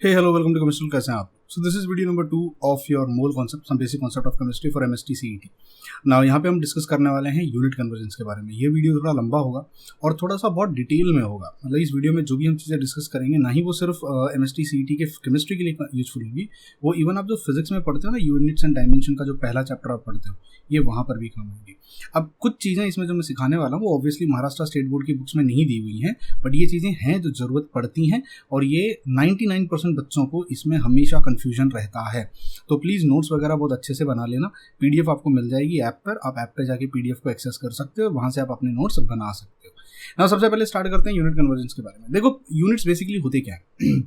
Hey, hello, welcome to Chemistry. कैसे हैं आप? So this is video number 2 of your mole concept, some basic concept of chemistry for MST CET. Now यहाँ पे हम discuss करने वाले हैं यूनिट कन्वर्जेंस के बारे में। ये वीडियो थोड़ा लंबा होगा और थोड़ा सा बहुत डिटेल में होगा। मतलब इस वीडियो में जो भी हम चीज़ें डिस्कस करेंगे ना ही वो सिर्फ MST CET के केमिस्ट्री के लिए यूजफुल होगी, वो इवन आप जो फिजिक्स में पढ़ते हो ना, यूनिट्स एंड डायमेंशन का जो पहला चैप्टर आप पढ़ते हो, ये वहाँ पर भी काम होगी। अब कुछ चीज़ें इसमें जो मैं सिखाने वाला हूँ वो ऑब्वियसली महाराष्ट्र स्टेट बोर्ड की बुक्स में नहीं दी हुई हैं, बट ये चीज़ें हैं जो ज़रूरत पड़ती हैं और ये 99% बच्चों को इसमें हमेशा कन्फ्यूजन रहता है। तो प्लीज़ नोट्स वगैरह बहुत अच्छे से बना लेना। PDF आपको मिल जाएगी ऐप पर, आप ऐप पर जाके PDF को एक्सेस कर सकते हो, वहाँ से आप अपने नोट्स बना सकते हो। ना सबसे पहले स्टार्ट करते हैं यूनिट कन्वर्जेंस के बारे में। देखो यूनिट्स बेसिकली होते क्या है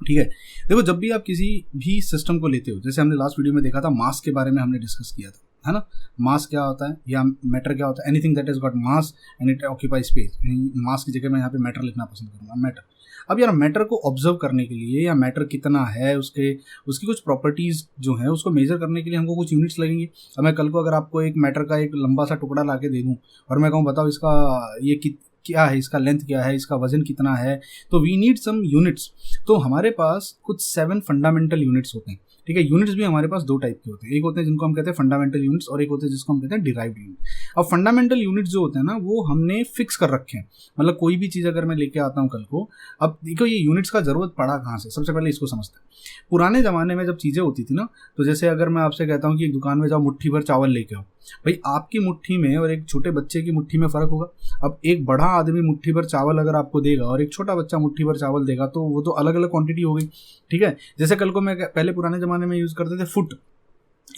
ठीक है, देखो जब भी आप किसी भी सिस्टम को लेते हो, जैसे हमने लास्ट वीडियो में देखा था मास के बारे में हमने डिस्कस किया था, है ना। मास क्या होता है या मैटर क्या होता है, anything that is got mass and it occupy space. Mass की जगह मैं यहाँ पे मैटर लिखना पसंद करूँगा, मैटर। अब यार मैटर को ऑब्जर्व करने के लिए या मैटर कितना है उसकी कुछ प्रॉपर्टीज़ जो है उसको मेजर करने के लिए हमको कुछ यूनिट्स लगेंगी। अब मैं कल को अगर आपको एक मैटर का एक लंबा सा टुकड़ा ला के दे दूँ और मैं कहूँ बताओ इसका ये क्या है, इसका लेंथ क्या है, इसका वजन कितना है, तो वी नीड सम यूनिट्स। तो हमारे पास कुछ 7 फंडामेंटल यूनिट्स होते हैं, ठीक है। यूनिट्स भी हमारे पास 2 टाइप के होते हैं, एक होते हैं जिनको हम कहते हैं फंडामेंटल यूनिट्स और एक होते हैं जिसको हम कहते हैं डिराइव्ड यूनिट। अब फंडामेंटल यूनिट्स जो होते हैं ना वो हमने फिक्स कर रखे हैं। मतलब कोई भी चीज़ अगर मैं लेके आता हूँ कल को, अब देखो ये यूनिट्स का ज़रूरत पड़ा कहाँ से, सबसे पहले इसको समझते हैं। पुराने ज़माने में जब चीज़ें होती थी ना, तो जैसे अगर मैं आपसे कहता हूँ कि एक दुकान में जाओ मुट्ठी भर चावल लेके आओ, भाई आपकी मुट्ठी में और एक छोटे बच्चे की मुट्ठी में फ़र्क होगा। अब एक बड़ा आदमी मुट्ठी भर चावल अगर आपको देगा और एक छोटा बच्चा मुट्ठी भर चावल देगा तो वो तो अलग अलग क्वांटिटी हो गई, ठीक है। जैसे कल को मैं पहले पुराने ज़माने में यूज़ करते थे फुट,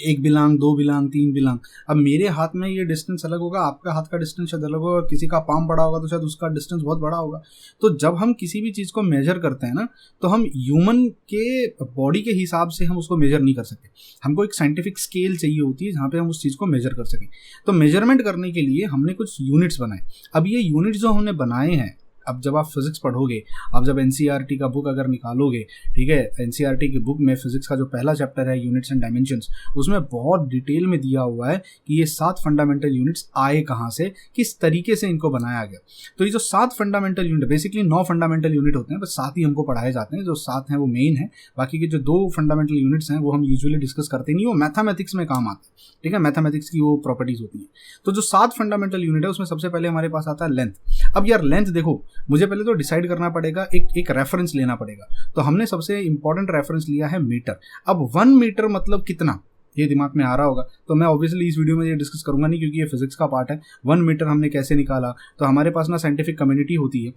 1 बिलांग, 2 बिलांग, 3 बिलांग। अब मेरे हाथ में ये डिस्टेंस अलग होगा, आपका हाथ का डिस्टेंस शायद अलग होगा, किसी का पाम बड़ा होगा तो शायद उसका डिस्टेंस बहुत बड़ा होगा। तो जब हम किसी भी चीज़ को मेजर करते हैं ना, तो हम ह्यूमन के बॉडी के हिसाब से हम उसको मेजर नहीं कर सकते। हमको एक साइंटिफिक स्केल चाहिए होती है जहाँ पे हम उस चीज़ को मेजर कर सकें। तो मेजरमेंट करने के लिए हमने कुछ यूनिट्स बनाए। अब ये यूनिट्स जो हमने बनाए हैं, अब जब आप फिजिक्स पढ़ोगे, आप जब NCERT का बुक अगर निकालोगे, ठीक है, NCERT की बुक में फिजिक्स का जो पहला चैप्टर है यूनिट्स एंड डायमेंशंस, उसमें बहुत डिटेल में दिया हुआ है कि ये 7 फंडामेंटल यूनिट्स आए कहाँ से, किस तरीके से इनको बनाया गया। तो ये जो 7 fundamental unit, basically 9 fundamental unit होते हैं, बस 7 ही हमको पढ़ाए जाते हैं। जो 7 हैं वो मेन है, बाकी के जो 2 फंडामेंटल यूनिट्स हैं वो हम यूजुअली डिस्कस करते नहीं, वो मैथमेटिक्स में काम आते हैं, ठीक है, मैथमेटिक्स की वो प्रॉपर्टीज होती हैं। तो जो 7 फंडामेंटल यूनिट है उसमें सबसे पहले हमारे पास आता है लेंथ। अब यार लेंथ देखो, मुझे पहले तो डिसाइड करना पड़ेगा, एक रेफरेंस लेना पड़ेगा। तो हमने सबसे इंपॉर्टेंट रेफरेंस लिया है मीटर। अब 1 मीटर मतलब कितना, ये दिमाग में आ रहा होगा। तो मैं ऑब्वियसली इस वीडियो में ये डिस्कस करूंगा नहीं क्योंकि ये फिजिक्स का पार्ट है। 1 मीटर हमने कैसे निकाला, तो हमारे पास ना साइंटिफिक कम्युनिटी होती है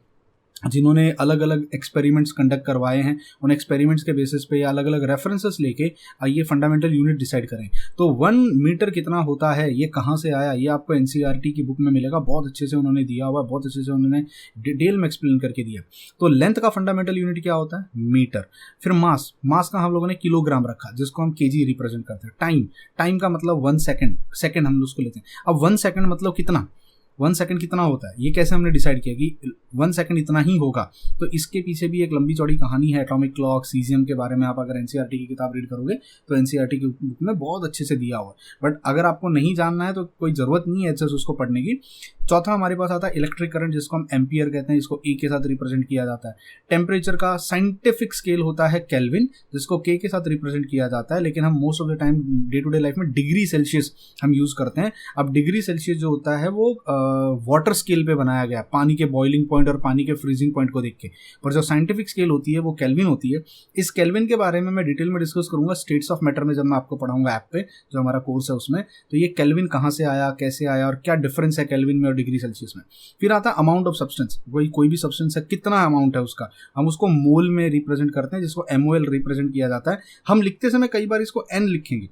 जिन्होंने अलग अलग एक्सपेरिमेंट्स कंडक्ट करवाए हैं। उन एक्सपेरिमेंट्स के बेसिस पे या अलग अलग रेफरेंसेस लेके ये फंडामेंटल यूनिट डिसाइड करें। तो 1 मीटर कितना होता है, ये कहाँ से आया, ये आपको NCERT की बुक में मिलेगा। बहुत अच्छे से उन्होंने दिया हुआ, बहुत अच्छे से उन्होंने डिटेल में एक्सप्लेन करके दिया। तो लेंथ का फंडामेंटल यूनिट क्या होता है, मीटर। फिर मास का हम लोगों ने किलोग्राम रखा, जिसको हम kg रिप्रेजेंट करते हैं। टाइम का मतलब 1 सेकेंड हम उसको लेते हैं। अब 1 सेकेंड मतलब कितना, 1 सेकंड कितना होता है, ये कैसे हमने डिसाइड किया कि 1 सेकंड इतना ही होगा। तो इसके पीछे भी एक लंबी चौड़ी कहानी है। एटॉमिक क्लॉक, सीजियम के बारे में आप अगर NCERT की किताब रीड करोगे तो NCERT की बुक में बहुत अच्छे से दिया हुआ है। बट अगर आपको नहीं जानना है तो कोई ज़रूरत नहीं है अच्छे उसको पढ़ने की। चौथा हमारे पास आता है इलेक्ट्रिक करंट, जिसको हम एम्पियर कहते हैं, जिसको E के साथ रिप्रेजेंट किया जाता है। टेम्परेचर का साइंटिफिक स्केल होता है केल्विन, जिसको K के साथ रिप्रेजेंट किया जाता है, लेकिन हम most of the time day to day life में डिग्री सेल्सियस हम यूज़ करते हैं। अब डिग्री सेल्सियस जो होता है वो वाटर स्केल पे बनाया गया, पानी के बॉइलिंग पॉइंट और पानी के फ्रीजिंग पॉइंट को देख के। पर जो साइंटिफिक स्केल होती है वो केल्विन होती है। इस केल्विन के बारे में मैं डिटेल में डिस्कस करूंगा स्टेट्स ऑफ मैटर में, जब मैं आपको पढ़ाऊंगा ऐप पे, जो हमारा कोर्स है उसमें। तो ये केल्विन कहाँ से आया, कैसे आया और क्या डिफरेंस है केल्विन में और डिग्री सेल्सियस में। फिर आता है अमाउंट ऑफ सब्सटेंस। वही कोई भी सब्सटेंस है, कितना अमाउंट है उसका, हम उसको मोल में रिप्रेजेंट करते हैं, जिसको MOL रिप्रेजेंट किया जाता है। हम लिखते समय कई बार इसको N लिखेंगे,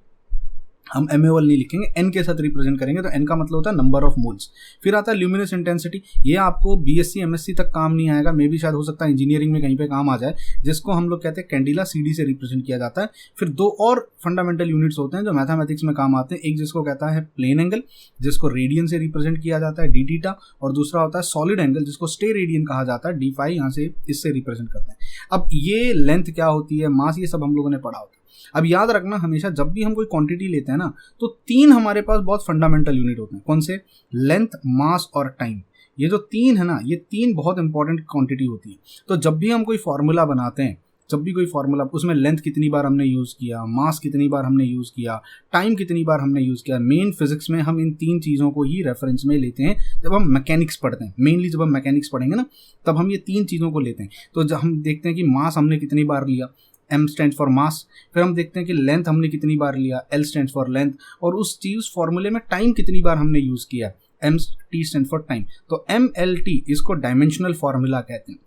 हम MOL नहीं लिखेंगे, N के साथ रिप्रेजेंट करेंगे। तो N का मतलब होता है नंबर ऑफ मोल्स। फिर आता है ल्यूमिनस इंटेंसिटी। ये आपको BSc MSc तक काम नहीं आएगा, मे भी शायद हो सकता है इंजीनियरिंग में कहीं पे काम आ जाए, जिसको हम लोग कहते हैं कैंडिला, CD से रिप्रेजेंट किया जाता है। फिर 2 और फंडामेंटल यूनिट्स होते हैं जो मैथमेटिक्स में काम आते हैं। एक जिसको कहता है प्लेन एंगल, जिसको रेडियन से रिप्रेजेंट किया जाता है, d थीटा, और दूसरा होता है सॉलिड एंगल, जिसको स्टे रेडियन कहा जाता है, d फाई, यहाँ से इससे रिप्रेजेंट करते हैं। अब ये लेंथ क्या होती है, मास, ये सब हम लोगों ने पढ़ा होता है। अब याद रखना, हमेशा जब भी हम कोई क्वांटिटी लेते हैं ना, तो 3 हमारे पास बहुत फंडामेंटल यूनिट होते हैं। कौन से, लेंथ, मास और टाइम। ये जो 3 है ना, ये 3 बहुत इंपॉर्टेंट क्वांटिटी होती है। तो जब भी हम कोई फॉर्मूला बनाते हैं, जब भी कोई फॉर्मूला, उसमें लेंथ कितनी बार हमने यूज़ किया, मास कितनी बार हमने यूज़ किया, टाइम कितनी बार हमने यूज़ किया। मेन फिजिक्स में हम इन 3 चीज़ों को ही रेफरेंस में लेते हैं जब हम मैकेनिक्स पढ़ते हैं। मेनली जब हम मैकेनिक्स पढ़ेंगे ना, तब हम ये 3 चीज़ों को लेते हैं। तो जब हम देखते हैं कि मास हमने कितनी बार लिया, M स्टैंड फॉर मास, फिर हम देखते हैं कि लेंथ हमने कितनी बार लिया, L स्टैंड फॉर लेंथ, और उस चीज़ फॉर्मूले में टाइम कितनी बार हमने यूज़ किया, T स्टैंड फॉर टाइम। तो MLT इसको डायमेंशनल फार्मूला कहते हैं,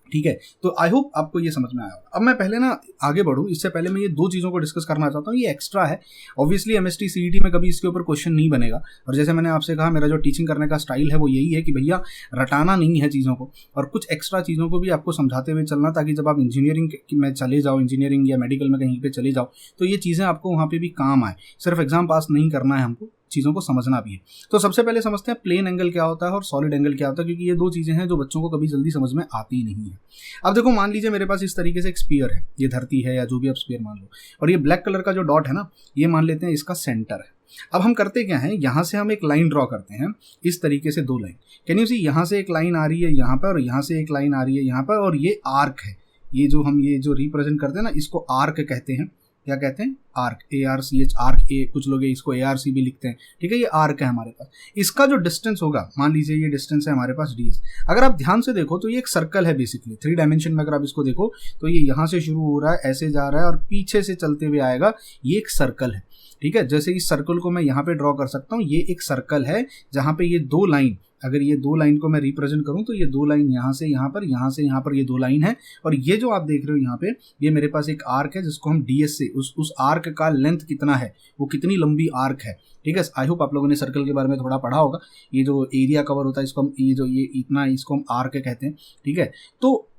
ठीक है। तो आई होप आपको ये समझ में आया। अब मैं पहले ना आगे बढ़ूँ, इससे पहले मैं ये 2 चीज़ों को डिस्कस करना चाहता हूँ। ये एक्स्ट्रा है, ऑब्वियसली MST CET में कभी इसके ऊपर क्वेश्चन नहीं बनेगा, और जैसे मैंने आपसे कहा मेरा जो टीचिंग करने का स्टाइल है वो यही है कि भैया रटाना नहीं है चीज़ों को, और कुछ एक्स्ट्रा चीज़ों को भी आपको समझाते हुए चलना, ताकि जब आप इंजीनियरिंग में चले जाओ, इंजीनियरिंग या मेडिकल में कहीं पे चले जाओ, तो ये चीज़ें आपको वहाँ पे भी काम आए। सिर्फ एग्जाम पास नहीं करना है हमको, चीज़ों को समझना भी है। तो सबसे पहले समझते हैं प्लेन एंगल क्या होता है और सॉलिड एंगल क्या होता है, क्योंकि ये 2 चीज़ें हैं जो बच्चों को कभी जल्दी समझ में आती नहीं है। अब देखो, मान लीजिए मेरे पास इस तरीके से एक स्फीयर है, ये धरती है या जो भी आप स्फीयर मान लो, और ये ब्लैक कलर का जो डॉट है ना, ये मान लेते हैं इसका सेंटर है। अब हम करते क्या है, यहाँ से हम एक लाइन ड्रॉ करते हैं, इस तरीके से 2 लाइन। कैन यू सी, यहाँ से एक लाइन आ रही है यहाँ पर, और यहाँ से एक लाइन आ रही है यहाँ पर, और ये आर्क है। ये जो हम ये जो रिप्रेजेंट करते हैं ना, इसको आर्क कहते हैं। क्या कहते हैं? आर्क, ARCH, आर्क, कुछ लोग इसको ARC भी लिखते हैं, ठीक है। ये आर्क है हमारे पास। इसका जो डिस्टेंस होगा, मान लीजिए ये डिस्टेंस है हमारे पास DS। अगर आप ध्यान से देखो तो ये एक सर्कल है बेसिकली, 3 डायमेंशन में अगर आप इसको देखो तो ये यहाँ से शुरू हो रहा है, ऐसे जा रहा है, और पीछे से चलते हुए आएगा। ये एक सर्कल है, ठीक है। जैसे इस सर्कल को मैं यहाँ पे ड्रॉ कर सकता हूँ, ये एक सर्कल है जहाँ पे ये 2 लाइन, अगर ये 2 लाइन को मैं रिप्रेजेंट करूं तो ये 2 लाइन यहाँ से यहाँ पर, यहाँ से यहाँ पर, ये 2 लाइन है। और ये जो आप देख रहे हो यहाँ पे, ये मेरे पास एक आर्क है जिसको हम DS से, उस आर्क का लेंथ कितना है, वो कितनी लंबी आर्क है, ठीक है। आई होप आप लोगों ने सर्कल के बारे में थोड़ा पढ़ा होगा। ये जो एरिया कवर होता है इसको हम, ये इतना, इसको हम आर्क कहते हैं, ठीक है। तो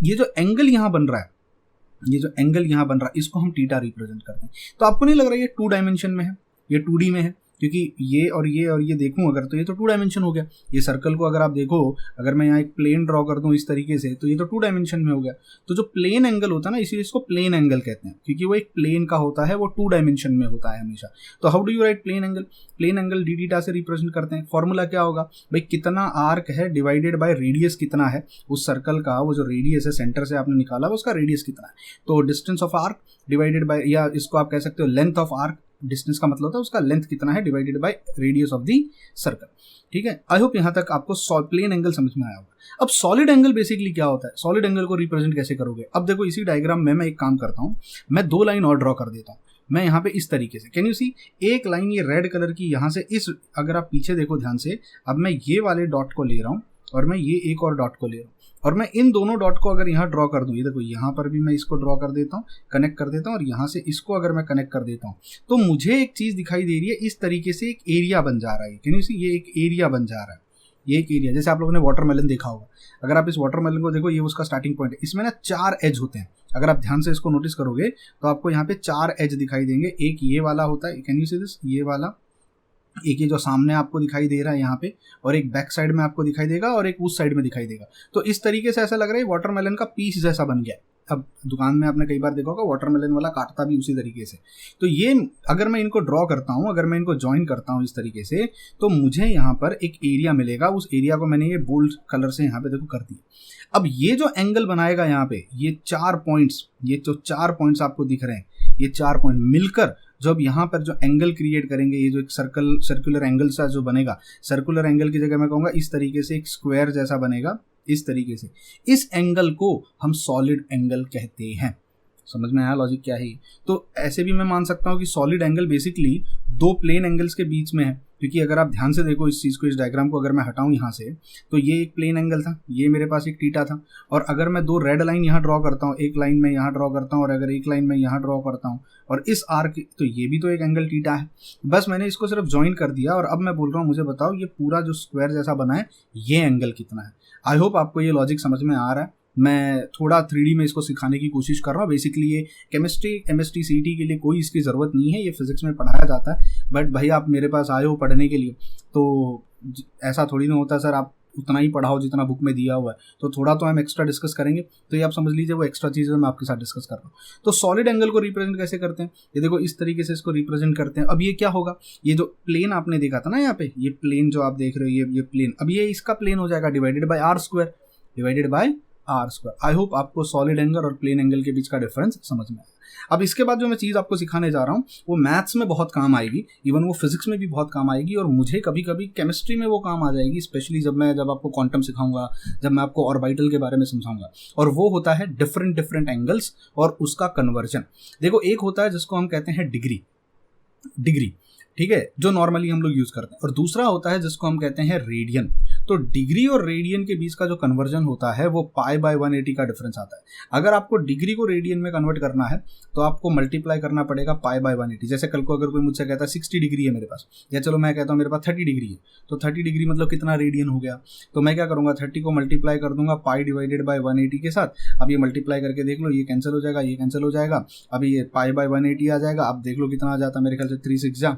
ये जो एंगल यहाँ बन रहा है, ये जो एंगल यहाँ बन रहा है, इसको हम थीटा रिप्रेजेंट करते हैं। तो आपको नहीं लग रहा है ये 2 डायमेंशन में है, ये 2D में है, क्योंकि ये और ये देखूं अगर, तो ये तो 2 डायमेंशन हो गया। ये सर्कल को अगर आप देखो, अगर मैं यहाँ एक प्लेन ड्रॉ कर दूं इस तरीके से, तो ये तो 2 डायमेंशन में हो गया। तो जो प्लेन एंगल होता है ना, इसीलिए इसको प्लेन एंगल कहते हैं, क्योंकि वो एक प्लेन का होता है, वो 2 डायमेंशन में होता है हमेशा। तो how do you write plane angle? Plane angle d theta से रिप्रेजेंट करते हैं। फॉर्मूला क्या होगा भाई, कितना आर्क है डिवाइडेड बाय रेडियस कितना है उस सर्कल का, वो जो रेडियस है सेंटर से आपने निकाला उसका रेडियस कितना है। तो distance of arc divided by, या इसको आप कह सकते हो लेंथ ऑफ आर्क, डिस्टेंस का मतलब होता है उसका लेंथ कितना है divided by radius of the circle, ठीक है। आई होप यहाँ तक आपको प्लेन एंगल समझ में आया होगा। अब सॉलिड एंगल बेसिकली क्या होता है, सॉलिड एंगल को रिप्रेजेंट कैसे करोगे? अब देखो, इसी डायग्राम में मैं एक काम करता हूँ, मैं 2 लाइन और ड्रॉ कर देता हूँ। मैं यहाँ पे इस तरीके से, कैन यू सी, एक लाइन ये रेड कलर की यहाँ से, इस, अगर आप पीछे देखो ध्यान से, अब मैं ये वाले डॉट को ले रहा हूँ और मैं ये एक और डॉट को ले रहा हूँ, और मैं इन दोनों डॉट को अगर यहाँ ड्रॉ कर दूँ, ये देखो यहाँ पर भी मैं इसको ड्रॉ कर देता हूँ, कनेक्ट कर देता हूँ, और यहाँ से इसको अगर मैं कनेक्ट कर देता हूँ, तो मुझे एक चीज़ दिखाई दे रही है, इस तरीके से एक एरिया बन जा रहा है। कैन यू सी, ये एक एरिया बन जा रहा है, ये एक एरिया। जैसे आप लोगों ने वाटरमेलन देखा होगा, अगर आप इस वाटरमेलन को देखो, ये उसका स्टार्टिंग पॉइंट है, इसमें ना 4 एज होते हैं। अगर आप ध्यान से इसको नोटिस करोगे तो आपको यहाँ पे 4 एज दिखाई देंगे। एक ये वाला होता है, कैन यू सी दिस, ये वाला, एक ये जो सामने आपको दिखाई दे रहा है यहाँ पे, और एक बैक साइड में आपको दिखाई देगा, और एक उस साइड में दिखाई देगा। तो इस तरीके से ऐसा लग रहा है वाटरमेलन का पीस जैसा बन गया। अब दुकान में आपने कई बार देखा होगा वाटरमेलन वाला काटता भी उसी तरीके से। तो ये अगर मैं इनको ड्रॉ करता हूँ, अगर मैं इनको ज्वाइन करता हूँ इस तरीके से, तो मुझे यहाँ पर एक एरिया मिलेगा। उस एरिया को मैंने ये बोल्ड कलर से यहाँ पे देखो कर दिया। अब ये जो एंगल बनाएगा यहाँ पे, ये 4 पॉइंट्स, ये जो 4 पॉइंट्स आपको दिख रहे हैं, ये 4 पॉइंट मिलकर जब यहाँ पर जो एंगल क्रिएट करेंगे, ये जो एक सर्कुलर एंगल सा जो बनेगा, सर्कुलर एंगल की जगह मैं कहूँगा इस तरीके से एक स्क्वायर जैसा बनेगा, इस तरीके से। इस एंगल को हम सॉलिड एंगल कहते हैं। समझ में आया लॉजिक क्या है? तो ऐसे भी मैं मान सकता हूँ कि solid angle basically 2 plane angles के बीच में है, क्योंकि अगर आप ध्यान से देखो इस चीज़ को, इस डायग्राम को अगर मैं हटाऊँ यहाँ से, तो ये एक प्लेन एंगल था, ये मेरे पास एक थीटा था, और अगर मैं 2 रेड लाइन यहाँ ड्रॉ करता हूँ, एक लाइन में यहाँ ड्रॉ करता हूँ, और अगर एक लाइन में यहाँ ड्रॉ करता हूँ, और इस आर्क, तो ये भी तो एक एंगल थीटा है। बस मैंने इसको सिर्फ ज्वाइन कर दिया, और अब मैं बोल रहा हूँ मुझे बताओ ये पूरा जो स्क्वायर जैसा बना है, ये एंगल कितना है। आई होप आपको ये लॉजिक समझ में आ रहा है। मैं थोड़ा 3D में इसको सिखाने की कोशिश कर रहा हूँ। बेसिकली ये केमिस्ट्री MST CET के लिए कोई इसकी ज़रूरत नहीं है, ये फिजिक्स में पढ़ाया जाता है। बट भाई आप मेरे पास आए हो पढ़ने के लिए, तो ऐसा थोड़ी ना होता सर आप उतना ही पढ़ाओ जितना बुक में दिया हुआ है, तो थोड़ा तो हम एक्स्ट्रा डिस्कस करेंगे। तो ये आप समझ लीजिए वो एक्स्ट्रा चीज़ें मैं आपके साथ डिस्कस कर रहा हूँ। तो सॉलिड एंगल को रिप्रेजेंट कैसे करते हैं, ये देखो इस तरीके से इसको रिप्रेजेंट करते हैं। अब ये क्या होगा, ये जो प्लेन आपने देखा था ना यहाँ पे, ये प्लेन जो आप देख रहे हो, ये प्लेन, अब ये इसका प्लेन हो जाएगा divided by R², divided by R square. I hope आपको सॉलिड एंगल और प्लेन एंगल के बीच का डिफरेंस समझ में आया। अब इसके बाद जो मैं चीज़ आपको सिखाने जा रहा हूँ वो मैथ्स में बहुत काम आएगी, इवन वो फिजिक्स में भी बहुत काम आएगी, और मुझे कभी कभी केमिस्ट्री में वो काम आ जाएगी, स्पेशली जब आपको क्वांटम सिखाऊंगा, जब मैं आपको ऑर्बिटल के बारे में समझाऊंगा। और वो होता है डिफरेंट एंगल्स और उसका कन्वर्जन। देखो, एक होता है जिसको हम कहते हैं डिग्री, ठीक है, जो नॉर्मली हम लोग यूज करते हैं, और दूसरा होता है जिसको हम कहते हैं रेडियन। तो डिग्री और रेडियन के बीच का जो कन्वर्जन होता है वो पाई बाय 180 का डिफरेंस आता है। अगर आपको डिग्री को रेडियन में कन्वर्ट करना है तो आपको मल्टीप्लाई करना पड़ेगा पाई बाय 180। जैसे कल को अगर कोई मुझसे कहता है 60 डिग्री है मेरे पास, या चलो मैं कहता हूँ मेरे पास 30 डिग्री है, तो 30 डिग्री मतलब कितना रेडियन हो गया, तो मैं क्या करूँगा, 30 को मल्टीप्लाई कर दूंगा पाई डिवाइडेड बाय 180 के साथ। अब ये मल्टीप्लाई करके देख लो, ये कैंसिल हो जाएगा, ये कैंसिल हो जाएगा, अभी ये पाई बाय 180 आ जाएगा। अब देख लो कितना आ जाता है, मेरे ख्याल से 3 6 जा,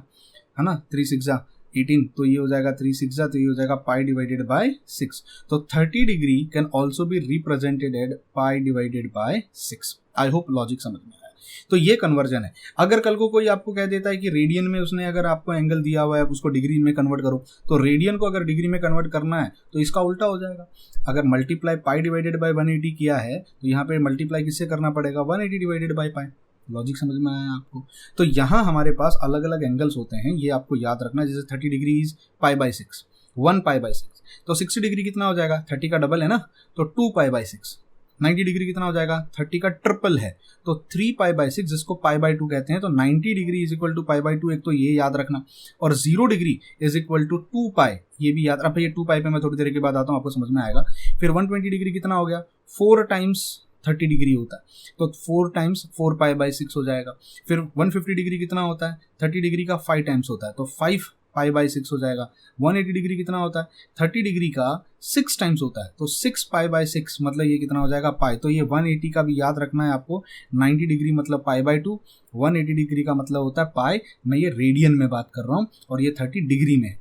है ना, 3 6 जा 18, तो ये हो जाएगा 3 6 जा, तो ये हो जाएगा पाई डिवाइडेड बाय 6। तो 30 degree can also be represented at pi divided by 6। I hope logic समझ में आया। तो ये कन्वर्जन है। अगर कल को कोई आपको कह देता है कि रेडियन में उसने अगर आपको एंगल दिया हुआ है उसको डिग्री में कन्वर्ट करो, तो रेडियन को अगर डिग्री में कन्वर्ट करना है तो इसका उल्टा हो जाएगा। अगर मल्टीप्लाई पाई डिवाइडेड बाय 180 किया है तो यहाँ पे मल्टीप्लाई किससे करना पड़ेगा, 180 डिवाइडेड बाय पाई। लॉजिक समझ में आया आपको। तो यहाँ हमारे पास अलग अलग एंगल्स होते हैं, ये आपको याद रखना। जैसे 30 degree is pi by 6, 1 pi by 6, तो 60 डिग्री कितना हो जाएगा, 30 का डबल है ना, तो 2 पाई बाय 6। 90 डिग्री कितना हो जाएगा, 30 का ट्रिपल है, तो 3 पाई बाय 6, जिसको पाई बाय 2 कहते हैं। तो 90 degree is equal to pi by 2, एक तो ये याद रखना, और 0 degree is equal to 2 pi, ये भी याद रखना। ये 2 पाई पे मैं थोड़ी देर के बाद आता हूँ, आपको समझ में आएगा। फिर 120 डिग्री कितना हो गया, 4 टाइम्स 30 डिग्री होता है, तो 4 टाइम्स 4 पाई बाय 6 हो जाएगा। फिर 150 डिग्री कितना होता है, 30 डिग्री का 5 टाइम्स होता है, तो 5 पाई बाय 6 हो जाएगा। 180 डिग्री कितना होता है, 30 डिग्री का 6 टाइम्स होता है, तो 6 पाई बाय 6, मतलब ये कितना हो जाएगा, पाई। तो ये 180 का भी याद रखना है आपको। 90 डिग्री मतलब पाई बाय 2, 180 डिग्री का मतलब होता है पाई। मैं ये रेडियन में बात कर रहा हूँ और ये 30 डिग्री में।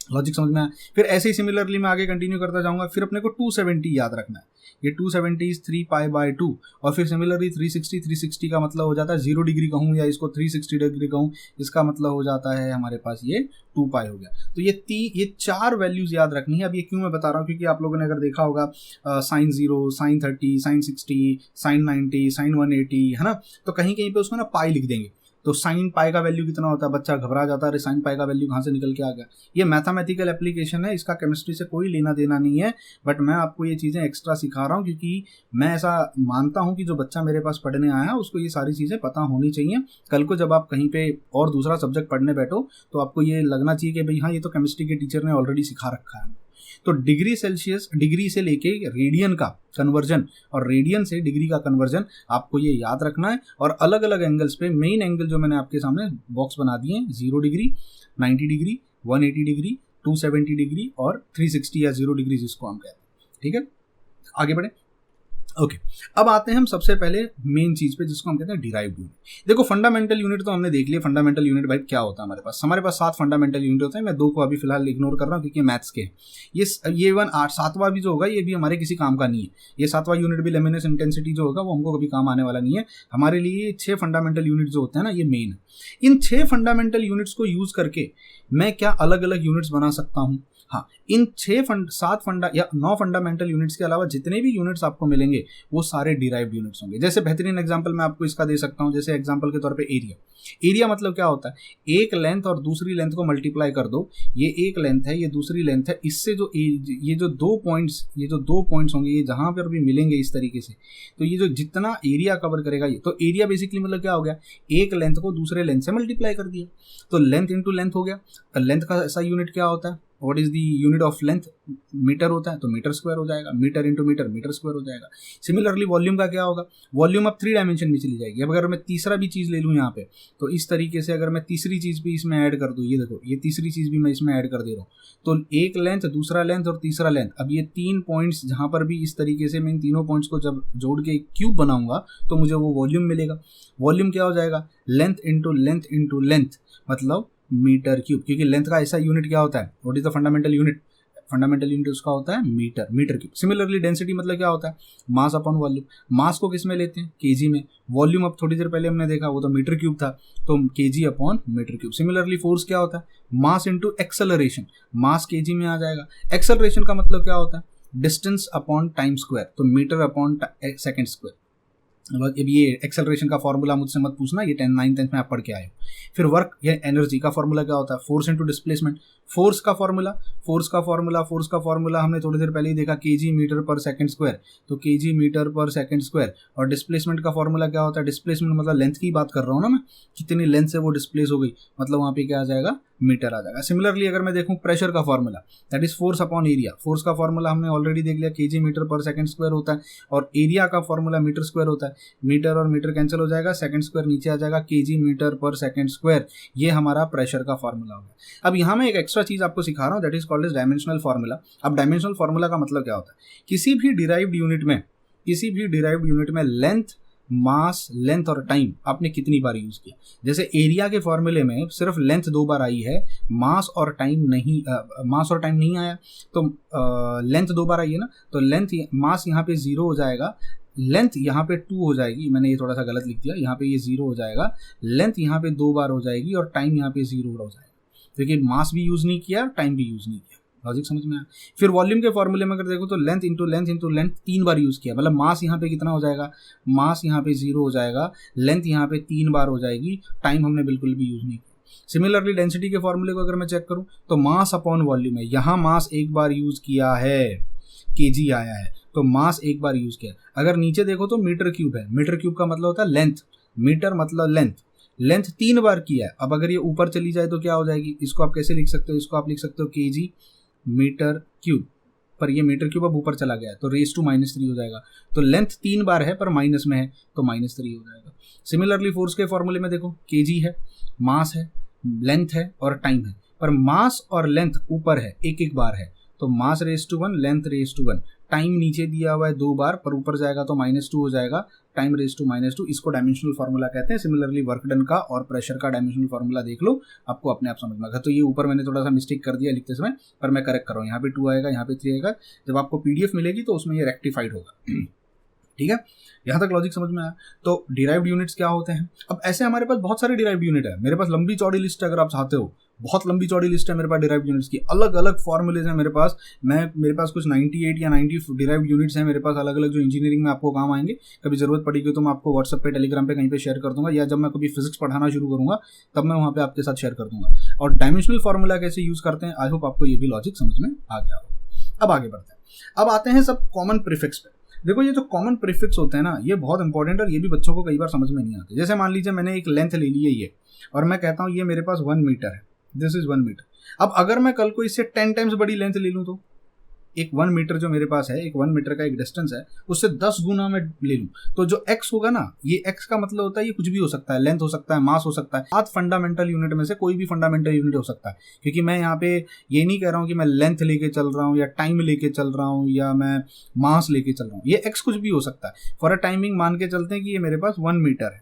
लॉजिक समझ में आया। फिर ऐसे ही सिमिलरली मैं आगे कंटिन्यू करता जाऊंगा। फिर अपने को 270 याद रखना है, ये 270 इज 3 पाई बाय 2, और फिर सिमिलरली 360 का मतलब हो जाता है 0 डिग्री कहूँ या इसको 360 डिग्री कहूँ, इसका मतलब हो जाता है हमारे पास ये 2 पाई हो गया। तो ये 4 वैल्यूज याद रखनी है। अब ये क्यों मैं बता रहा हूँ, क्योंकि आप लोगों ने अगर देखा होगा sine 0, sine 30, sine 60, sine 90, sine 180, है ना, तो कहीं कहीं पे उसको ना पाई लिख देंगे। तो साइन पाई का वैल्यू कितना होता है, बच्चा घबरा जाता है, अरे साइन पाई का वैल्यू कहाँ से निकल के आ गया। ये मैथमेटिकल एप्लीकेशन है, इसका केमिस्ट्री से कोई लेना देना नहीं है, बट मैं आपको ये चीज़ें एक्स्ट्रा सिखा रहा हूँ क्योंकि मैं ऐसा मानता हूँ कि जो बच्चा मेरे पास पढ़ने आया उसको ये सारी चीज़ें पता होनी चाहिए। कल को जब आप कहीं पे और दूसरा सब्जेक्ट पढ़ने बैठो तो आपको ये लगना चाहिए कि भाई हाँ, ये तो केमिस्ट्री के टीचर ने ऑलरेडी सिखा रखा है। तो डिग्री सेल्सियस, डिग्री से लेके रेडियन का कन्वर्जन और रेडियन से डिग्री का कन्वर्जन आपको ये याद रखना है। और अलग अलग एंगल्स पे मेन एंगल जो मैंने आपके सामने बॉक्स बना दिए हैं, 0 डिग्री, 90 डिग्री, 180 डिग्री, 270 डिग्री और 360 या 0 डिग्री जिसको हम कहते हैं। ठीक है, आगे बढ़े। ओके, अब आते हैं हम सबसे पहले मेन चीज पे जिसको हम कहते हैं डिराइव्ड यूनिट। देखो, फंडामेंटल यूनिट तो हमने देख लिया। फंडामेंटल यूनिट भाई क्या होता है हमारे पास 7 फंडामेंटल यूनिट होते हैं। मैं 2 को अभी फिलहाल इग्नोर कर रहा हूँ क्योंकि मैथ्स के ये 7वां भी जो होगा ये भी हमारे किसी काम का नहीं है। ये 7वां यूनिट भी लेमिनेस इंटेंसिटी जो होगा वो हमको कभी काम आने वाला नहीं है। हमारे लिए 6 फंडामेंटल यूनिट जो होते हैं ना, ये मेन है। इन 6 फंडामेंटल यूनिट्स को यूज करके मैं क्या अलग अलग यूनिट्स बना सकता हूँ। हाँ, इन 7 या 9 फंडामेंटल यूनिट्स के अलावा जितने भी यूनिट्स आपको मिलेंगे वो सारे डिराइव्ड यूनिट्स होंगे। जैसे बेहतरीन एग्जांपल मैं आपको इसका दे सकता हूँ। जैसे एग्जांपल के तौर पे एरिया मतलब क्या होता है, एक लेंथ और दूसरी लेंथ को मल्टीप्लाई कर दो। ये एक लेंथ है, ये दूसरी लेंथ है, इससे जो ये जो 2 पॉइंट्स होंगे, ये जहां पर भी मिलेंगे इस तरीके से, तो ये जो जितना एरिया कवर करेगा ये, तो एरिया बेसिकली मतलब क्या हो गया, एक लेंथ को दूसरे लेंथ से मल्टीप्लाई कर दिया, तो लेंथ इंटू लेंथ हो गया। लेंथ का ऐसा यूनिट क्या होता है, what is the unit of length, meter होता है, तो मीटर स्क्वायर हो जाएगा। Meter into meter, meter square हो जाएगा। सिमिलरली वॉल्यूम का क्या होगा, वॉल्यूम अब 3 डायमेंशन में चली जाएगी। अब अगर मैं तीसरा भी चीज़ ले लूँ यहाँ पे, तो इस तरीके से अगर मैं तीसरी चीज़ भी इसमें ऐड कर दूँ, ये देखो ये तीसरी चीज़ भी मैं इसमें ऐड कर दे रहा हूँ, तो एक लेंथ, दूसरा लेंथ और तीसरा लेंथ। अब ये 3 पॉइंट्स जहाँ पर भी इस तरीके से मैं इन तीनों पॉइंट्स को जब जोड़ के एक क्यूब बनाऊंगा तो मुझे वो वॉल्यूम मिलेगा। वॉल्यूम क्या हो जाएगा, लेंथ इंटू लेंथ मतलब मीटर क्यूब, क्योंकि लेंथ का ऐसा यूनिट क्या होता है, what is the fundamental unit, fundamental unit उसका होता है मीटर क्यूब। सिमिलरली डेंसिटी मतलब क्या होता है, मास अपॉन वॉल्यूम। मास को किस में लेते हैं, केजी में। वॉल्यूम अब थोड़ी देर पहले हमने देखा वो तो मीटर क्यूब था, तो KG upon meter cube. Similarly force क्या होता है, mass into acceleration, mass KG में आ जाएगा। एक्सेलरेशन का मतलब क्या होता है, डिस्टेंस अपॉन टाइम स्क्वायर, तो मीटर अपॉन सेकेंड स्क्वायर। अब ये एक्सेलरेशन का फॉर्मूला मुझसे मत पूछना, ये 9th में आप पढ़ के आए हो। फिर वर्क या एनर्जी का फॉर्मूला क्या होता है, फोर्स इंटू डिस्प्लेसमेंट। फोर्स का फॉर्मूला हमने थोड़ी देर पहले ही देखा, केजी मीटर पर सेकंड स्क्वायर, तो केजी मीटर पर सेकंड स्क्वायर। और डिस्प्लेसमेंट का फॉर्मूला क्या होता है, डिस्प्लेसमेंट मतलब लेंथ की बात कर रहा हूँ ना मैं, कितनी लेंथ से वो डिस्प्लेस हो गई, मतलब वहाँ पे क्या आ जाएगा, मीटर आ जाएगा। सिमिलरली अगर मैं देखूँ प्रेशर का formula, that is force upon area. Force का फॉर्मूला हमने ऑलरेडी देख लिया, केजी मीटर पर सेकंड स्क्वायर होता है, और एरिया का फॉर्मूला मीटर स्क्वायर होता है। मीटर और मीटर कैंसिल हो जाएगा, सेकंड स्क्वायर नीचे आ जाएगा, केजी मीटर पर सेकंड स्क्वायर। ये हमारा प्रेशर का फॉर्मूला हो गया। अब यहाँ मैं एक एक्स्ट्रा चीज आपको सिखा रहा हूँ, that is called as dimensional formula. अब डायमेंशनल फॉर्मूला का मतलब क्या होता है, किसी भी डिराइव्ड यूनिट में लेंथ, मास, लेंथ और टाइम आपने कितनी बार यूज किया। जैसे एरिया के फॉर्मूले में सिर्फ लेंथ 2 बार आई है, मास और टाइम नहीं आया, तो लेंथ 2 बार आई है ना, तो मास यहाँ पे 0 हो जाएगा, लेंथ यहाँ पे 2 हो जाएगी, मैंने ये थोड़ा सा गलत लिख दिया, यहाँ पे ये 0 हो जाएगा, लेंथ यहाँ पे 2 बार हो जाएगी और टाइम यहाँ पे 0 हो जाएगा, क्योंकि मास भी यूज नहीं किया, टाइम भी यूज नहीं किया। लॉजिक समझ में आया। फिर वॉल्यूम के फॉर्मूले में अगर देखो तो लेंथ इंटू लेंथ 3 बार यूज किया, मतलब मास यहाँ पे कितना हो जाएगा, मास यहाँ पे 0 हो जाएगा, लेंथ यहाँ पे 3 बार हो जाएगी, टाइम हमने बिल्कुल भी यूज नहीं किया। सिमिलरली डेंसिटी के फॉर्मूले को अगर मैं चेक करूँ तो मास अपॉन वॉल्यूम है, यहाँ मास एक बार यूज किया है, केजी आया है, तो मास एक बार यूज किया। अगर नीचे देखो तो मीटर क्यूब है, मीटर क्यूब का मतलब होता है लेंथ, मीटर मतलब लेंथ 3 बार किया है। अब अगर ये ऊपर चली जाए तो क्या हो जाएगी, इसको आप कैसे लिख सकते हो, इसको आप लिख सकते हो केजी मीटर क्यूब, पर ये मीटर क्यूब अब ऊपर चला गया है तो रेस टू -3 हो जाएगा। तो लेंथ 3 बार है पर माइनस में है तो -3 हो जाएगा। सिमिलरली फोर्स के फॉर्मूले में देखो, केजी है, मास है, लेंथ है और टाइम है, पर मास और लेंथ ऊपर है, एक बार है, तो mass raise to 1, length raise to 1, time नीचे दिया हुआ है 2 बार, पर ऊपर जाएगा तो -2 हो जाएगा, टाइम रेस टू -2, इसको डायमेंशनल फार्मूला कहते हैं। सिमिलरली वर्क डन का और प्रेशर का डायमेंशनल फार्मूला देख लो, आपको अपने आप समझ में आएगा। तो ये ऊपर मैंने थोड़ा सा मिस्टेक कर दिया लिखते समय, पर मैं करेक्ट कर रहा हूँ, यहाँ पे 2 आएगा, यहाँ पे 3 आएगा, जब आपको पीडीएफ मिलेगी तो उसमें ये रेक्टिफाइड होगा। ठीक है, यहाँ तक लॉजिक समझ में आया। तो डिराइव्ड यूनिट्स क्या होते हैं। अब ऐसे हमारे पास बहुत सारे डिराइव्ड यूनिट है, मेरे पास लंबी चौड़ी लिस्ट है, अगर आप चाहते हो बहुत लंबी चौड़ी लिस्ट है मेरे पास डिराइव्ड यूनिट्स की, अलग अलग फॉर्मूलेज हैं मेरे पास। मेरे पास कुछ 98 या 90 डिराइव्ड यूनिट्स हैं मेरे पास अलग अलग, जो इंजीनियरिंग में आपको काम आएंगे। कभी जरूरत पड़ेगी तो मैं आपको व्हाट्सएप पे, टेलीग्राम पे कहीं पे शेयर कर दूंगा, या जब मैं कभी फिजिक्स पढ़ाना शुरू करूंगा तब मैं वहाँ पे आपके साथ शेयर कर दूंगा। और डायमेंशनल फॉर्मूला कैसे यूज करते हैं, आई होप आपको ये भी लॉजिक समझ में आ गया होगा। अब आगे बढ़ते हैं, अब आते हैं सब कॉमन प्रीफिक्स पे। देखो ये जो कॉमन प्रीफिक्स होते हैं ना, ये बहुत इंपॉर्टेंट है और ये भी बच्चों को कई बार समझ में नहीं आते। जैसे मान लीजिए मैंने एक लेंथ ले ली है ये, और मैं कहता हूँ ये मेरे पास 1 मीटर है, दिस इज 1 मीटर। अब अगर मैं कल को इससे 10 टाइम्स बड़ी लेंथ ले लूँ, तो एक 1 मीटर जो मेरे पास है, एक 1 मीटर का एक डिस्टेंस है, उससे 10 गुना मैं ले लूँ, तो जो x होगा ना, ये x का मतलब होता है ये कुछ भी हो सकता है, लेंथ हो सकता है, मास हो सकता है, 7 फंडामेंटल यूनिट में से कोई भी फंडामेंटल यूनिट हो सकता है। क्योंकि मैं यहाँ पे ये नहीं कह रहा हूँ कि मैं लेंथ लेके चल रहा हूँ या टाइम लेके चल रहा हूँ या मैं मास लेके चल रहा हूँ, ये x कुछ भी हो सकता है। फॉर अ टाइमिंग मान के चलते हैं कि ये मेरे पास 1 मीटर है,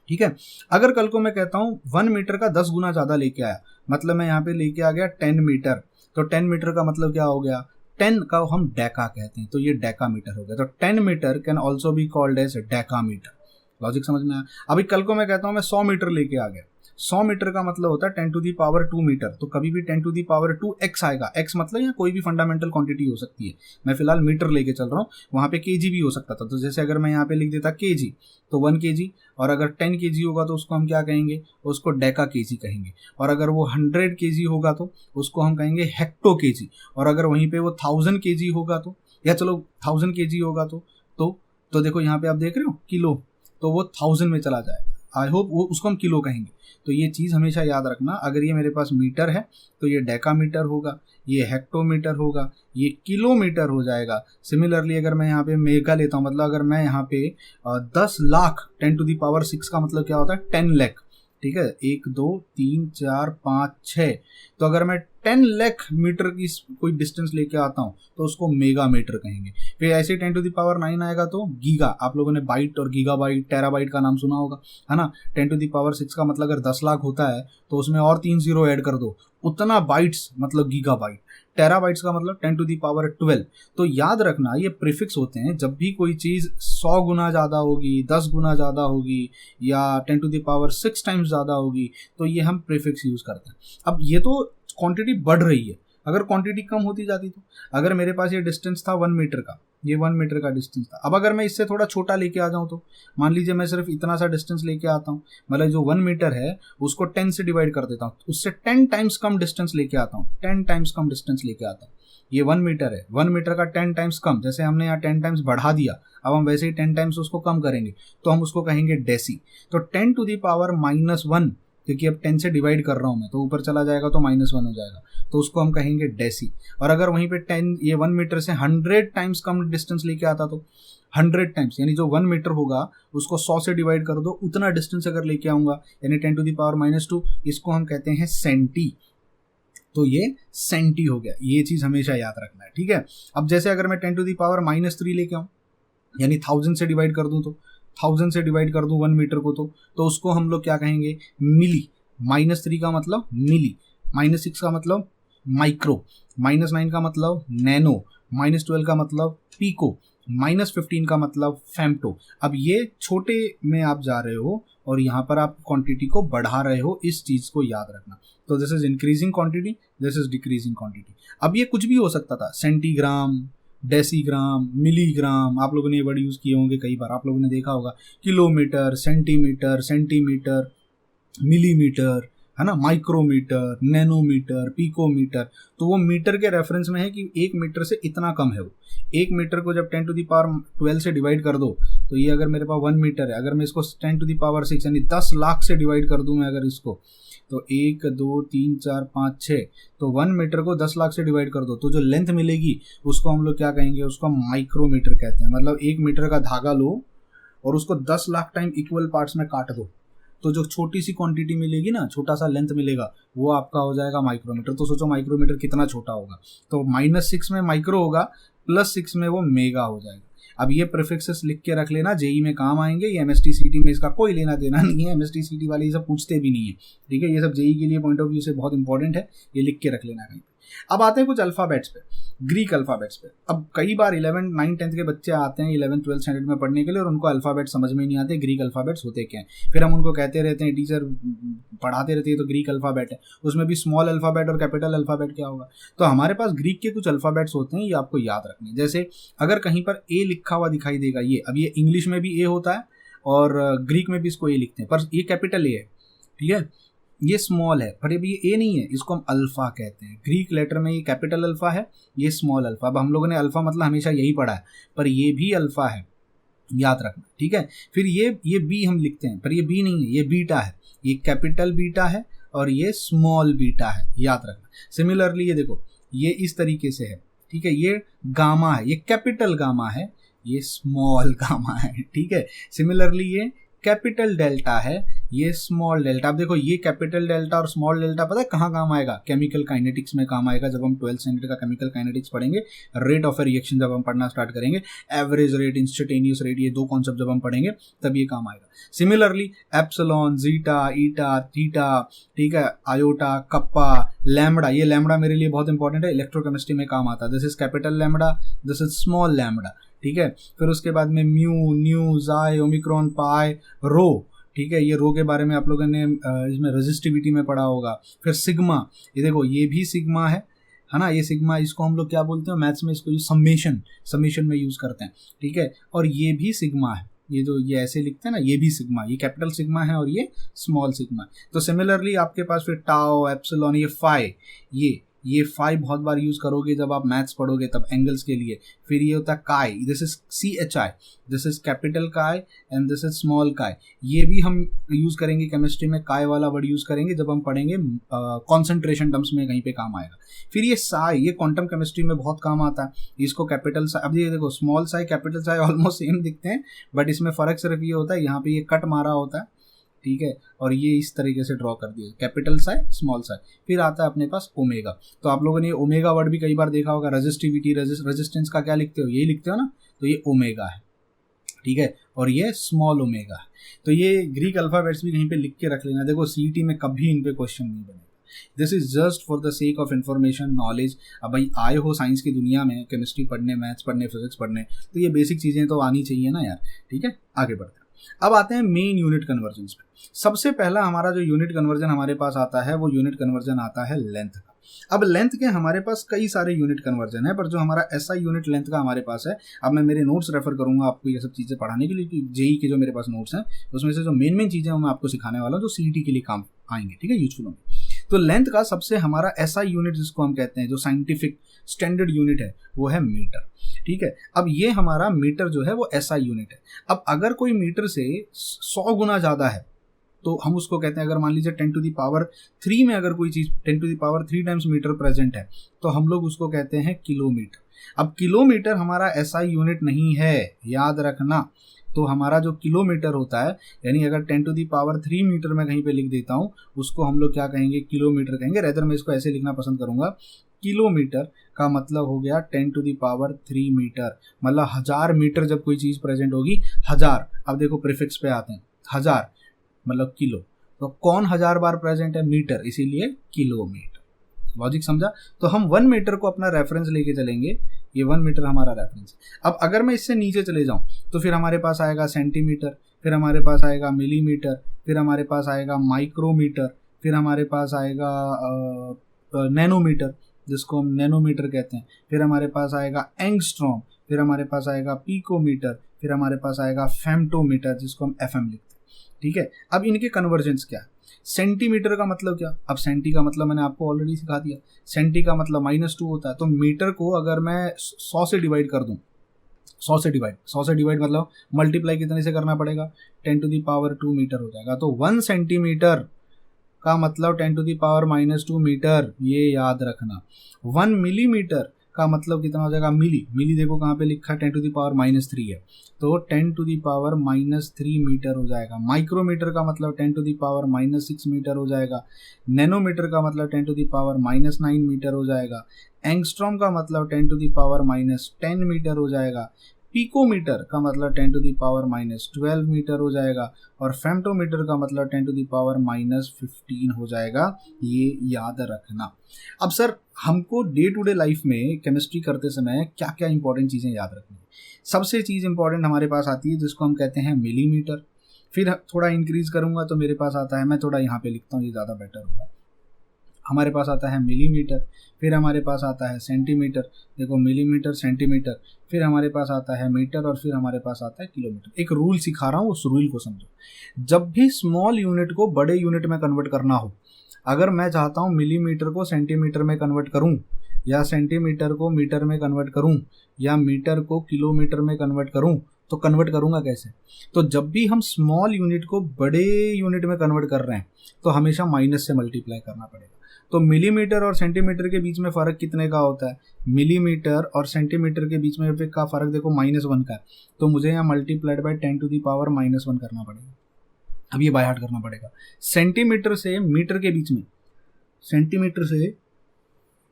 ठीक है। अगर कल को मैं कहता हूँ 1 मीटर का 10 गुना ज्यादा लेके आया, मतलब मैं यहाँ पे लेके आ गया 10 मीटर, तो 10 मीटर का मतलब क्या हो गया, 10 का हम डेका कहते हैं, तो ये डेका मीटर हो गया। तो 10 meter can also be called as deca meter. Logic समझ में आया। अभी कल को मैं कहता हूँ मैं 100 मीटर लेके आ गया, 100 मीटर का मतलब होता है 10⁻²मीटर, तो कभी भी 10⁻²x आएगा। x मतलब यहाँ कोई भी फंडामेंटल क्वांटिटी हो सकती है, मैं फिलहाल मीटर लेके चल रहा हूँ, वहाँ पे kg भी हो सकता था। तो जैसे अगर मैं यहाँ पे लिख देता kg, तो 1 kg, और अगर 10 kg होगा तो उसको हम क्या कहेंगे, उसको डेका kg कहेंगे। और अगर वो 100 kg होगा तो उसको हम कहेंगे हेक्टो kg। और अगर वहीं पे वो 1000 kg होगा तो, या चलो 1000 kg होगा तो देखो यहाँ पे आप देख रहे हो किलो, तो वो 1000 में चला जाएगा। आई होप वो उसको हम किलो कहेंगे। तो ये चीज़ हमेशा याद रखना, अगर ये मेरे पास मीटर है तो ये डेकामीटर होगा, ये हेक्टोमीटर होगा, ये किलोमीटर हो जाएगा। सिमिलरली अगर मैं यहाँ पे मेगा लेता हूँ, मतलब अगर मैं यहाँ पे 10 लाख 10⁻6 का मतलब क्या होता है 10 लाख, ठीक है, 1 2 3 4 5 6, तो अगर मैं 10 लाख मीटर की कोई डिस्टेंस लेके आता हूँ तो उसको मेगा मीटर कहेंगे। फिर ऐसे 10⁻9 आएगा तो गीगा, आप लोगों ने बाइट और गीगाबाइट, टेराबाइट का नाम सुना होगा, है ना। 10⁻6 का मतलब अगर 10 लाख होता है तो उसमें और 3 जीरो ऐड कर दो, उतना बाइट्स मतलब गीगाबाइट। टेराबाइट्स का मतलब 10⁻12। तो याद रखना ये प्रीफिक्स होते हैं, जब भी कोई चीज़ 100 गुना ज़्यादा होगी, 10 गुना ज़्यादा होगी या 10⁻6 टाइम्स ज़्यादा होगी, तो ये हम प्रीफिक्स यूज़ करते हैं। अब ये तो क्वांटिटी बढ़ रही है, अगर क्वांटिटी कम होती जाती तो। अगर मेरे पास ये डिस्टेंस था 1 मीटर का, ये 1 मीटर का डिस्टेंस था, अब अगर मैं इससे थोड़ा छोटा लेके आ जाऊँ तो मान लीजिए मैं सिर्फ इतना सा डिस्टेंस लेके आता हूँ, मतलब जो 1 मीटर है उसको 10 से डिवाइड कर देता हूँ, उससे 10 टाइम्स कम डिस्टेंस लेके आता हूँ, 10 टाइम्स कम डिस्टेंस लेके आता हूँ। ये 1 मीटर है, 1 मीटर का 10 टाइम्स कम, जैसे हमने यहाँ 10 टाइम्स बढ़ा दिया, अब हम वैसे ही 10 टाइम्स उसको कम करेंगे तो हम उसको कहेंगे डेसी। तो 10 टू द पावर -1, क्योंकि अब 10 से डिवाइड कर रहा हूँ मैं तो ऊपर चला जाएगा तो -1 हो जाएगा, तो उसको हम कहेंगे डेसी। और अगर वहीं पे 10 ये 1 मीटर से 100 टाइम्स कम डिस्टेंस लेके आता तो 100 टाइम्स, यानी जो 1 मीटर होगा उसको 100 से डिवाइड कर दो, उतना डिस्टेंस अगर लेके आऊँगा यानी 10 टू द पावर -2, इसको हम कहते हैं सेंटी। तो ये सेंटी हो गया, ये चीज़ हमेशा याद रखना है, ठीक है। अब जैसे अगर मैं 10 टू द पावर -3 लेके आऊँ, यानी 1000 से डिवाइड कर दूँ, तो 1000 से डिवाइड कर दूँ 1 मीटर को तो उसको हम लोग क्या कहेंगे, मिली। -3 का मतलब मिली, -6 का मतलब माइक्रो, -9 का मतलब नैनो, -12 का मतलब पीको, -15 का मतलब फेम्टो। अब ये छोटे में आप जा रहे हो और यहाँ पर आप क्वांटिटी को बढ़ा रहे हो, इस चीज़ को याद रखना। तो this is increasing quantity, this is decreasing quantity. अब ये कुछ भी हो सकता था, सेंटीग्राम, डेसीग्राम, मिलीग्राम, आप लोगों ने ये वर्ड यूज़ किए होंगे कई बार, आप लोगों ने देखा होगा किलोमीटर, सेंटीमीटर, सेंटीमीटर, मिलीमीटर, है ना, माइक्रोमीटर, नैनोमीटर, पिकोमीटर। तो वो मीटर के रेफरेंस में है कि 1 मीटर से इतना कम है वो। 1 मीटर को जब 10 टू द पावर 12 से डिवाइड कर दो तो ये अगर मेरे पास 1 मीटर है, अगर मैं इसको 10 टू द पावर 6 यानी 10 लाख से डिवाइड कर दूं मैं अगर इसको, तो 1 2 3 4 5 6, तो 1 मीटर को 10 लाख से डिवाइड कर दो तो जो लेंथ मिलेगी उसको हम लोग क्या कहेंगे, उसको माइक्रोमीटर कहते हैं। मतलब 1 मीटर का धागा लो और उसको 10 लाख टाइम इक्वल पार्ट्स में काट दो, तो जो छोटी सी क्वांटिटी मिलेगी ना, छोटा सा लेंथ मिलेगा, वो आपका हो जाएगा माइक्रोमीटर। तो सोचो माइक्रोमीटर कितना छोटा होगा, तो -6 में माइक्रो होगा, +6 में वो मेगा हो जाएगा। अब ये प्रीफिक्सेस लिख के रख लेना, जेई में काम आएंगे, ये एमएसटी सीटी में इसका कोई लेना देना नहीं है, एमएसटी सीटी वाले ये सब पूछते भी नहीं है, ठीक है। ये सब जेई के लिए पॉइंट ऑफ व्यू से बहुत इंपॉर्टेंट है, ये लिख के रख लेना कहीं। अब आते हैं कुछ अल्फ़ाबेट्स पे, ग्रीक अल्फ़ाबेट्स पे। अब कई बार 11, 9, 10 के बच्चे आते हैं 11, 12 स्टैंडर्ड में पढ़ने के लिए और उनको अल्फ़ाबेट समझ में नहीं आते, ग्रीक अल्फ़ाबेट्स होते क्या हैं। फिर हम उनको कहते रहते हैं, टीचर पढ़ाते रहते हैं तो ग्रीक अल्फ़ाबेट है, उसमें भी स्मॉल अल्फ़ाबेट और कैपिटल अल्फ़ाबेट क्या होगा। तो हमारे पास ग्रीक के कुछ अल्फ़ाबेट्स होते हैं, ये आपको याद रखने। जैसे अगर कहीं पर ए लिखा हुआ दिखाई देगा, ये अब ये इंग्लिश में भी ए होता है और ग्रीक में भी इसको ए लिखते हैं, पर ये कैपिटल ए है, ठीक है। ये स्मॉल है, पर अभी ये ए नहीं है, इसको हम अल्फा कहते हैं। ग्रीक लेटर में ये कैपिटल अल्फा है, ये स्मॉल अल्फा। अब हम लोगों ने अल्फा मतलब हमेशा यही पढ़ा है, पर ये भी अल्फा है, याद रखना, ठीक है। फिर ये बी हम लिखते हैं, पर ये बी नहीं है, ये बीटा है, ये कैपिटल बीटा है और ये स्मॉल बीटा है, याद रखना। सिमिलरली ये देखो, ये इस तरीके से है, ठीक है। ये गामा है, ये कैपिटल गामा है, ये स्मॉल गामा है, ठीक है। सिमिलरली ये कैपिटल डेल्टा है, ये स्मॉल डेल्टा। अब देखो ये कैपिटल डेल्टा और स्मॉल डेल्टा पता है कहाँ काम आएगा, केमिकल काइनेटिक्स में काम आएगा। जब हम 12th स्टैंडर्ड का केमिकल काइनेटिक्स पढ़ेंगे, रेट ऑफ ए रिएक्शन जब हम पढ़ना स्टार्ट करेंगे, एवरेज रेट, इंस्टेंटेनियस रेट, ये 2 कॉन्सेप्ट जब हम पढ़ेंगे तब ये काम आएगा। सिमिलरली एप्सिलॉन, जीटा, ईटा, थीटा, ठीक है, आयोटा, कप्पा, लैम्बडा, ये लैम्बडा मेरे लिए बहुत इंपॉर्टेंट है, इलेक्ट्रोकेमिस्ट्री में काम आता है। This is capital lambda, this is small lambda, ठीक है। फिर उसके बाद में म्यू, न्यू, जाई, ओमिक्रॉन, पाई, रो, ठीक है। ये रो के बारे में आप लोगों ने इसमें रेजिस्टिविटी में पढ़ा होगा। फिर सिग्मा, ये देखो ये भी सिग्मा है ना, ये सिग्मा, इसको हम लोग क्या बोलते हैं मैथ्स में, इसको समेशन में यूज़ करते हैं, ठीक है। और ये भी सिग्मा है, ये जो ये ऐसे लिखते हैं ना, ये भी सिग्मा, ये कैपिटल सिग्मा है और ये स्मॉल सिग्मा है। तो सिमिलरली आपके पास फिर टाओ, एप्सिलॉन, ये फाई, ये फाई बहुत बार यूज़ करोगे जब आप मैथ्स पढ़ोगे तब एंगल्स के लिए। फिर ये होता है काई, this is CHI, this is capital काई एंड दिस इज स्मॉल काई। ये भी हम यूज़ करेंगे केमिस्ट्री में, काई वाला वर्ड यूज़ करेंगे जब हम पढ़ेंगे कॉन्सेंट्रेशन टर्म्स में कहीं पे काम आएगा। फिर ये साई, ये क्वांटम केमिस्ट्री में बहुत काम आता है, इसको कैपिटल साई। अब ये देखो small Sai, capital Sai almost same दिखते हैं, बट इसमें फ़र्क सिर्फ ये होता है, यहाँ पे ये कट मारा होता है, ठीक है, और ये इस तरीके से ड्रॉ कर दिया, कैपिटल साई, स्मॉल साई। फिर आता है अपने पास ओमेगा। तो आप लोगों ने ओमेगा वर्ड भी कई बार देखा होगा, रेजिस्टिविटी, रेजिस्टेंस का क्या लिखते हो, यही लिखते हो ना, तो ये ओमेगा है, ठीक है, और ये स्मॉल ओमेगा है। तो ये ग्रीक अल्फ़ाबेट्स भी कहीं पे लिख के रख लेना। देखो CET में कभी इन पे क्वेश्चन नहीं बनेगा, this is just for the sake of information, knowledge. अब भाई आए हो साइंस की दुनिया में, केमिस्ट्री पढ़ने, मैथ्स पढ़ने, फिजिक्स पढ़ने, तो ये बेसिक चीज़ें तो आनी चाहिए ना यार, ठीक है। आगे बढ़ते हैं, अब आते हैं मेन यूनिट कन्वर्जन्स पे। सबसे पहला हमारा जो यूनिट कन्वर्जन हमारे पास आता है वो यूनिट कन्वर्जन आता है लेंथ का। अब लेंथ के हमारे पास कई सारे यूनिट कन्वर्जन है, पर जो हमारा एसआई यूनिट लेंथ का हमारे पास है, अब मैं मेरे नोट्स रेफर करूंगा आपको ये सब चीज़ें पढ़ाने के लिए कि जेई के जो मेरे पास नोट्स हैं उसमें से जो मेन चीज़ें मैं आपको सिखाने वाला हूँ जो सीईटी के लिए काम आएंगे, ठीक है, यूजफुल होंगे। तो लेंथ का सबसे हमारा एसआई यूनिट जिसको हम कहते हैं, जो साइंटिफिक स्टैंडर्ड यूनिट है, वो है मीटर, ठीक है। अब ये हमारा मीटर जो है वो एसआई यूनिट है। अब अगर कोई मीटर से 100 गुना ज़्यादा है तो हम उसको कहते हैं, अगर मान लीजिए 10⁻³ में अगर कोई चीज़ 10⁻³ टाइम्स मीटर प्रेजेंट है तो हम लोग उसको कहते हैं किलोमीटर। अब किलोमीटर हमारा एसआई यूनिट नहीं है, याद रखना। तो हमारा जो किलोमीटर होता है, यानी अगर 10⁻³ मीटर में कहीं पे लिख देता हूँ, उसको हम लोग क्या कहेंगे, किलोमीटर कहेंगे। रेदर मैं इसको ऐसे लिखना पसंद करूंगा, किलोमीटर का मतलब हो गया 10⁻³ मीटर, मतलब 1000 मीटर जब कोई चीज़ प्रेजेंट होगी, 1000। अब देखो प्रीफिक्स पे आते हैं, 1000 मतलब किलो, तो कौन 1000 बार प्रेजेंट है, मीटर, इसीलिए किलोमीटर। लॉजिक समझा। तो हम 1 मीटर को अपना रेफरेंस लेके चलेंगे, ये 1 मीटर हमारा रेफरेंस। अब अगर मैं इससे नीचे चले जाऊं तो फिर हमारे पास आएगा सेंटीमीटर, फिर हमारे पास आएगा मिलीमीटर, फिर हमारे पास आएगा माइक्रोमीटर, फिर हमारे पास आएगा नैनोमीटर जिसको हम नैनोमीटर कहते हैं, फिर हमारे पास आएगा एंगस्ट्रॉम, फिर हमारे पास आएगा पिकोमीटर, फिर हमारे पास आएगा फेम्टोमीटर जिसको हम एफएम लिखते हैं, ठीक है। अब इनके कन्वर्जेंस क्या है, सेंटीमीटर का मतलब क्या, अब सेंटी का मतलब मैंने आपको ऑलरेडी सिखा दिया, सेंटी का मतलब -2 होता है। तो मीटर को अगर मैं 100 से डिवाइड कर दूं, 100 से डिवाइड मतलब मल्टीप्लाई कितने से करना पड़ेगा, 10⁻² मीटर हो जाएगा। तो 1 सेंटीमीटर का मतलब 10⁻² मीटर, ये याद रखना। 1 मिलीमीटर का मतलब कितना हो जाएगा, मिली देखो कहाँ पे लिखा है, 10⁻³ है, तो 10⁻³ मीटर हो जाएगा। माइक्रोमीटर का मतलब 10⁻6 मीटर हो जाएगा। नैनोमीटर का मतलब 10⁻9 मीटर हो जाएगा। एंगस्ट्रॉम का मतलब 10⁻10 मीटर हो जाएगा। पिकोमीटर का मतलब 10⁻12 मीटर हो जाएगा। और फेम्टोमीटर का मतलब 10⁻15 हो जाएगा, ये याद रखना। अब सर हमको डे टू डे लाइफ में केमिस्ट्री करते समय क्या क्या इंपॉर्टेंट चीज़ें याद रखनी है। सबसे चीज़ इंपॉर्टेंट हमारे पास आती है जिसको हम कहते हैं मिलीमीटर। फिर थोड़ा इंक्रीज करूँगा तो मेरे पास आता है, मैं थोड़ा यहाँ पे लिखता हूँ, ये ज़्यादा बेटर होगा। हमारे पास आता है मिलीमीटर, फिर हमारे पास आता है सेंटीमीटर, देखो मिलीमीटर सेंटीमीटर, फिर हमारे पास आता है मीटर, और फिर हमारे पास आता है किलोमीटर। एक रूल सिखा रहा हूँ, उस रूल को समझो। जब भी स्मॉल यूनिट को बड़े यूनिट में कन्वर्ट करना हो, अगर मैं चाहता हूँ मिलीमीटर को सेंटीमीटर में कन्वर्ट करूँ, या सेंटीमीटर को मीटर में कन्वर्ट करूँ, या मीटर को किलोमीटर में कन्वर्ट करूँ, तो कन्वर्ट करूँगा कैसे। तो जब भी हम स्मॉल यूनिट को बड़े यूनिट में कन्वर्ट कर रहे हैं तो हमेशा माइनस से मल्टीप्लाई करना पड़ेगा। तो मिलीमीटर और सेंटीमीटर के बीच में फ़र्क कितने का होता है, मिलीमीटर और सेंटीमीटर के बीच में का फ़र्क देखो -1 का है, तो मुझे यहाँ मल्टीप्लाइड बाय 10⁻⁻1 करना पड़ेगा। अब ये बाय हार्ट करना पड़ेगा। सेंटीमीटर से मीटर के बीच में, सेंटीमीटर से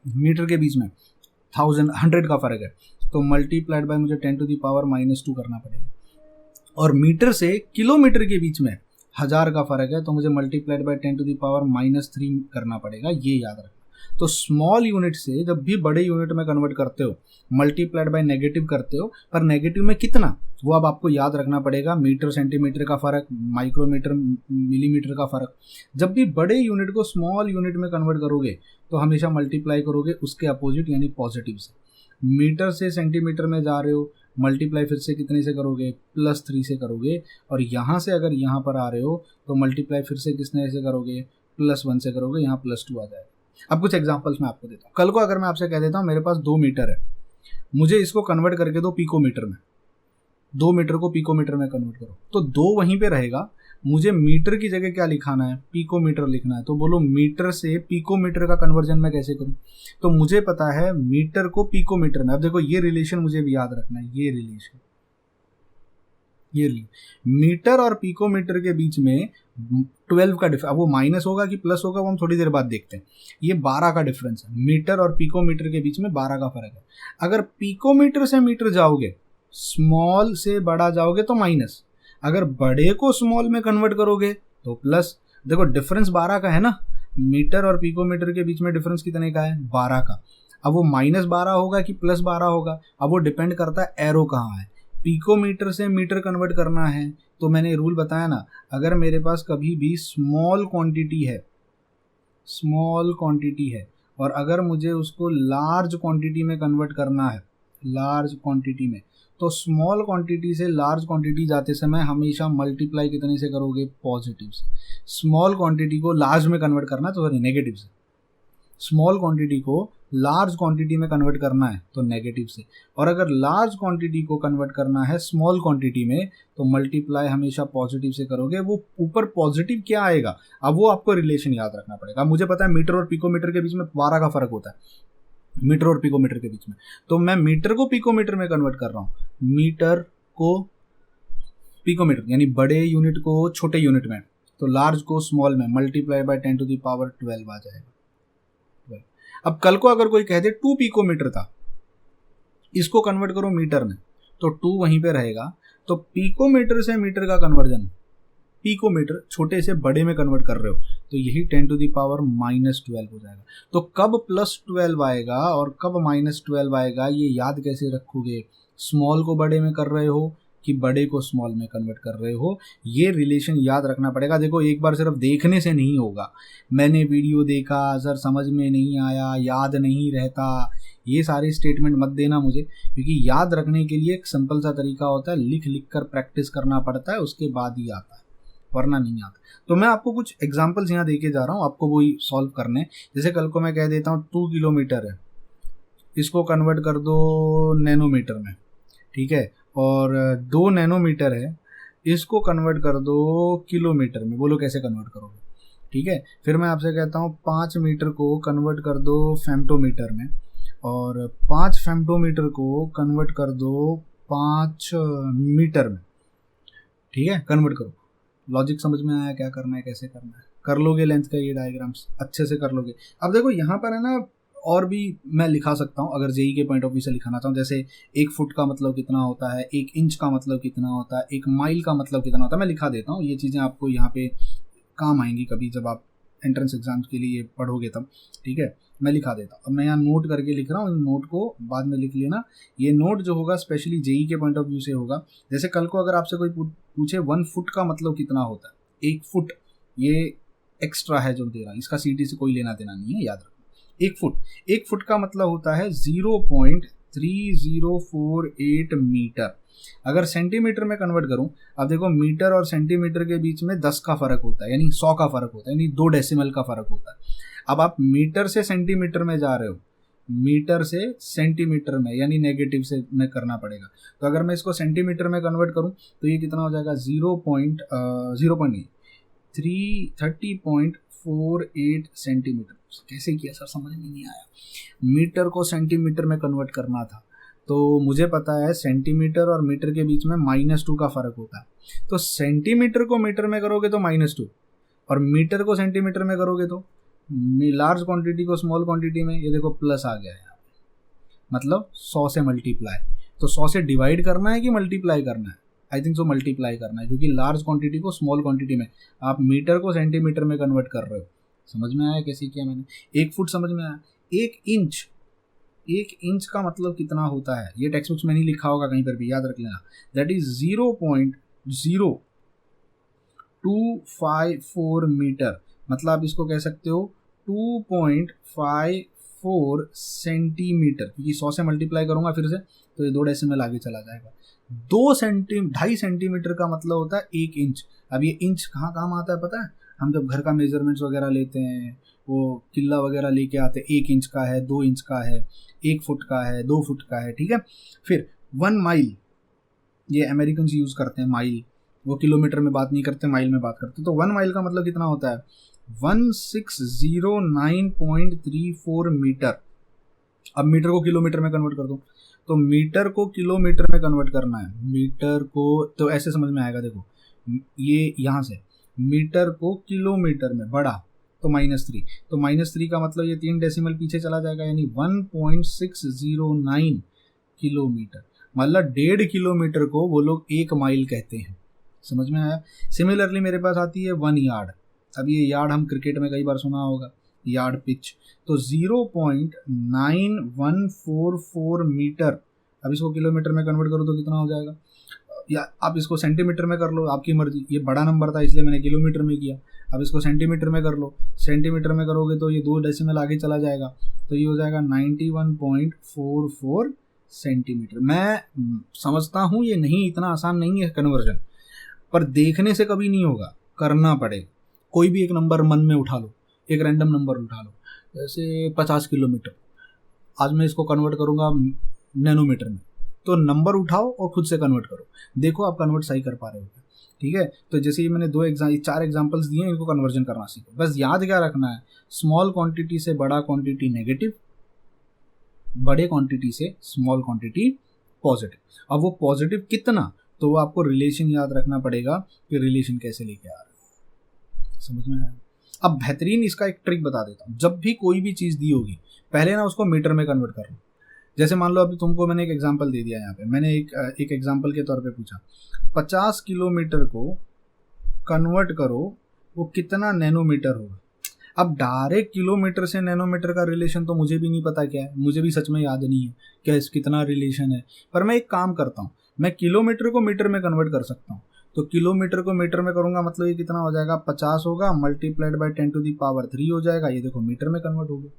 मीटर के बीच में 100 का फ़र्क है, तो मल्टीप्लाइड बाय मुझे 10⁻2 करना पड़ेगा। और मीटर से किलोमीटर के बीच में 1000 का फ़र्क है, तो मुझे मल्टीप्लाइड बाय 10⁻³ करना पड़ेगा, ये याद रखना। तो स्मॉल यूनिट से जब भी बड़े यूनिट में कन्वर्ट करते हो, मल्टीप्लाइड बाय नेगेटिव करते हो, पर नेगेटिव में कितना, वो अब आपको याद रखना पड़ेगा। मीटर सेंटीमीटर का फ़र्क, माइक्रोमीटर मिलीमीटर का फ़र्क। जब भी बड़े यूनिट को स्मॉल यूनिट में कन्वर्ट करोगे तो हमेशा मल्टीप्लाई करोगे उसके अपोजिट, यानी पॉजिटिव से। मीटर से सेंटीमीटर में जा रहे हो, मल्टीप्लाई फिर से कितने से करोगे, +3 से करोगे। और यहाँ से अगर यहाँ पर आ रहे हो तो मल्टीप्लाई फिर से कितने से करोगे, +1 से करोगे, यहाँ +2 आ जाएगा। अब कुछ एग्जांपल्स मैं आपको देता हूँ। कल को अगर मैं आपसे कह देता हूँ मेरे पास 2 मीटर है, मुझे इसको कन्वर्ट करके दो पिकोमीटर में, 2 मीटर को पिकोमीटर में कन्वर्ट करो, तो 2 वहीं पे रहेगा। मुझे मीटर की जगह क्या लिखाना है, पिकोमीटर लिखना है। तो बोलो मीटर से पिकोमीटर का कन्वर्जन मैं कैसे करूं। तो मुझे पता है मीटर को पिकोमीटर में, अब देखो ये रिलेशन मुझे भी याद रखना है, ये रिलेशन, ये मीटर और पिकोमीटर के बीच में 12 का डिफरेंस। अब वो माइनस होगा कि प्लस होगा वो हम थोड़ी देर बाद देखते हैं। ये 12 का डिफरेंस है, मीटर और पिकोमीटर के बीच में 12 का फर्क है। अगर पिकोमीटर से मीटर जाओगे, स्मॉल से बड़ा जाओगे तो माइनस, अगर बड़े को स्मॉल में कन्वर्ट करोगे तो प्लस। देखो डिफरेंस 12 का है ना, मीटर और पिकोमीटर के बीच में डिफरेंस कितने का है, 12 का। अब वो -12 होगा कि +12 होगा, अब वो डिपेंड करता है एरो कहाँ है। पिकोमीटर से मीटर कन्वर्ट करना है तो मैंने रूल बताया ना, अगर मेरे पास कभी भी स्मॉल क्वांटिटी है और अगर मुझे उसको लार्ज क्वांटिटी में कन्वर्ट करना है, लार्ज क्वांटिटी में, तो स्मॉल क्वांटिटी से लार्ज क्वांटिटी जाते समय हमेशा मल्टीप्लाई कितने से करोगे, पॉजिटिव से। स्मॉल क्वांटिटी को लार्ज में कन्वर्ट करना तो सॉरी नेगेटिव से, स्मॉल क्वांटिटी को लार्ज क्वांटिटी में कन्वर्ट करना है तो नेगेटिव से, और अगर लार्ज क्वांटिटी को कन्वर्ट करना है स्मॉल क्वांटिटी में तो मल्टीप्लाई हमेशा पॉजिटिव से करोगे। वो ऊपर पॉजिटिव क्या आएगा, अब वो आपको रिलेशन याद रखना पड़ेगा। मुझे पता है मीटर और पिकोमीटर के बीच में 12 का फर्क होता है, मीटर और पिकोमीटर के बीच में, तो मैं मीटर को पिकोमीटर में कन्वर्ट कर रहा हूँ, मीटर को पिकोमीटर यानी बड़े यूनिट को छोटे यूनिट में, तो लार्ज को स्मॉल में, मल्टीप्लाई बाय 10⁻12 आ जाएगा। अब कल को अगर कोई कह दे 2 पिकोमीटर था, इसको कन्वर्ट करो मीटर में, तो 2 वहीं पे रहेगा, तो पिकोमीटर से मीटर का कन्वर्जन, पिकोमीटर छोटे से बड़े में कन्वर्ट कर रहे हो तो यही 10⁻12 हो जाएगा। तो कब +12 आएगा और कब -12 आएगा ये याद कैसे रखोगे, स्मॉल को बड़े में कर रहे हो कि बड़े को स्मॉल में कन्वर्ट कर रहे हो, ये रिलेशन याद रखना पड़ेगा। देखो एक बार सिर्फ देखने से नहीं होगा, मैंने वीडियो देखा सर समझ में नहीं आया, याद नहीं रहता, ये सारे स्टेटमेंट मत देना मुझे, क्योंकि याद रखने के लिए एक सिंपल सा तरीका होता है, लिख लिख कर प्रैक्टिस करना पड़ता है, उसके बाद ही आता है, वरना नहीं आता। तो मैं आपको कुछ एग्जाम्पल्स यहाँ देके जा रहा हूँ, आपको वही सॉल्व करने। जैसे कल को मैं कह देता हूँ 2 किलोमीटर है, इसको कन्वर्ट कर दो नैनोमीटर में, ठीक है, और 2 नैनोमीटर है, इसको कन्वर्ट कर दो किलोमीटर में, बोलो कैसे कन्वर्ट करोगे, ठीक है। फिर मैं आपसे कहता हूँ 5 मीटर को कन्वर्ट कर दो फेम्टोमीटर में, और 5 फेम्टोमीटर को कन्वर्ट कर दो 5 मीटर में, ठीक है, कन्वर्ट करो। लॉजिक समझ में आया, क्या करना है कैसे करना है, कर लोगे लेंथ का ये डायग्राम्स अच्छे से कर लोगे। अब देखो यहाँ पर है ना, और भी मैं लिखा सकता हूँ अगर जेई के पॉइंट ऑफ व्यू से लिखाना चाहूँ, जैसे 1 फुट का मतलब कितना होता है, 1 इंच का मतलब कितना होता है, 1 माइल का मतलब कितना होता है, मैं लिखा देता हूँ। ये चीज़ें आपको यहाँ पे काम आएंगी कभी जब आप एंट्रेंस एग्जाम के लिए पढ़ोगे तब, ठीक है, मैं लिखा देता हूँ। अब मैं यहाँ नोट करके लिख रहा हूँ, इन नोट को बाद में लिख लेना। ये नोट जो होगा स्पेशली जेई के पॉइंट ऑफ व्यू से होगा। जैसे कल को अगर आपसे कोई पूछे 1 फुट का मतलब कितना होता है, 1 फुट, ये एक्स्ट्रा है जो दे रहा है, इसका सीटी से कोई लेना देना नहीं है, याद रखो। 1 फुट का मतलब होता है 0.3048 मीटर। अगर सेंटीमीटर में कन्वर्ट करूं, अब देखो मीटर और सेंटीमीटर के बीच में 10 का फर्क होता है, यानी 100 का फर्क होता है, यानी 2 डेसिमल का फर्क होता है। अब आप मीटर से सेंटीमीटर में जा रहे हो, मीटर से सेंटीमीटर में, यानी नेगेटिव से में करना पड़ेगा। तो अगर मैं इसको सेंटीमीटर में कन्वर्ट करूं तो ये कितना हो जाएगा, 30.48 सेंटीमीटर। कैसे किया सर, समझ में नहीं आया। मीटर को सेंटीमीटर में कन्वर्ट करना था, तो मुझे पता है सेंटीमीटर और मीटर के बीच में -2 का फर्क होता है, तो सेंटीमीटर को मीटर में करोगे तो -2, और मीटर को सेंटीमीटर में करोगे तो लार्ज क्वांटिटी को स्मॉल क्वांटिटी में, ये देखो प्लस आ गया है, मतलब 100 से मल्टीप्लाई। तो 100 से डिवाइड करना है कि मल्टीप्लाई करना है, आई थिंक सो मल्टीप्लाई करना है, क्योंकि लार्ज क्वांटिटी को स्मॉल क्वांटिटी में, आप मीटर को सेंटीमीटर में कन्वर्ट कर रहे हो। समझ में आया कैसे किया मैंने। 1 फुट समझ में आया। 1 इंच का मतलब कितना होता है, ये टेक्स्ट बुक्स में नहीं लिखा होगा कहीं पर भी, याद रख लेना, दैट इज 0.0254 मीटर। मतलब आप इसको कह सकते हो 2.54 सेंटीमीटर, क्योंकि 100 से मल्टीप्लाई करूंगा फिर से तो ये 2 डेसिमल आगे चला जाएगा। 2.5 सेंटीमीटर का मतलब होता है 1 इंच। अब ये इंच कहाँ काम आता है पता है, हम जब घर का मेजरमेंट्स वगैरह लेते हैं, वो किल्ला वगैरह लेके आते हैं, 1 इंच का है, 2 इंच का है, 1 फुट का है, 2 फुट का है, ठीक है। फिर 1 माइल, ये अमेरिकन यूज़ करते हैं माइल, वो किलोमीटर में बात नहीं करते, माइल में बात करते। तो 1 माइल का मतलब कितना होता है, 1609.34 मीटर। अब मीटर को किलोमीटर में कन्वर्ट कर दो, तो मीटर को किलोमीटर में कन्वर्ट करना है, मीटर को, तो ऐसे समझ में आएगा। देखो ये यहाँ से मीटर को किलोमीटर में बढ़ा तो -3, तो -3 का मतलब ये 3 डेसिमल पीछे चला जाएगा, यानी 1.609 किलोमीटर। मतलब 1.5 किलोमीटर को वो लोग 1 माइल कहते हैं। समझ में आया। सिमिलरली मेरे पास आती है 1 यार्ड। अब ये यार्ड हम क्रिकेट में कई बार सुना होगा, यार्ड पिच, तो 0.9144 मीटर। अब इसको किलोमीटर में कन्वर्ट करो तो कितना हो जाएगा, या आप इसको सेंटीमीटर में कर लो, आपकी मर्जी। ये बड़ा नंबर था इसलिए मैंने किलोमीटर में किया। अब इसको सेंटीमीटर में कर लो, सेंटीमीटर में करोगे तो ये 2 डेसिमल आगे चला जाएगा, तो ये हो जाएगा 91.44 सेंटीमीटर। मैं समझता हूँ ये नहीं, इतना आसान नहीं है कन्वर्जन, पर देखने से कभी नहीं होगा, करना पड़ेगा। कोई भी एक नंबर मन में उठा लो, एक रैंडम नंबर उठा लो, जैसे 50 किलोमीटर, आज मैं इसको कन्वर्ट करूँगा नैनोमीटर में, तो नंबर उठाओ और खुद से कन्वर्ट करो, देखो आप कन्वर्ट सही कर पा रहे हो। ठीक है, तो जैसे ये मैंने 4 एग्जांपल्स दिए हैं, इनको कन्वर्जन करना सीखो। बस याद क्या रखना है, स्मॉल क्वांटिटी से बड़ा क्वांटिटी नेगेटिव, बड़े क्वांटिटी से स्मॉल क्वांटिटी पॉजिटिव। अब वो पॉजिटिव कितना, तो वो आपको रिलेशन याद रखना पड़ेगा कि रिलेशन कैसे लेके आ रहे हैं। समझ में आया? अब बेहतरीन इसका एक ट्रिक बता देता हूँ। जब भी कोई भी चीज़ दी होगी, पहले ना उसको मीटर में कन्वर्ट कर लो। जैसे मान लो अभी तुमको मैंने एक एग्जांपल दे दिया, यहाँ पे मैंने एक एग्जांपल के तौर पे पूछा 50 किलोमीटर को कन्वर्ट करो, वो कितना नैनोमीटर होगा। अब डायरेक्ट किलोमीटर से नैनोमीटर का रिलेशन तो मुझे भी नहीं पता क्या है, मुझे भी सच में याद नहीं है क्या कितना रिलेशन है, पर मैं एक काम करता हूँ, मैं किलोमीटर को मीटर में कन्वर्ट कर सकता हूँ। तो किलोमीटर को मीटर में करूँगा, मतलब ये कितना हो जाएगा, 50 होगा मल्टीप्लाइड बाय 10⁻³ हो जाएगा। ये देखो मीटर में कन्वर्ट हो गया।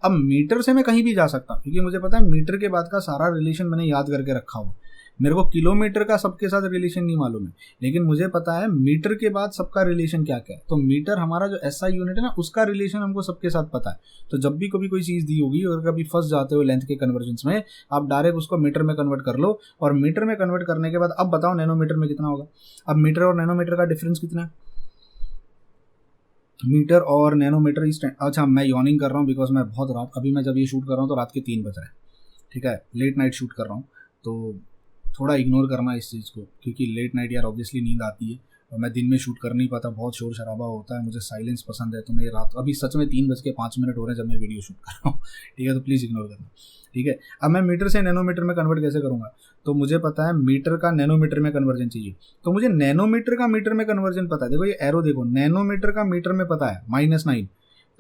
अब मीटर से मैं कहीं भी जा सकता हूँ, क्योंकि मुझे पता है मीटर के बाद का सारा रिलेशन मैंने याद करके रखा हुआ। मेरे को किलोमीटर का सबके साथ रिलेशन नहीं मालूम है, लेकिन मुझे पता है मीटर के बाद सबका रिलेशन क्या क्या है। तो मीटर हमारा जो SI यूनिट है ना, उसका रिलेशन हमको सबके साथ पता है। तो जब भी कभी कोई चीज़ दी होगी और कभी फंस जाते हो लेंथ के कन्वर्जेंस में, आप डायरेक्ट उसको मीटर में कन्वर्ट कर लो, और मीटर में कन्वर्ट करने के बाद अब बताओ नैनोमीटर में कितना होगा। अब मीटर और नैनोमीटर का डिफरेंस कितना है, मीटर और नैनोमीटर इस टाइम। अच्छा, मैं यॉर्निंग कर रहा हूँ बिकॉज मैं बहुत रात, अभी मैं जब ये शूट कर रहा हूँ तो रात के 3 बज रहे हैं। ठीक है, लेट नाइट शूट कर रहा हूँ, तो थोड़ा इग्नोर करना इस चीज़ को, क्योंकि लेट नाइट यार ऑब्वियसली नींद आती है और मैं दिन में शूट कर नहीं पाता, बहुत शोर शराबा होता है, मुझे साइलेंस पसंद है। तो मैं रात, अभी सच में 3:05 हो रहे हैं जब मैं वीडियो शूट कर रहा हूँ। ठीक है, तो प्लीज़ इग्नोर करना। ठीक है, अब मैं मीटर से नैनोमीटर में कन्वर्ट कैसे करूँगा, तो मुझे पता है मीटर का नैनोमीटर में कन्वर्जन चाहिए, तो मुझे नैनोमीटर का मीटर में कन्वर्जन पता है। देखो ये एरो देखो, नैनोमीटर का मीटर में पता है -9,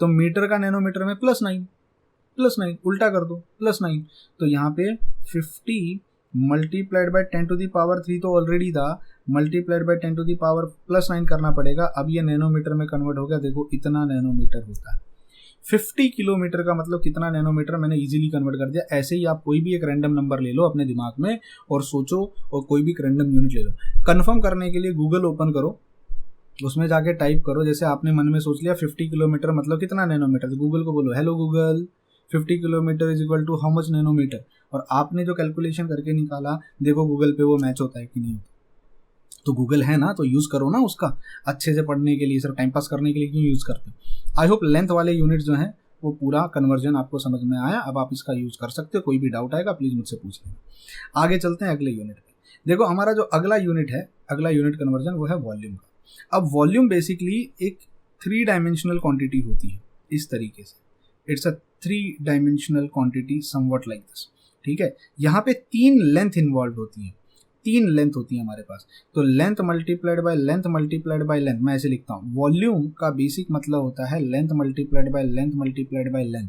तो मीटर का नैनोमीटर में +9 उल्टा कर दो +9। तो यहाँ पे 50 मल्टीप्लाइड बाय 10⁻³ तो ऑलरेडी था, मल्टीप्लाइड बाय 10⁻+9 करना पड़ेगा। अब ये नैनोमीटर में कन्वर्ट हो गया, देखो इतना नैनोमीटर होता है। 50 किलोमीटर का मतलब कितना नैनोमीटर, मैंने इजीली कन्वर्ट कर दिया। ऐसे ही आप कोई भी एक रैंडम नंबर ले लो अपने दिमाग में और सोचो, और कोई भी एक रैंडम यूनिट ले लो। कन्फर्म करने के लिए गूगल ओपन करो, उसमें जाके टाइप करो, जैसे आपने मन में सोच लिया 50 किलोमीटर मतलब कितना नैनोमीटर, तो गूगल को बोलो hello Google 50 kilometer is equal to how much nanometer, और आपने जो कैलकुलेशन करके निकाला, देखो गूगल पे वो मैच होता है कि नहीं होता। तो गूगल है ना, तो यूज़ करो ना उसका, अच्छे से पढ़ने के लिए, सिर्फ टाइम पास करने के लिए क्यों यूज़ करते हो। आई होप लेंथ वाले यूनिट जो हैं वो पूरा कन्वर्जन आपको समझ में आया। अब आप इसका यूज़ कर सकते हो, कोई भी डाउट आएगा प्लीज़ मुझसे पूछ लेना। आगे चलते हैं अगले यूनिट पे। देखो हमारा जो अगला यूनिट है, अगला यूनिट कन्वर्जन, वो है वॉल्यूम का। अब वॉल्यूम बेसिकली एक 3 डायमेंशनल क्वांटिटी होती है, इस तरीके से, it's a 3 dimensional quantity somewhat like this. ठीक है, यहाँ पे 3 लेंथ इन्वॉल्व होती है, 3 लेंथ होती है हमारे पास। तो length multiplied by length multiplied by length, मैं ऐसे लिखता हूँ। वॉल्यूम का बेसिक मतलब होता है length multiplied by length multiplied by length.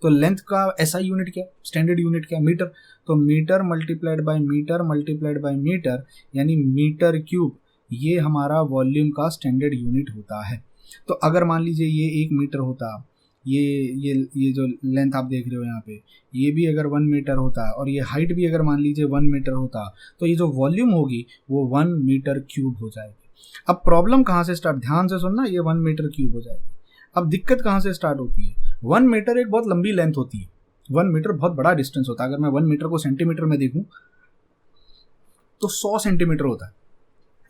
तो लेंथ का SI यूनिट क्या, स्टैंडर्ड यूनिट क्या, मीटर। तो meter multiplied by meter multiplied by meter, यानी मीटर क्यूब, ये हमारा वॉल्यूम का स्टैंडर्ड यूनिट होता है। तो अगर मान लीजिए ये 1 मीटर होता, ये जो लेंथ आप देख रहे हो यहाँ पे, ये भी अगर 1 मीटर होता और ये हाइट भी अगर मान लीजिए 1 मीटर होता, तो ये जो वॉल्यूम होगी वो 1 मीटर क्यूब हो जाएगी। अब प्रॉब्लम कहाँ से स्टार्ट, ध्यान से सुनना, ये 1 मीटर क्यूब हो जाएगी। अब दिक्कत कहाँ से स्टार्ट होती है, 1 मीटर एक बहुत लंबी लेंथ होती है, 1 मीटर बहुत बड़ा डिस्टेंस होता है। अगर मैं 1 मीटर को सेंटीमीटर में देखूँ तो 100 सेंटीमीटर होता है।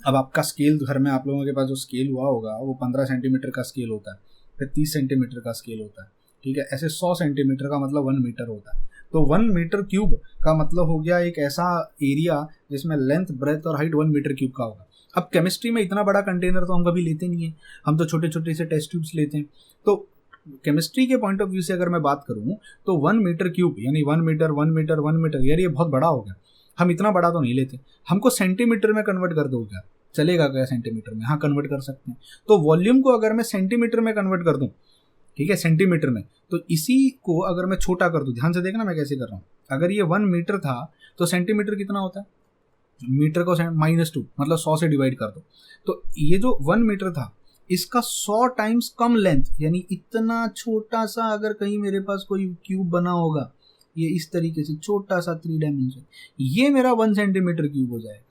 अब आपका स्केल घर में, आप लोगों के पास जो स्केल हुआ होगा वो 15 सेंटीमीटर का स्केल होता है, फिर 30 सेंटीमीटर का स्केल होता है। ठीक है, ऐसे 100 सेंटीमीटर का मतलब 1 मीटर होता है। तो 1 मीटर क्यूब का मतलब हो गया एक ऐसा एरिया जिसमें लेंथ ब्रेथ और हाइट 1 मीटर क्यूब का होगा। अब केमिस्ट्री में इतना बड़ा कंटेनर तो हम कभी लेते नहीं है, हम तो छोटे छोटे से टेस्ट ट्यूब्स लेते हैं। तो केमिस्ट्री के पॉइंट ऑफ व्यू से अगर मैं बात करूँ तो 1 मीटर क्यूब यानी 1 मीटर 1 मीटर 1 मीटर, यार ये बहुत बड़ा हो गया, हम इतना बड़ा तो नहीं लेते। हमको सेंटीमीटर में कन्वर्ट कर दो क्या, चलेगा क्या सेंटीमीटर में, हाँ कन्वर्ट कर सकते हैं। तो वॉल्यूम को अगर मैं सेंटीमीटर में कन्वर्ट कर दूं, ठीक है सेंटीमीटर में, तो इसी को अगर मैं छोटा कर दूं, ध्यान से देखना मैं कैसे कर रहा हूँ। अगर ये 1 मीटर था तो सेंटीमीटर कितना होता है, मीटर को -2 मतलब 100 से डिवाइड कर दो। तो ये जो 1 मीटर था इसका 100 टाइम्स कम लेंथ, यानी इतना छोटा सा अगर कहीं मेरे पास कोई क्यूब बना होगा ये इस तरीके से छोटा सा 3 डायमेंशन, ये मेरा 1 सेंटीमीटर क्यूब हो जाएगा।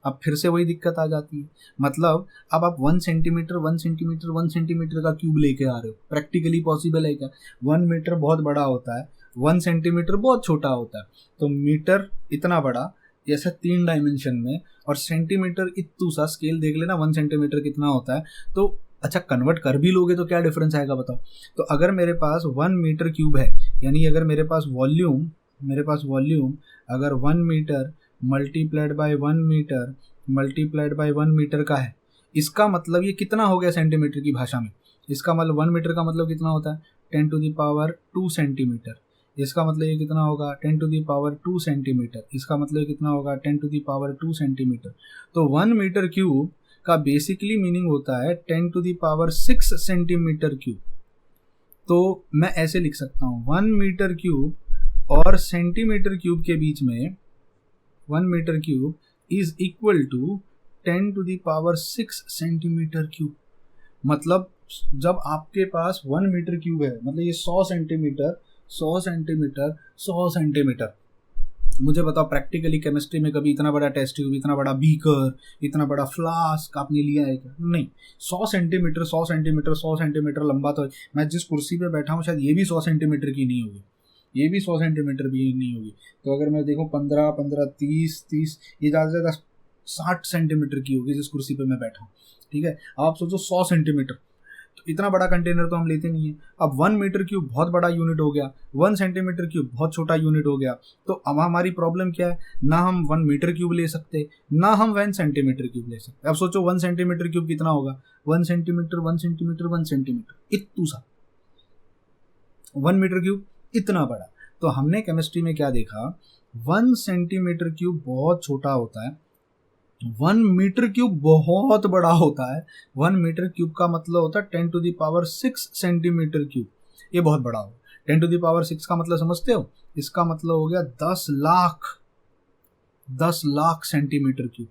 अब फिर से वही दिक्कत आ जाती है, मतलब अब आप 1 सेंटीमीटर 1 सेंटीमीटर 1 सेंटीमीटर का क्यूब लेके आ रहे हो, प्रैक्टिकली पॉसिबल है क्या? 1 मीटर बहुत बड़ा होता है, 1 सेंटीमीटर बहुत छोटा होता है, तो मीटर इतना बड़ा जैसे 3 डायमेंशन में, और सेंटीमीटर इतू सा, स्केल देख लेना 1 सेंटीमीटर कितना होता है। तो अच्छा कन्वर्ट कर भी लोगे तो क्या डिफरेंस आएगा बताओ। तो अगर मेरे पास 1 मीटर क्यूब है, यानी अगर मेरे पास वॉल्यूम अगर 1 meter multiplied by 1 meter multiplied by 1 meter का है, इसका मतलब ये कितना हो गया सेंटीमीटर की भाषा में? इसका मतलब 1 मीटर का मतलब कितना होता है? 10 टू द पावर 2 सेंटीमीटर। इसका मतलब ये कितना होगा? 10 टू द पावर 2 सेंटीमीटर। इसका मतलब कितना होगा? 10 टू द पावर 2 सेंटीमीटर। तो 1 मीटर क्यूब का बेसिकली मीनिंग होता है 10 to the power 6 centimeter cube. तो मैं ऐसे लिख सकता हूँ 1 मीटर क्यूब और सेंटीमीटर क्यूब के बीच में 1 meter cube is equal to 10 to the power 6 centimeter cube. मतलब जब आपके पास 1 मीटर क्यूब है, मतलब ये 100 सेंटीमीटर 100 सेंटीमीटर 100 सेंटीमीटर। मुझे बताओ प्रैक्टिकली केमिस्ट्री में कभी इतना बड़ा टेस्ट ट्यूब, इतना बड़ा बीकर, इतना बड़ा फ्लास्क आपने लिया है क्या? नहीं। 100 सेंटीमीटर 100 सेंटीमीटर 100 सेंटीमीटर लंबा, तो मैं जिस कुर्सी पे बैठा हूँ शायद ये भी 100 सेंटीमीटर की नहीं होगी, ये भी 100 सेंटीमीटर भी नहीं होगी। तो अगर मैं देखूँ 15 15 30 30, ये ज़्यादा से ज़्यादा 60 सेंटीमीटर की होगी जिस कुर्सी पे मैं बैठा हूँ। ठीक है, आप सोचो 100 सेंटीमीटर, तो इतना बड़ा कंटेनर तो हम लेते नहीं है। अब 1 मीटर क्यूब बहुत बड़ा यूनिट हो गया, 1 सेंटीमीटर क्यूब बहुत छोटा यूनिट हो गया। तो अब हमारी प्रॉब्लम क्या है? ना हम 1 मीटर क्यूब ले सकते, ना हम 1 सेंटीमीटर क्यूब ले सकते। अब सोचो 1 सेंटीमीटर क्यूब कितना होगा? 1 सेंटीमीटर 1 सेंटीमीटर 1 सेंटीमीटर, इतू सा। 1 मीटर क्यूब इतना बड़ा। तो हमने केमिस्ट्री में क्या देखा? 1 सेंटीमीटर क्यूब बहुत छोटा होता है, 1 मीटर क्यूब बहुत बड़ा होता है। 1 मीटर क्यूब का मतलब होता है 10 to the power 6 centimeter cube, ये बहुत बड़ा हो। 10 टू द पावर 6 का मतलब समझते हो? इसका मतलब हो गया 10 लाख सेंटीमीटर क्यूब,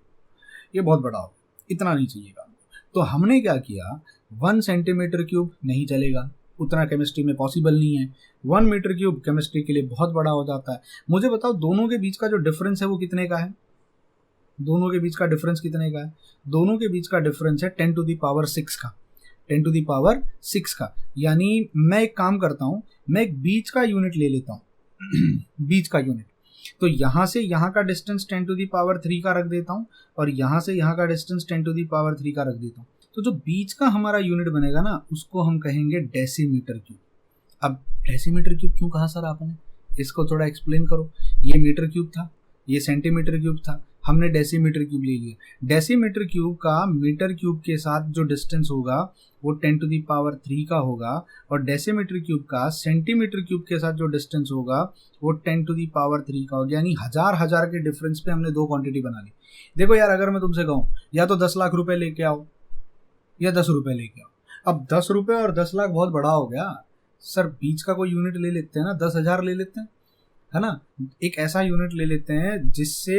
ये बहुत बड़ा हो, इतना नहीं चाहिएगा। तो हमने क्या किया? 1 सेंटीमीटर क्यूब नहीं चलेगा, उतना केमिस्ट्री में पॉसिबल नहीं है। 1 मीटर क्यूब केमिस्ट्री के लिए बहुत बड़ा हो जाता है। मुझे बताओ दोनों के बीच का जो डिफरेंस है वो कितने का है? दोनों के बीच का डिफरेंस कितने का है? दोनों के बीच का डिफरेंस है 10 टू द पावर 6 का, 10 टू द पावर 6 का। यानी मैं एक काम करता हूं, मैं एक बीच का यूनिट ले लेता हूं बीच का यूनिट। तो यहां से यहां का डिस्टेंस 10 टू द पावर 3 का रख देता हूं, और यहां से यहां का डिस्टेंस 10 टू द पावर 3 का रख देता हूं। तो जो बीच का हमारा यूनिट बनेगा ना, उसको हम कहेंगे डेसीमीटर क्यूब। अब डेसीमीटर क्यूब क्यों कहा सर आपने? इसको थोड़ा एक्सप्लेन करो। ये मीटर क्यूब था, ये सेंटीमीटर क्यूब था, हमने डेसीमीटर क्यूब ले लिया। डेसीमीटर क्यूब का मीटर क्यूब के साथ जो डिस्टेंस होगा वो 10 टू द पावर 3 का होगा, और डेसीमीटर क्यूब का सेंटीमीटर क्यूब के साथ जो डिस्टेंस होगा वो 10 टू द पावर 3 का होगा। यानी हजार के डिफरेंस पे हमने 2 क्वांटिटी बना ली। देखो यार, अगर मैं तुमसे कहूँ या तो 10 लाख रुपए लेके आओ या 10 रुपए लेके आओ, अब 10 रुपए और 10 लाख बहुत बड़ा हो गया सर। बीच का कोई यूनिट ले लेते हैं ना, 10,000 ले लेते हैं, है ना। एक ऐसा यूनिट ले लेते हैं जिससे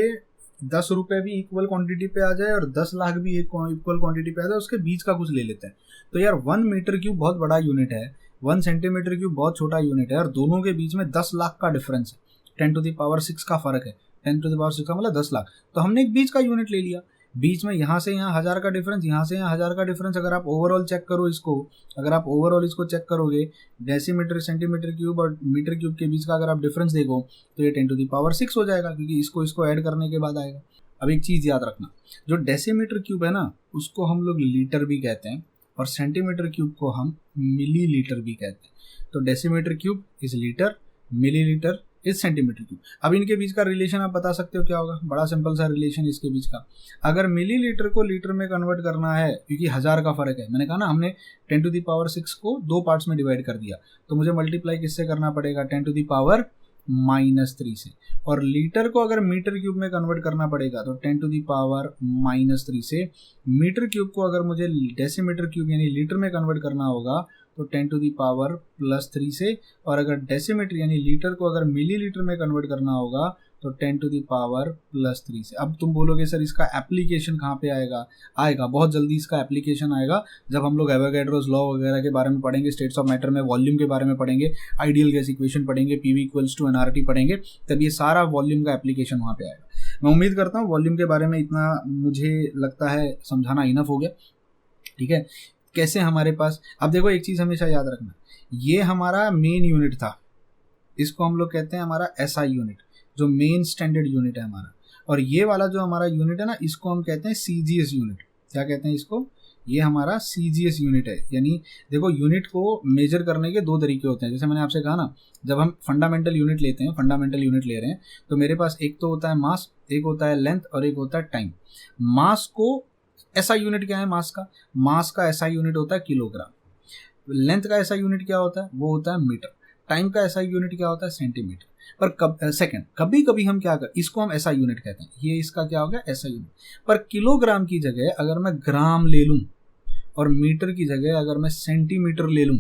10 रुपए भी इक्वल क्वांटिटी पे आ जाए और 10 लाख भी एक इक्वल क्वांटिटी पे आ जाए, उसके बीच का कुछ ले लेते हैं। तो यार 1 मीटर क्यूब बहुत बड़ा यूनिट है, 1 सेंटीमीटर क्यूब बहुत छोटा यूनिट है, और दोनों के बीच में 10 लाख का डिफरेंस है, 10 टू द पावर 6 का फर्क है। 10 टू द पावर 6 का मतलब 10 लाख। तो हमने एक बीच का यूनिट ले लिया, बीच में यहाँ से यहाँ 1000 का डिफरेंस, यहाँ से यहाँ 1000 का डिफरेंस। अगर आप ओवरऑल चेक करो इसको, अगर आप ओवरऑल इसको चेक करोगे, डेसीमीटर सेंटीमीटर क्यूब और मीटर क्यूब के बीच का अगर आप डिफरेंस देखो तो ये 10 टू द पावर 6 हो जाएगा, क्योंकि इसको ऐड करने के बाद आएगा। अब एक चीज़ याद रखना, जो डेसीमीटर क्यूब है ना, उसको हम लोग लीटर भी कहते हैं, और सेंटीमीटर क्यूब को हम मिलीलीटर भी कहते हैं। तो decimetre cube is litre, millilitre is centimetre cube. अब इनके बीच का रिलेशन आप बता सकते हो क्या होगा? बड़ा सिंपल सा रिलेशन इसके बीच का। अगर मिलीलीटर को लीटर में कन्वर्ट करना है, क्योंकि 1000 का फर्क है, मैंने कहा ना हमने 10 टू द पावर 6 को 2 पार्ट्स में डिवाइड कर दिया, तो मुझे मल्टीप्लाई किससे करना पड़ेगा? 10 टू द पावर -3 से। और लीटर को अगर मीटर क्यूब में कन्वर्ट करना पड़ेगा तो 10 टू द पावर -3 से। मीटर क्यूब को अगर मुझे डेसीमीटर क्यूब यानी लीटर में कन्वर्ट करना होगा तो 10 टू द पावर +3 से। और अगर डेसीमीटर यानी लीटर को अगर मिलीलीटर में कन्वर्ट करना होगा तो 10⁻+3 से। अब तुम बोलोगे सर इसका एप्लीकेशन कहाँ पे आएगा बहुत जल्दी इसका एप्लीकेशन आएगा जब हम लोग एवोगैड्रोस लॉ वगैरह के बारे में पढ़ेंगे, स्टेट्स ऑफ मैटर में वॉल्यूम के बारे में पढ़ेंगे, आइडियल गैस इक्वेशन पढ़ेंगे, PV = nRT पढ़ेंगे, तब ये सारा वॉल्यूम का एप्लीकेशन वहाँ पे आएगा। मैं उम्मीद करता हूँ वॉल्यूम के बारे में इतना मुझे लगता है समझाना इनफ हो गया। ठीक है, कैसे हमारे पास, अब देखो एक चीज़ हमेशा याद रखना, ये हमारा मेन यूनिट था, इसको हम लोग कहते हैं हमारा SI यूनिट, जो मेन स्टैंडर्ड यूनिट है हमारा। और ये वाला जो हमारा यूनिट है ना, इसको हम कहते हैं CGS यूनिट। क्या कहते हैं इसको? ये हमारा CGS यूनिट है। यानी देखो यूनिट को मेजर करने के दो तरीके होते हैं। जैसे मैंने आपसे कहा ना, जब हम फंडामेंटल यूनिट लेते हैं, फंडामेंटल यूनिट ले रहे हैं, तो मेरे पास एक तो होता है मास, एक होता है लेंथ और एक होता है टाइम। मास को SI यूनिट क्या है मास का? मास का SI यूनिट होता है किलोग्राम। लेंथ का SI यूनिट क्या होता है? वो होता है मीटर। टाइम का SI यूनिट क्या होता है? सेंटीमीटर। पर सेकंड, कभी कभी हम क्या कर, इसको हम SI यूनिट कहते हैं, ये इसका क्या हो गया? SI unit. पर किलोग्राम की जगह अगर मैं ग्राम ले लूं और मीटर की जगह अगर मैं सेंटीमीटर ले लूं,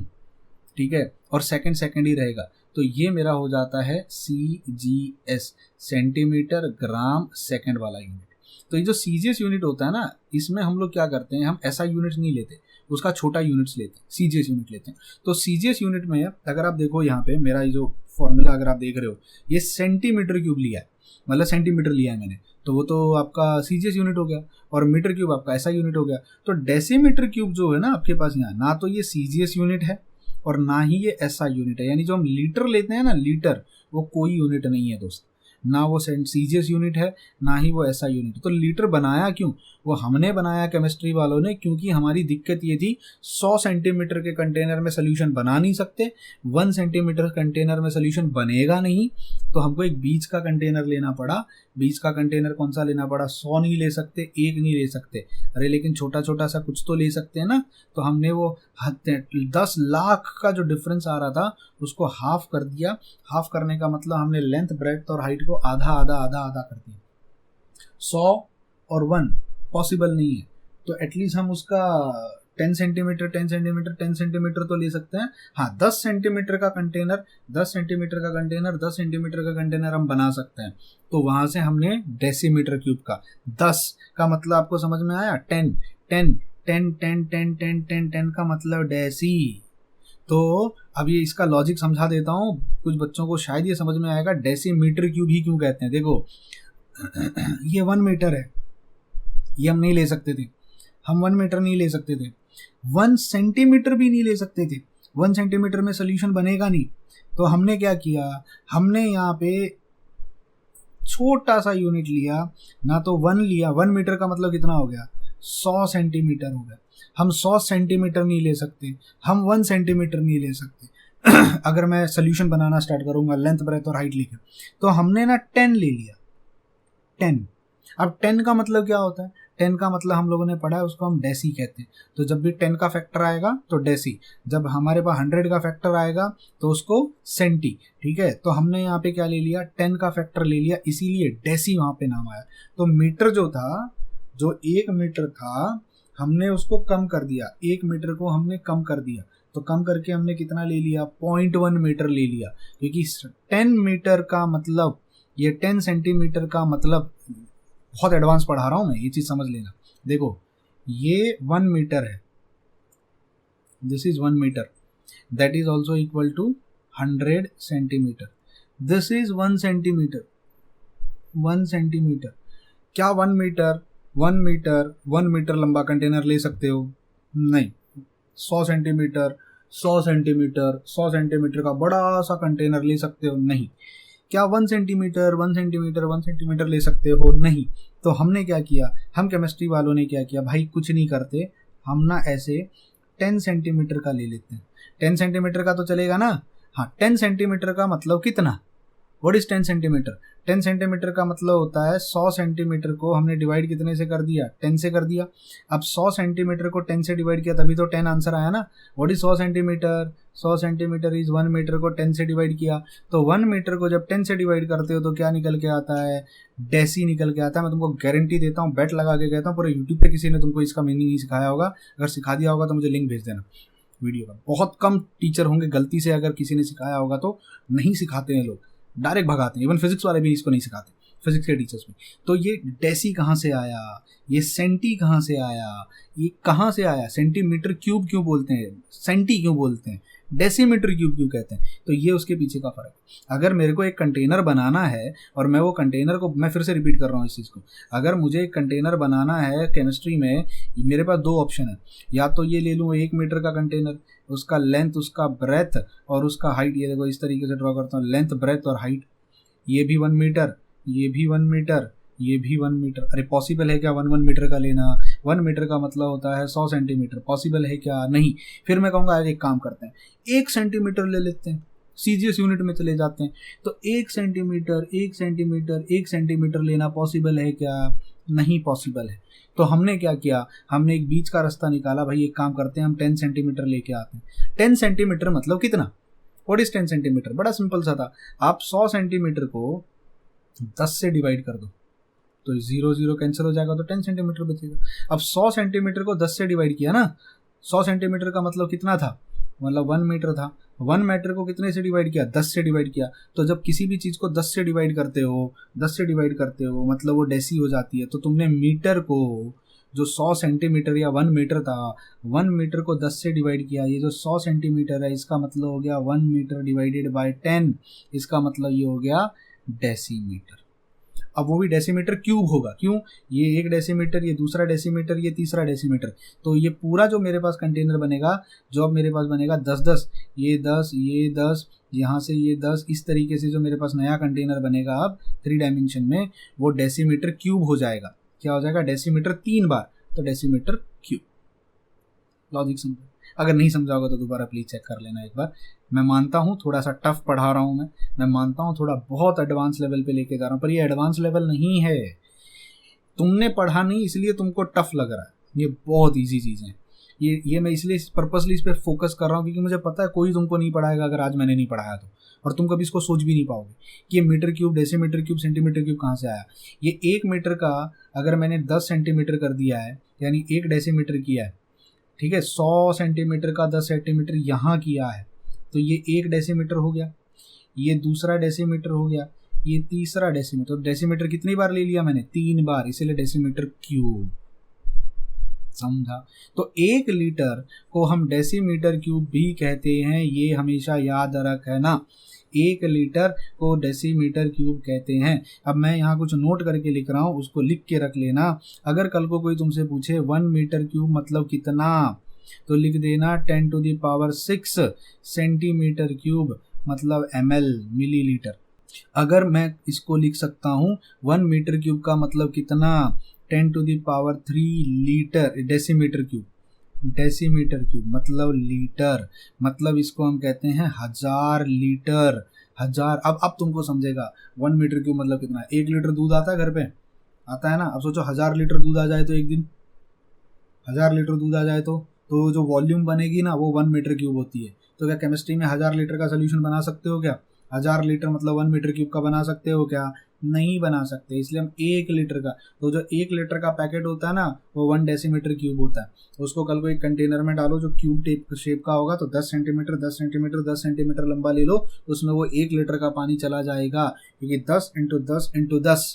ठीक है, और सेकंड ही रहेगा, तो ये मेरा हो जाता है CGS, सेंटीमीटर ग्राम सेकंड वाला यूनिट। तो ये जो CGS यूनिट होता है ना, इसमें हम लोग क्या करते हैं, हम SI यूनिट नहीं लेते, उसका छोटा यूनिट्स लेते हैं, CGS यूनिट लेते हैं। तो CGS यूनिट में अगर आप देखो यहाँ पे मेरा ये जो फॉर्मूला अगर आप देख रहे हो, ये सेंटीमीटर क्यूब लिया है, मतलब सेंटीमीटर लिया है मैंने, तो वो तो आपका CGS यूनिट हो गया, और मीटर क्यूब आपका SI यूनिट हो गया। तो डेसीमीटर क्यूब जो है ना आपके पास यहाँ, ना तो ये CGS यूनिट है और ना ही ये SI यूनिट है। यानी जो हम लीटर लेते हैं ना, लीटर, वो कोई यूनिट नहीं है दोस्त, ना वो CGS यूनिट है ना ही वो SI यूनिट। तो लीटर बनाया क्यों? वो हमने बनाया केमिस्ट्री वालों ने, क्योंकि हमारी दिक्कत ये थी 100 सेंटीमीटर के कंटेनर में सोल्यूशन बना नहीं सकते, 1 सेंटीमीटर कंटेनर में सोल्यूशन बनेगा नहीं, तो हमको एक बीच का कंटेनर लेना पड़ा। बीच का कंटेनर कौन सा लेना पड़ा? 100 नहीं ले सकते, 1 नहीं ले सकते, अरे लेकिन छोटा छोटा सा कुछ तो ले सकते हैं ना। तो हमने वो 10 लाख का जो डिफरेंस आ रहा था उसको हाफ कर दिया। हाफ करने का मतलब हमने लेंथ, ब्रेड्थ और हाइट को आधा आधा आधा आधा कर दिया। 100 और 1 पॉसिबल नहीं है, तो एटलीस्ट हम उसका 10 सेंटीमीटर 10 सेंटीमीटर 10 सेंटीमीटर तो ले सकते हैं। हाँ, 10 सेंटीमीटर का कंटेनर 10 सेंटीमीटर का कंटेनर 10 सेंटीमीटर का कंटेनर हम बना सकते हैं। तो वहां से हमने डेसीमीटर क्यूब का 10 का मतलब आपको समझ में आया? 10 10 10 10 10 10 10 10 का मतलब डेसी। तो अब ये इसका लॉजिक समझा देता हूँ, कुछ बच्चों को शायद ये समझ में आएगा डेसीमीटर क्यूब ही क्यों कहते हैं। देखो ये 1 मीटर है, ये हम नहीं ले सकते थे, हम 1 मीटर नहीं ले सकते थे, 1 सेंटीमीटर भी नहीं ले सकते थे, 1 सेंटीमीटर में सोल्यूशन बनेगा नहीं। तो हमने क्या किया, हमने यहाँ पे छोटा सा यूनिट लिया, ना तो 1 लिया, 1 मीटर का मतलब कितना हो गया? 100 सेंटीमीटर हो गया। हम 100 सेंटीमीटर नहीं ले सकते, हम 1 सेंटीमीटर नहीं ले सकते। अगर मैं सोल्यूशन बनाना स्टार्ट करूंगा लेंथ, ब्रेथ और हाइट लेके, तो हमने ना 10 ले लिया, 10। अब 10 का मतलब क्या होता है? 10 का मतलब हम लोगों ने पढ़ा है, उसको हम डेसी कहते हैं। तो जब भी 10 का फैक्टर आएगा तो डेसी, जब हमारे पास 100 का फैक्टर आएगा तो उसको सेंटी। ठीक है, तो हमने यहाँ पे क्या ले लिया? 10 का फैक्टर ले लिया, इसीलिए डेसी वहाँ पे नाम आया। तो मीटर जो था, जो 1 मीटर था, हमने उसको कम कर दिया, 1 मीटर को हमने कम कर दिया। तो कम करके हमने कितना ले लिया? 0.1 मीटर ले लिया, क्योंकि 10 मीटर का मतलब, ये 10 सेंटीमीटर का मतलब, बहुत एडवांस पढ़ा रहा हूँ मैं, ये चीज़ समझ लेना। देखो ये 1 मीटर है, this is 1 meter, that is also equal to 100 centimeter. This is 1 centimeter, 1 centimeter. क्या 1 मीटर 1 मीटर लंबा कंटेनर ले सकते हो? नहीं। 100 सेंटीमीटर 100 सेंटीमीटर 100 सेंटीमीटर का बड़ा सा कंटेनर ले सकते हो? नहीं। क्या 1 सेंटीमीटर 1 सेंटीमीटर 1 सेंटीमीटर ले सकते हो? नहीं। तो हमने क्या किया, हम केमिस्ट्री वालों ने क्या किया भाई, कुछ नहीं करते, हम ना ऐसे 10 सेंटीमीटर का ले लेते हैं। 10 सेंटीमीटर का तो चलेगा ना? हाँ, 10 सेंटीमीटर का मतलब कितना? What is 10 centimetre? 10 सेंटीमीटर का मतलब होता है 100 सेंटीमीटर को हमने डिवाइड कितने से कर दिया? 10 से कर दिया। अब 100 सेंटीमीटर को 10 से डिवाइड किया, तभी तो 10 आंसर आया ना। What is 100 centimeter? 100 centimeter is 1 meter को 10 से डिवाइड किया। तो 1 मीटर को जब 10 से डिवाइड करते हो तो क्या निकल के आता है? डेसी निकल के आता है। मैं तुमको गारंटी देता हूँ, बेट लगा के कहता हूँ, पूरे यूट्यूब पे किसी ने तुमको इसका मीनिंग नहीं सिखाया होगा। अगर सिखा दिया होगा तो मुझे लिंक भेज देना वीडियो का। बहुत कम टीचर होंगे, गलती से अगर किसी ने सिखाया होगा तो, नहीं सिखाते हैं लोग। डायरेक्ट भगाते हैं। इवन फिजिक्स वाले भी इसको नहीं सिखाते, फिजिक्स के टीचर्स भी। तो ये डेसी कहाँ से आया, ये सेंटी कहाँ से आया, ये कहाँ से आया, सेंटीमीटर क्यूब क्यों बोलते हैं, सेंटी क्यों बोलते हैं, डेसीमीटर क्यूब क्यों कहते हैं, तो ये उसके पीछे का फ़र्क। अगर मेरे को एक कंटेनर बनाना है और मैं वो कंटेनर को, मैं फिर से रिपीट कर रहा हूँ इस चीज़ को, अगर मुझे एक कंटेनर बनाना है केमिस्ट्री में, मेरे पास दो ऑप्शन है, या तो ये ले लूँ 1 मीटर का कंटेनर, उसका लेंथ, उसका ब्रेथ और उसका हाइट, ये देखो इस तरीके से ड्रॉ करता हूँ, लेंथ ब्रेथ और हाइट, ये भी 1 मीटर, ये भी 1 मीटर, ये भी 1 मीटर। अरे पॉसिबल है क्या 1 मीटर का लेना, 1 मीटर का मतलब होता है 100 सेंटीमीटर, पॉसिबल है क्या, नहीं। फिर मैं कहूँगा आज एक काम करते हैं 1 सेंटीमीटर ले लेते हैं, सीजीएस यूनिट में चले जाते हैं। तो 1 सेंटीमीटर 1 सेंटीमीटर 1 सेंटीमीटर लेना पॉसिबल है क्या, नहीं पॉसिबल है। तो हमने क्या किया, हमने एक बीच का रास्ता निकाला, भाई एक काम करते हैं हम 10 सेंटीमीटर लेके आते हैं। 10 सेंटीमीटर मतलब कितना, व्हाट इज 10 सेंटीमीटर, बड़ा सिंपल सा था, आप 100 सेंटीमीटर को 10 से डिवाइड कर दो तो 0 0 कैंसिल हो जाएगा, तो 10 सेंटीमीटर बचेगा। अब 100 सेंटीमीटर को 10 से डिवाइड किया ना, 100 सेंटीमीटर का मतलब कितना था, मतलब 1 मीटर था। 1 मीटर को कितने से डिवाइड किया, 10 से डिवाइड किया। तो जब किसी भी चीज़ को 10 से डिवाइड करते हो, 10 से डिवाइड करते हो मतलब वो डेसी हो जाती है। तो तुमने मीटर को, जो 100 सेंटीमीटर या 1 मीटर था, 1 मीटर को 10 से डिवाइड किया, ये जो 100 सेंटीमीटर है इसका मतलब हो गया 1 मीटर डिवाइडेड बाय 10, इसका मतलब ये हो गया डेसीमीटर। अब वो भी डेसीमीटर क्यूब होगा, क्यों, ये 1 डेसीमीटर, ये दूसरा डेसीमीटर, ये तीसरा डेसीमीटर। तो ये पूरा जो मेरे पास कंटेनर बनेगा, जो अब मेरे पास बनेगा 10-10, ये 10, ये 10, यहाँ से ये 10, इस तरीके से जो मेरे पास नया कंटेनर बनेगा अब 3 डायमेंशन में, वो डेसीमीटर क्यूब हो जाएगा। क्या हो जाएगा, डेसीमीटर 3 बार, तो डेसीमीटर क्यूब। लॉजिक समझो, अगर नहीं समझा होगा तो दोबारा प्लीज चेक कर लेना एक बार। मैं मानता हूँ थोड़ा सा टफ पढ़ा रहा हूँ, मैं मानता हूँ थोड़ा बहुत एडवांस लेवल पे लेके जा रहा हूँ, पर ये एडवांस लेवल नहीं है, तुमने पढ़ा नहीं इसलिए तुमको टफ लग रहा है, ये बहुत ईजी चीज़ें हैं। ये मैं इसलिए पर्पसली इस पर फोकस कर रहा हूँ क्योंकि मुझे पता है कोई तुमको नहीं पढ़ाएगा अगर आज मैंने नहीं पढ़ाया तो, और तुम कभी इसको सोच भी नहीं पाओगे कि ये meter cube, decimeter cube, centimeter cube कहाँ से आया। ये 1 मीटर का अगर मैंने 10 सेंटीमीटर कर दिया है, यानी 1 डेसीमीटर किया है, ठीक है, 100 सेंटीमीटर का 10 सेंटीमीटर यहाँ किया है, तो ये 1 डेसीमीटर हो गया, ये दूसरा डेसीमीटर हो गया, ये तीसरा डेसीमीटर। डेसीमीटर कितनी बार ले लिया मैंने, 3 बार, इसीलिए डेसीमीटर क्यूब। समझा। तो 1 लीटर को हम डेसीमीटर क्यूब भी कहते हैं, ये हमेशा याद रखना, 1 लीटर को डेसीमीटर क्यूब कहते हैं। अब मैं यहाँ कुछ नोट करके लिख रहा हूँ, उसको लिख के रख लेना। अगर कल को कोई तुमसे पूछे 1 मीटर क्यूब मतलब कितना, तो लिख देना 10⁻⁶ सेंटीमीटर क्यूब मतलब ml, मिलीलीटर। अगर मैं इसको लिख सकता हूँ 1 मीटर क्यूब का मतलब कितना, 10⁻³ litre, decimetre cube, decimeter cube मतलब लीटर, मतलब इसको हम कहते हैं 1000 लीटर, 1000। अब तुमको समझेगा 1 मीटर क्यूब मतलब कितना। 1 लीटर दूध आता है घर पे, आता है ना। अब सोचो 1000 लीटर दूध आ जाए तो एक दिन 1000 लीटर दूध आ जाए तो जो वॉल्यूम बनेगी ना वो 1 मीटर क्यूब होती है। तो क्या केमिस्ट्री में 1000 लीटर का सोल्यूशन बना सकते हो क्या, 1000 लीटर मतलब 1 मीटर क्यूब का बना सकते हो क्या, नहीं बना सकते। इसलिए हम 1 लीटर का, तो जो 1 लीटर का पैकेट होता है ना वो 1 डेसीमीटर क्यूब होता है। उसको कल को एक कंटेनर में डालो जो क्यूब टेप शेप का होगा, तो 10 सेंटीमीटर 10 सेंटीमीटर 10 सेंटीमीटर लंबा ले लो, तो उसमें वो 1 लीटर का पानी चला जाएगा, क्योंकि 10 × 10 × 10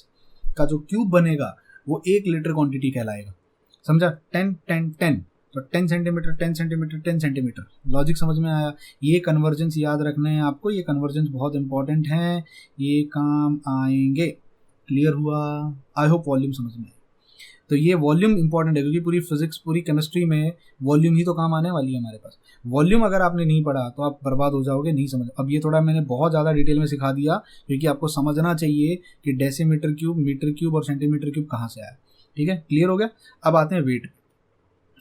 का जो क्यूब बनेगा वो 1 लीटर क्वांटिटी कहलाएगा। समझा। 10 10 10, तो 10 सेंटीमीटर 10 सेंटीमीटर 10 सेंटीमीटर। लॉजिक समझ में आया। ये कन्वर्जेंस याद रखने हैं आपको, ये कन्वर्जेंस बहुत इंपॉर्टेंट हैं, ये काम आएंगे। क्लियर हुआ, आई होप वॉल्यूम समझ में आए। तो ये वॉल्यूम इंपॉर्टेंट है क्योंकि पूरी फिजिक्स, पूरी केमिस्ट्री में वॉल्यूम ही तो काम आने वाली है हमारे पास। वॉल्यूम अगर आपने नहीं पढ़ा तो आप बर्बाद हो जाओगे, नहीं समझ। अब ये थोड़ा मैंने बहुत ज़्यादा डिटेल में सिखा दिया क्योंकि आपको समझना चाहिए कि डेसीमीटर क्यूब, मीटर क्यूब और सेंटीमीटर क्यूब कहाँ से आया। ठीक है, क्लियर हो गया। अब आते हैं वेट।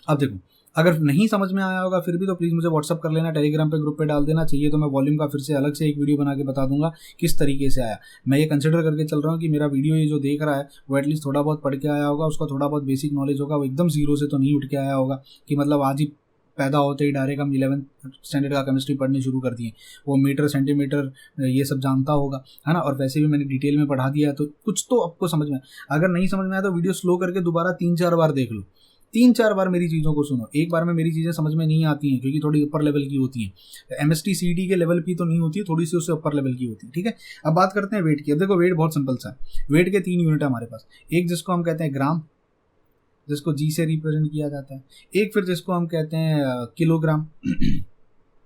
अब देखो, अगर नहीं समझ में आया होगा फिर भी तो प्लीज़ मुझे व्हाट्सअप कर लेना, टेलीग्राम पे ग्रुप पे डाल देना। चाहिए तो मैं वॉल्यूम का फिर से अलग से एक वीडियो बना के बता दूंगा किस तरीके से आया। मैं ये कंसिडर करके चल रहा हूँ कि मेरा वीडियो ये जो देख रहा है वो एटलीस्ट थोड़ा बहुत पढ़ के आया होगा, उसका थोड़ा बहुत बेसिक नॉलेज होगा, वो एकदम जीरो से तो नहीं उठ के आया होगा कि मतलब आज ही पैदा होते ही डायरेक्ट हम 11th स्टैंडर्ड का केमिस्ट्री पढ़नी शुरू कर दिए। वो मीटर सेंटीमीटर ये सब जानता होगा, है ना। और वैसे भी मैंने डिटेल में पढ़ा दिया है तो कुछ तो आपको समझ में। अगर नहीं समझ में आया तो वीडियो स्लो करके दोबारा 3-4 बार देख लो, 3-4 बार मेरी चीज़ों को सुनो। एक बार में मेरी चीज़ें समझ में नहीं आती हैं क्योंकि थोड़ी ऊपर लेवल की होती हैं, MST CET के लेवल की तो नहीं होती है, थोड़ी सी उससे ऊपर लेवल की होती है, ठीक है। अब बात करते हैं वेट की। अब देखो वेट बहुत सिंपल सा है। वेट के 3 यूनिट है हमारे पास, एक जिसको हम कहते हैं ग्राम, जिसको जी से रिप्रेजेंट किया जाता है, एक फिर जिसको हम कहते हैं किलोग्राम,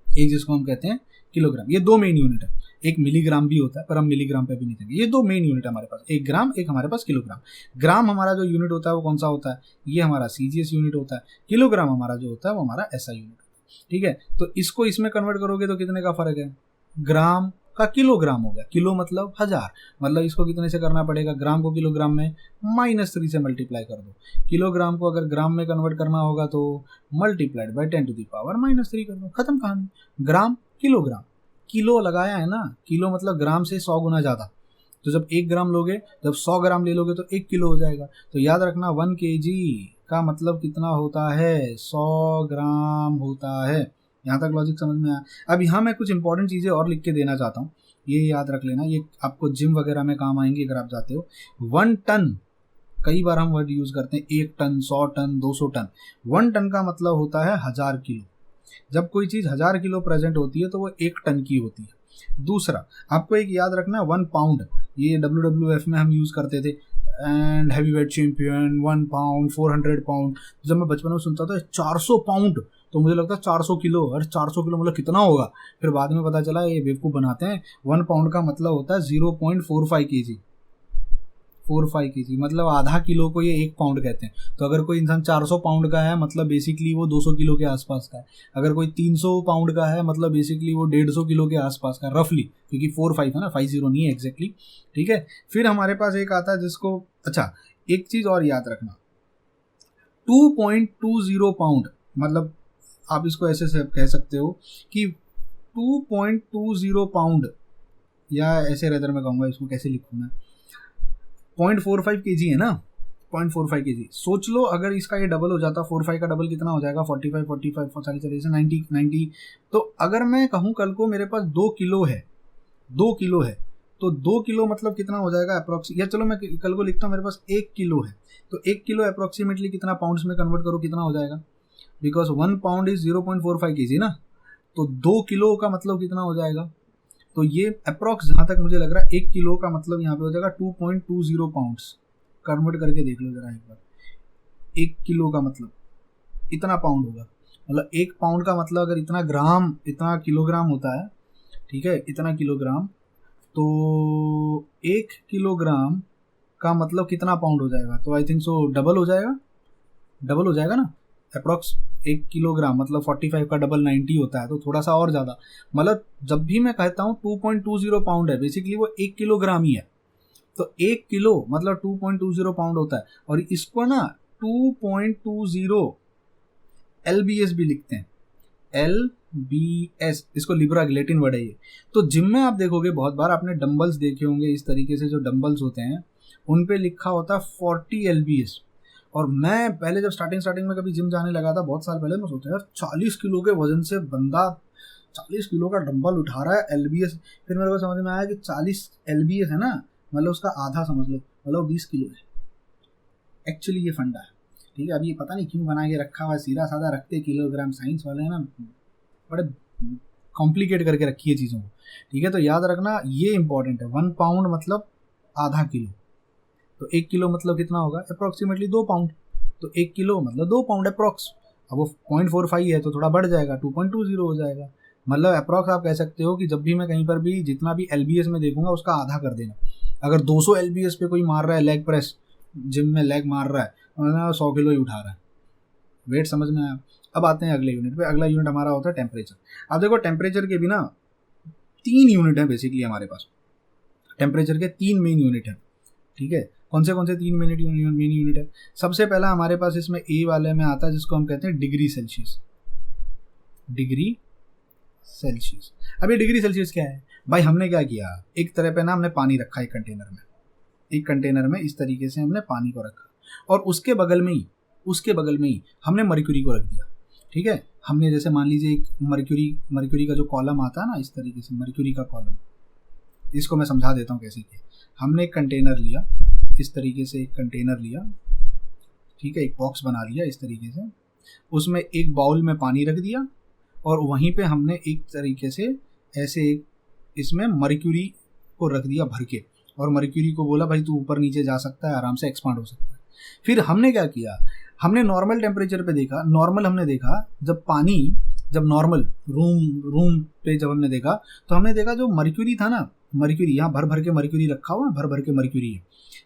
एक जिसको हम कहते हैं किलोग्राम। ये 2 मेन यूनिट है। एक मिलीग्राम भी होता है पर हम मिलीग्राम पे भी नहीं देंगे। ये 2 मेन यूनिट है हमारे पास, एक ग्राम, एक हमारे पास किलोग्राम। ग्राम हमारा जो यूनिट होता है वो कौन सा होता है, ये हमारा CGS यूनिट होता है। किलोग्राम हमारा जो होता है वो हमारा SI यूनिट होता है, ठीक है। तो इसको इसमें कन्वर्ट करोगे तो कितने का फर्क है, ग्राम का किलोग्राम हो गया, किलो मतलब 1000, मतलब इसको कितने से करना पड़ेगा, ग्राम को किलोग्राम में -3 से मल्टीप्लाई कर दो। किलोग्राम को अगर ग्राम में कन्वर्ट करना होगा तो मल्टीप्लाइड बाय 10⁻³ कर दो, खत्म कहानी। ग्राम किलोग्राम, किलो लगाया है ना, किलो मतलब ग्राम से 100 गुना ज़्यादा। तो जब 1 ग्राम लोगे, जब 100 ग्राम ले लोगे तो 1 किलो हो जाएगा। तो याद रखना 1 kg का मतलब कितना होता है, 100 ग्राम होता है। यहाँ तक लॉजिक समझ में आया। अब यहाँ मैं कुछ इंपॉर्टेंट चीज़ें और लिख के देना चाहता हूँ, ये याद रख लेना, ये आपको जिम वगैरह में काम आएंगे अगर आप जाते हो। 1 टन, कई बार हम वर्ड यूज़ करते हैं 1 टन, 100 टन, 200 टन। 1 टन का मतलब होता है 1000 किलो। जब कोई चीज़ 1000 किलो प्रेजेंट होती है तो वो 1 टन की होती है। दूसरा आपको एक याद रखना 1 पाउंड, ये WWF में हम यूज़ करते थे, and heavy weight champion 1 pound, 400 pound. जब मैं बचपन में सुनता था 400 पाउंड तो मुझे लगता 400 किलो, अरे 400 किलो मतलब कितना होगा। फिर बाद में पता चला ये बेवकूफ़ बनाते हैं, 1 पाउंड का मतलब होता है 0.45 kg, 45 kg मतलब आधा किलो को ये 1 पाउंड कहते हैं। तो अगर कोई इंसान 400 पाउंड का है मतलब बेसिकली वो 200 किलो के आसपास का है। अगर कोई 300 पाउंड का है मतलब बेसिकली वो 150 किलो के आसपास का, रफली, क्योंकि 45 है ना, 50 नहीं है एग्जैक्टली, ठीक है। फिर हमारे पास एक आता है जिसको, अच्छा एक चीज़ और याद रखना, 2.20 पाउंड, मतलब आप इसको ऐसे से कह सकते हो कि 2.20 पाउंड, या ऐसे रेदर में कहूँगा, इसको कैसे लिखूँ मैं, 0.45 kg है ना, 0.45 kg। सोच लो अगर इसका ये डबल हो जाता, 45 का डबल कितना हो जाएगा, 45, 45 90। तो अगर मैं कहूँ कल को मेरे पास 2 किलो है, 2 किलो है, तो 2 किलो मतलब कितना हो जाएगा अप्रोक्स, या चलो मैं कल को लिखता हूँ मेरे पास 1 किलो है, तो 1 किलो अप्रोक्सीमेटली कितना पाउंड्स में कन्वर्ट करो कितना हो जाएगा, बिकॉज 1 पाउंड इज 0.45 kg ना, तो 2 किलो का मतलब कितना हो जाएगा। तो ये अप्रॉक्स जहाँ तक मुझे लग रहा है 1 किलो का मतलब यहाँ पे हो जाएगा 2.20 पाउंड्स। कन्वर्ट करके देख लो जरा एक बार, 1 किलो का मतलब इतना पाउंड होगा, मतलब 1 पाउंड का मतलब अगर इतना ग्राम, इतना किलोग्राम होता है, ठीक है, इतना किलोग्राम, तो 1 किलोग्राम का मतलब कितना पाउंड हो जाएगा, तो आई थिंक सो डबल हो जाएगा, डबल हो जाएगा ना, अप्रॉक्स 1 किलोग्राम मतलब 45 का डबल 90 होता है, तो थोड़ा सा और ज़्यादा, मतलब जब भी मैं कहता हूँ 2.20 पाउंड है, बेसिकली वो 1 किलोग्राम ही है। तो 1 किलो मतलब 2.20 पाउंड होता है, और इसको ना 2.20 LBS भी लिखते हैं, LBS, इसको लिब्रा, लैटिन वर्ड है ये। तो जिम में आप देखोगे बहुत बार आपने डंबल्स देखे होंगे, इस तरीके से जो डंबल्स होते हैं उन पे लिखा होता है 40 LBS। और मैं पहले जब स्टार्टिंग में कभी जिम जाने लगा था बहुत साल पहले, मैं सोचा यार 40 किलो के वजन से बंदा 40 किलो का डंबल उठा रहा है LBS। फिर मेरे को समझ में आया कि 40 LBS है ना, मतलब उसका आधा समझ लो, मतलब 20 किलो है एक्चुअली, ये फंडा है, ठीक है। अभी ये पता नहीं क्यों बना के रखा हुआ है, सीधा साधा रखते किलोग्राम, साइंस वाले हैं ना बड़े कॉम्प्लिकेट करके रखी है चीज़ों को, ठीक है। तो याद रखना ये इंपॉर्टेंट है, 1 पाउंड मतलब आधा किलो, तो 1 किलो मतलब कितना होगा अप्रॉक्सीमेटली 2 पाउंड, तो 1 किलो मतलब 2 पाउंड अप्रॉक्स। अब वो 0.45 है तो थोड़ा बढ़ जाएगा, 2.20 हो जाएगा, मतलब अप्रॉक्स आप कह सकते हो कि जब भी मैं कहीं पर भी जितना भी LBS में देखूंगा उसका आधा कर देना। अगर 200 LBS पे कोई मार रहा है लेग प्रेस, जिम में लेग मार रहा है, 100 किलो ही उठा रहा है, वेट समझ में आया। अब आते हैं अगले यूनिट पे। अगला यूनिट हमारा होता है टेम्परेचर। अब देखो टेम्परेचर के बिना 3 यूनिट है बेसिकली हमारे पास, टेम्परेचर के 3 मेन यूनिट हैं, ठीक है। कौन से 3 मेन यूनिट है, सबसे पहला हमारे पास इसमें ए वाले में आता है जिसको हम कहते हैं डिग्री सेल्सियस, डिग्री सेल्सियस। अब ये डिग्री सेल्सियस क्या है भाई, हमने क्या किया, एक तरह पे ना हमने पानी रखा एक कंटेनर में इस तरीके से हमने पानी को रखा, और उसके बगल में ही हमने मर्क्यूरी को रख दिया, ठीक है। हमने जैसे मान लीजिए एक मर्क्यूरी का जो कॉलम आता है ना, इस तरीके से मर्क्यूरी का कॉलम, इसको मैं समझा देता हूँ कैसे किया। हमने एक कंटेनर लिया, इस तरीके से एक कंटेनर लिया, ठीक है, एक बॉक्स बना लिया इस तरीके से, उसमें एक बाउल में पानी रख दिया और वहीं पे हमने एक तरीके से ऐसे इसमें मर्क्यूरी को रख दिया भर के, और मर्क्यूरी को बोला भाई तू ऊपर नीचे जा सकता है, आराम से एक्सपांड हो सकता है। फिर हमने क्या किया, हमने नॉर्मल टेम्परेचर पे देखा, नॉर्मल हमने देखा जब पानी, जब नॉर्मल रूम पे जब हमने देखा तो हमने देखा जो मर्क्यूरी था ना, मर्क्यूरी यहाँ भर भर के मर्क्यूरी रखा हुआ है, भर भर के मर्क्यूरी है।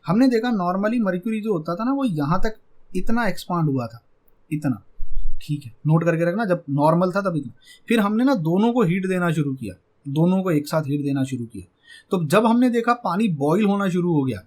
हमने देखा नॉर्मली मर्क्यूरी जो होता था ना वो यहाँ तक इतना एक्सपांड हुआ था, इतना, ठीक है, नोट करके रखना, जब नॉर्मल था तब इतना। फिर हमने ना दोनों को हीट देना शुरू किया, दोनों को एक साथ हीट देना शुरू किया। तो जब हमने देखा पानी बॉईल होना शुरू हो गया,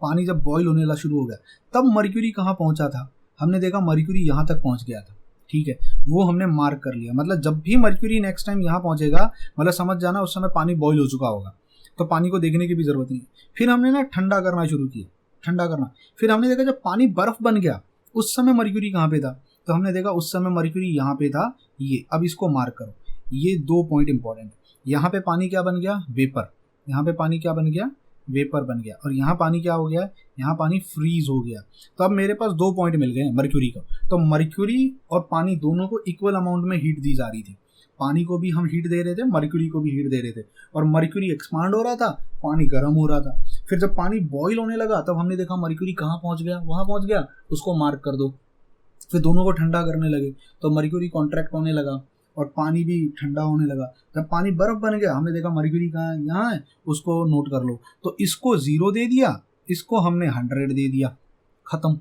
पानी जब बॉईल होने शुरू हो गया तब मर्क्यूरी कहाँ पहुंचा था, हमने देखा मर्क्यूरी यहाँ तक पहुंच गया था, ठीक है, वो हमने मार्क कर लिया। मतलब जब भी मर्क्यूरी नेक्स्ट टाइम यहाँ पहुंचेगा मतलब समझ जाना उस समय पानी बॉईल हो चुका होगा, तो पानी को देखने की भी जरूरत नहीं। फिर हमने ना ठंडा करना शुरू किया, ठंडा करना, फिर हमने देखा जब पानी बर्फ बन गया उस समय मर्क्यूरी कहाँ पे था, तो हमने देखा उस समय मर्क्यूरी यहाँ पे था, ये, अब इसको मार्क करो, ये 2 पॉइंट इंपॉर्टेंट है। यहाँ पे पानी क्या बन गया, वेपर, यहाँ पे पानी क्या बन गया, वेपर बन गया, और यहाँ पानी क्या हो गया, यहाँ पानी फ्रीज हो गया। तो अब मेरे पास 2 पॉइंट मिल गए हैं मर्क्यूरी का। तो मर्क्यूरी और पानी दोनों को इक्वल अमाउंट में हीट दी जा रही थी, पानी को भी हम हीट दे रहे थे, मर्क्यूरी को भी हीट दे रहे थे, और मर्क्यूरी एक्सपांड हो रहा था, पानी गर्म हो रहा था। फिर जब पानी बॉईल होने लगा तब हमने देखा मर्क्यूरी कहाँ पहुंच गया, वहां पहुंच गया, उसको मार्क कर दो। फिर दोनों को ठंडा करने लगे तो मर्क्यूरी कॉन्ट्रैक्ट होने लगा और पानी भी ठंडा होने लगा। जब पानी बर्फ बन गया हमने देखा मर्क्यूरी कहाँ है, यहाँ है, उसको नोट कर लो। तो इसको 0 दे दिया, इसको हमने 100 दे दिया, खत्म।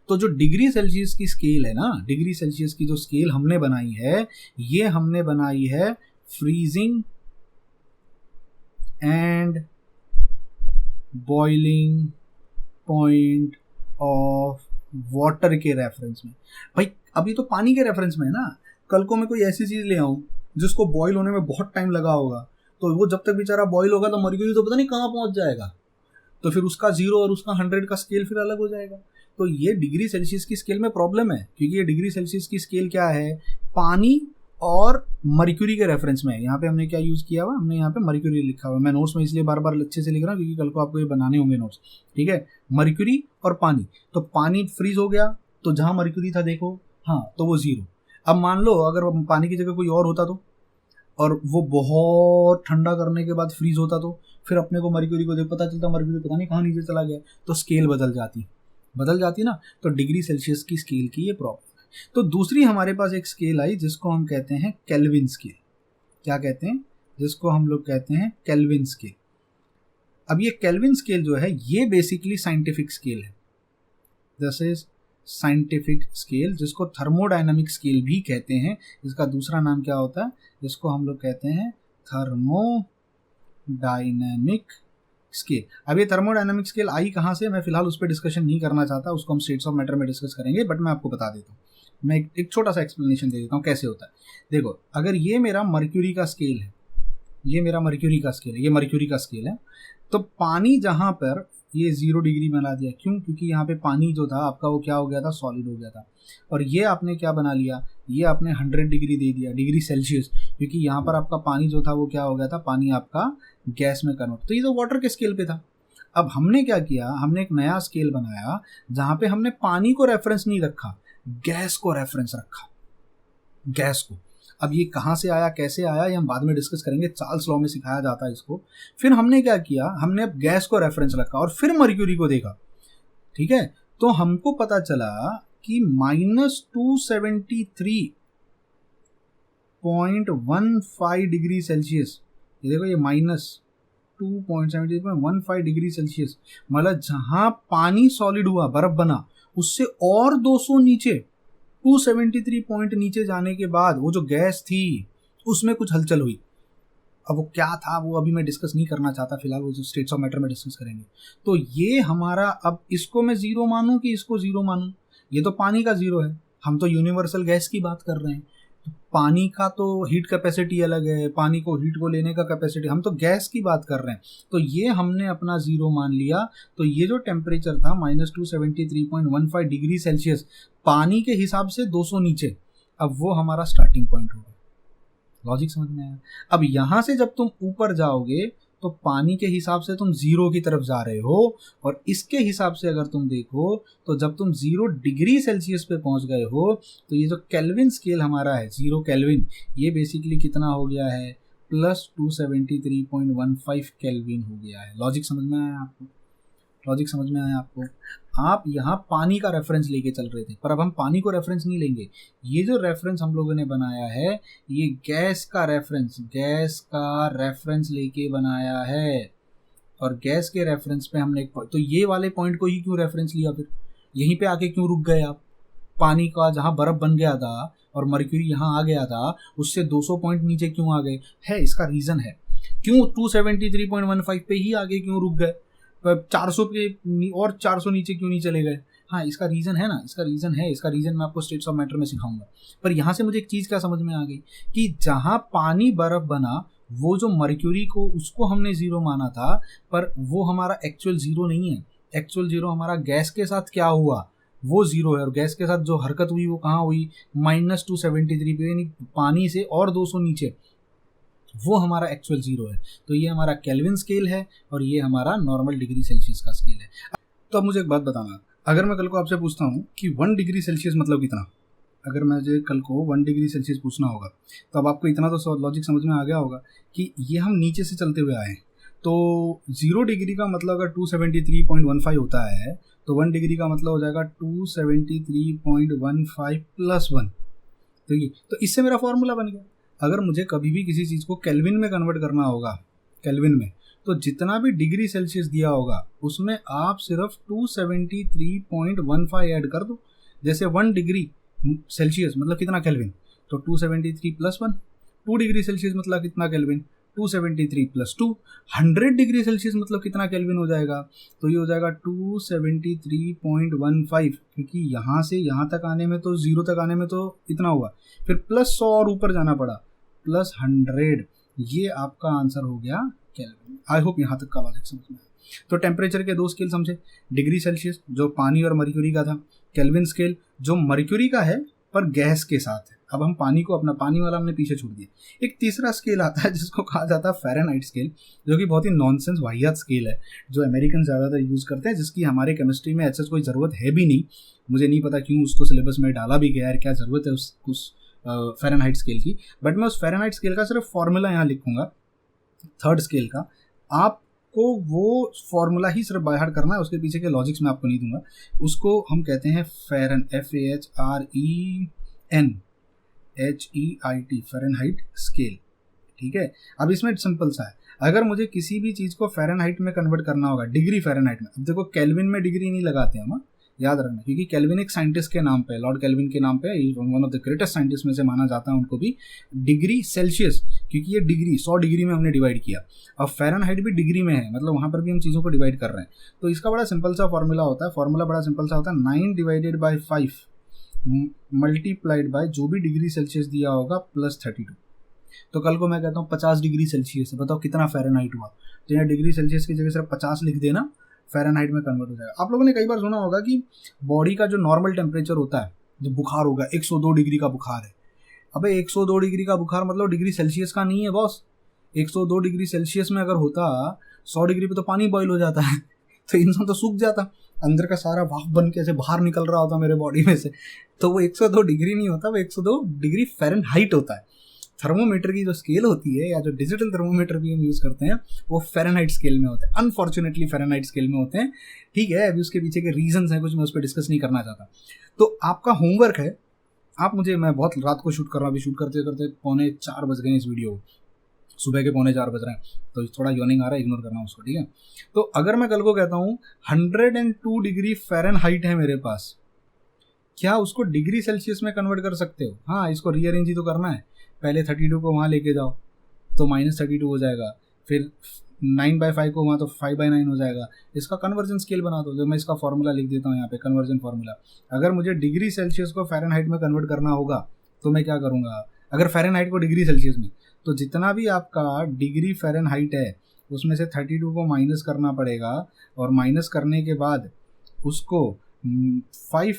तो जो डिग्री सेल्सियस की स्केल है ना, डिग्री सेल्सियस की जो स्केल हमने बनाई है, ये हमने बनाई है freezing and boiling point of water के रेफरेंस में। भाई अभी तो पानी के रेफरेंस में है ना, कल को मैं कोई ऐसी चीज ले आऊं जिसको बॉईल होने में बहुत टाइम लगा होगा, तो वो जब तक बेचारा बॉईल होगा तो मर्क्यूरी तो पता नहीं कहाँ पहुंच जाएगा, तो फिर उसका 0 और उसका 100 का स्केल फिर अलग हो जाएगा। तो ये डिग्री सेल्सियस की स्केल में प्रॉब्लम है, क्योंकि ये डिग्री सेल्सियस की स्केल क्या है, पानी और मर्क्यूरी के रेफरेंस में है। यहाँ पे हमने क्या यूज किया हुआ, हमने यहाँ पे मर्क्यूरी लिखा हुआ है। मैं नोट्स में इसलिए बार बार अच्छे से लिख रहा हूँ क्योंकि कल को आपको ये बनाने होंगे नोट्स, ठीक है। मर्क्यूरी और पानी, तो पानी फ्रीज हो गया, तो जहां मर्क्यूरी था देखो, हाँ, तो वो 0। अब मान लो अगर पानी की जगह कोई और होता तो, और वो बहुत ठंडा करने के बाद फ्रीज होता तो फिर अपने को मर्क्यूरी को देख पता चलता मर्क्यूरी पता नहीं कहाँ नीचे चला गया, तो स्केल बदल जाती ना। तो डिग्री सेल्सियस की स्केल की ये प्रॉब्लम है। तो दूसरी हमारे पास एक स्केल आई जिसको हम कहते हैं केल्विन स्केल। क्या कहते हैं, जिसको हम लोग कहते हैं केल्विन स्केल। अब ये केल्विन स्केल जो है ये बेसिकली साइंटिफिक स्केल है, दिस इज साइंटिफिक स्केल, जिसको थर्मोडायनामिक स्केल भी कहते हैं। इसका दूसरा नाम क्या होता है, जिसको हम लोग कहते हैं थर्मोडायनामिक स्केल। अब ये थर्मोडायनामिक स्केल आई कहाँ से, मैं फिलहाल उस पर डिस्कशन नहीं करना चाहता, उसको हम स्टेट्स ऑफ मैटर में डिस्कस करेंगे, बट मैं आपको बता देता हूँ, मैं एक छोटा सा एक्सप्लेनेशन दे देता हूँ कैसे होता है। देखो, अगर ये मेरा मर्क्यूरी का स्केल है, ये मेरा मर्क्यूरी का स्केल है, ये मर्क्यूरी का स्केल है, तो पानी जहाँ पर ये 0 डिग्री बना दिया, क्यों, क्योंकि यहाँ पे पानी जो था आपका वो क्या हो गया था, सॉलिड हो गया था। और ये आपने क्या बना लिया, ये आपने 100 डिग्री दे दिया, डिग्री सेल्सियस, क्योंकि यहाँ पर आपका पानी जो था वो क्या हो गया था, पानी आपका गैस में कन्वर्ट। तो ये तो वाटर के स्केल पे था। अब हमने क्या किया, हमने एक नया स्केल बनाया जहाँ पे हमने पानी को रेफरेंस नहीं रखा, गैस को रेफरेंस रखा, गैस को। अब ये कहाँ से आया, कैसे आया, ये हम बाद में डिस्कस करेंगे, चार्ल्स लॉ में सिखाया जाता है इसको। फिर हमने क्या किया, हमने अब गैस को रेफरेंस रखा और फिर मर्क्यूरी को देखा, ठीक है। तो हमको पता चला कि -273.15 डिग्री सेल्सियस, ये देखो, ये -273.15 डिग्री सेल्सियस, मतलब जहां पानी सॉलिड हुआ, बर्फ बना, उससे और 200 नीचे, 273 पॉइंट नीचे जाने के बाद वो जो गैस थी उसमें कुछ हलचल हुई। अब वो क्या था वो अभी मैं डिस्कस नहीं करना चाहता, फिलहाल वो जो स्टेट्स ऑफ मैटर में डिस्कस करेंगे। तो ये हमारा, अब इसको मैं 0 मानूं कि इसको 0 मानूं, ये तो पानी का 0 है, हम तो यूनिवर्सल गैस की बात कर रहे हैं। तो पानी का तो हीट कैपेसिटी अलग है, पानी को हीट को लेने का कैपेसिटी, हम तो गैस की बात कर रहे हैं। तो ये हमने अपना 0 मान लिया। तो ये जो टेम्परेचर था -273.15 डिग्री सेल्सियस, पानी के हिसाब से 200 नीचे, अब वो हमारा स्टार्टिंग पॉइंट होगा। लॉजिक समझ में आया। अब यहाँ से जब तुम ऊपर जाओगे तो तो पानी के हिसाब से तुम 0 की तरफ जा रहे हो, और इसके हिसाब से अगर तुम देखो तो जब तुम 0 डिग्री सेल्सियस पे पहुंच गए हो तो ये जो केल्विन स्केल हमारा है 0 केल्विन, ये बेसिकली कितना हो गया है प्लस 273.15 केल्विन हो गया है। लॉजिक समझ में आया आपको? लॉजिक समझ में आया आपको? आप यहाँ पानी का रेफरेंस लेके चल रहे थे, पर अब हम पानी को रेफरेंस नहीं लेंगे। ये जो रेफरेंस हम लोगों ने बनाया है ये गैस का रेफरेंस लेके बनाया है, और गैस के रेफरेंस पे हमने तो ये वाले पॉइंट को ही क्यों रेफरेंस लिया, फिर यहीं पे आके क्यों रुक गए आप? पानी का जहाँ बर्फ बन गया था और मर्क्यूरी यहाँ आ गया था, उससे 200 पॉइंट नीचे क्यों आ गए? है इसका रीज़न है, क्यों 273.15 पे ही आगे क्यों रुक गए, 400 पे और 400 नीचे क्यों नहीं चले गए? हाँ, इसका रीज़न है ना, इसका रीज़न मैं आपको स्टेट्स ऑफ मैटर में सिखाऊंगा। पर यहाँ से मुझे एक चीज़ क्या समझ में आ गई कि जहाँ पानी बर्फ बना वो जो मर्क्यूरी को उसको हमने 0 माना था, पर वो हमारा एक्चुअल 0 नहीं है। एक्चुअल 0 हमारा गैस के साथ क्या हुआ वो 0 है, और गैस के साथ जो हरकत हुई वो कहाँ हुई -273 पे, यानी पानी से और 200 नीचे, वो हमारा एक्चुअल 0 है। तो ये हमारा केल्विन स्केल है और ये हमारा नॉर्मल डिग्री सेल्सियस का स्केल है। तो अब मुझे एक बात बताना, अगर मैं कल को आपसे पूछता हूँ कि 1 डिग्री सेल्सियस मतलब कितना, अगर मुझे कल को 1 डिग्री सेल्सियस पूछना होगा तो अब आपको इतना तो लॉजिक समझ में आ गया होगा कि ये हम नीचे से चलते हुए आए हैं, तो 0 डिग्री का मतलब अगर 273.15 होता है तो 1 डिग्री का मतलब हो जाएगा 273.15 प्लस 1। तो इससे मेरा फॉर्मूला बन गया। अगर मुझे कभी भी किसी चीज़ को केल्विन में कन्वर्ट करना होगा, केल्विन में, तो जितना भी डिग्री सेल्सियस दिया होगा उसमें आप सिर्फ 273.15 ऐड कर दो। जैसे 1 डिग्री सेल्सियस मतलब कितना केल्विन, तो 273 प्लस 1। 2 डिग्री सेल्सियस मतलब कितना केल्विन, 273 प्लस 2। 100 डिग्री सेल्सियस मतलब कितना केल्विन हो जाएगा, तो ये हो जाएगा 273.15, क्योंकि यहाँ से यहाँ तक आने में तो 0 तक आने में तो इतना हुआ, फिर प्लस 100 और ऊपर जाना पड़ा, प्लस 100। ये आपका आंसर हो गया केल्विन। आई होप यहाँ तक का लॉजिक समझ में आया। तो टेम्परेचर के 2 स्केल समझे, डिग्री सेल्सियस जो पानी और मर्क्यूरी का था, केल्विन स्केल जो मर्क्यूरी का है पर गैस के साथ है। अब हम पानी को, अपना पानी वाला हमने पीछे छोड़ दिया। एक तीसरा स्केल आता है जिसको कहा जाता है फ़ारेनहाइट स्केल, जो कि बहुत ही नॉनसेंस वाहियात स्केल है जो अमेरिकन ज़्यादातर यूज़ करते हैं, जिसकी हमारे केमिस्ट्री में ऐसा कोई ज़रूरत है भी नहीं। मुझे नहीं पता क्यों उसको सिलेबस में डाला भी गया है, क्या ज़रूरत है उस फ़ारेनहाइट स्केल की। बट मैं उस फ़ारेनहाइट स्केल का सिर्फ फॉर्मूला यहाँ लिखूँगा, थर्ड स्केल का। आपको वो फॉर्मूला ही सिर्फ बाय हार्ट करना है, उसके पीछे के लॉजिक्स मैं आपको नहीं दूंगा। उसको हम कहते हैं FARENHEIT, फ़ारेनहाइट स्केल। ठीक है, अब इसमें सिंपल सा है, अगर मुझे किसी भी चीज़ को फ़ारेनहाइट में कन्वर्ट करना होगा, डिग्री फ़ारेनहाइट में, अब देखो केल्विन में डिग्री नहीं लगाते हम, याद रखना, क्योंकि केल्विन एक साइंटिस्ट के नाम पे, लॉर्ड केल्विन के नाम पे, one of the greatest scientist में से माना जाता है उनको भी। डिग्री सेल्सियस, क्योंकि ये डिग्री 100 डिग्री में हमने डिवाइड किया, अब फ़ारेनहाइट भी डिग्री में है, मतलब वहाँ पर भी हम चीज़ों को डिवाइड कर रहे हैं। तो इसका बड़ा सिंपल सा फॉर्मूला होता है, बड़ा सिंपल सा होता है, 9 डिवाइडेड बाई 5 मल्टीप्लाइड बाय जो भी डिग्री सेल्सियस दिया होगा प्लस 32। तो कल को मैं कहता हूँ 50 डिग्री सेल्सियस है, बताओ कितना फ़ारेनहाइट हुआ, तो यहाँ डिग्री सेल्सियस की जगह सिर्फ 50 लिख देना, फ़ारेनहाइट में कन्वर्ट हो जाएगा। आप लोगों ने कई बार सुना होगा कि बॉडी का जो नॉर्मल टेम्परेचर होता है, जो बुखार होगा 102 डिग्री का बुखार है, अबे 102 डिग्री का बुखार मतलब डिग्री सेल्सियस का नहीं है बॉस। 102 डिग्री सेल्सियस में अगर होता 100 डिग्री पे तो पानी बॉयल हो जाता है तो इंसान तो सूख जाता, अंदर का सारा भाप बन के ऐसे बाहर निकल रहा होता मेरे बॉडी में से। तो वो 102 डिग्री नहीं होता, वो 102 डिग्री फ़ारेनहाइट होता है। थर्मोमीटर की जो स्केल होती है, या जो डिजिटल थर्मोमीटर भी हम यूज़ करते हैं, वो फ़ारेनहाइट स्केल में होते हैं, अनफॉर्चुनेटली फ़ारेनहाइट स्केल में होते हैं। ठीक है, अभी उसके पीछे के रीजंस हैं कुछ, मैं उस पर डिस्कस नहीं करना चाहता। तो आपका होमवर्क है, मैं बहुत रात को शूट कर रहा हूँ, अभी शूट करते करते 3:45 बज गए इस वीडियो को, सुबह के 3:45 बज रहे हैं, तो थोड़ा यॉर्निंग आ रहा है, इग्नोर करना उसको, ठीक है। तो अगर मैं कल को कहता हूँ 102 डिग्री फ़ारेनहाइट है मेरे पास, क्या उसको डिग्री सेल्सियस में कन्वर्ट कर सकते हो? हाँ, इसको रीअरेंज ही तो करना है, पहले 32 को वहाँ लेके जाओ तो -32 हो जाएगा, फिर 9/5 को वहाँ तो 5/9 हो जाएगा। इसका कन्वर्जन स्केल बना दो, जो मैं इसका फॉर्मूला लिख देता हूँ यहाँ पे, कन्वर्जन फार्मूला। अगर मुझे डिग्री सेल्सियस को फ़ारेनहाइट में कन्वर्ट करना होगा तो मैं क्या करूँगा, अगर फ़ारेनहाइट को डिग्री सेल्सियस में, तो जितना भी आपका डिग्री फ़ारेनहाइट है उसमें से 32 को माइनस करना पड़ेगा, और माइनस करने के बाद उसको 5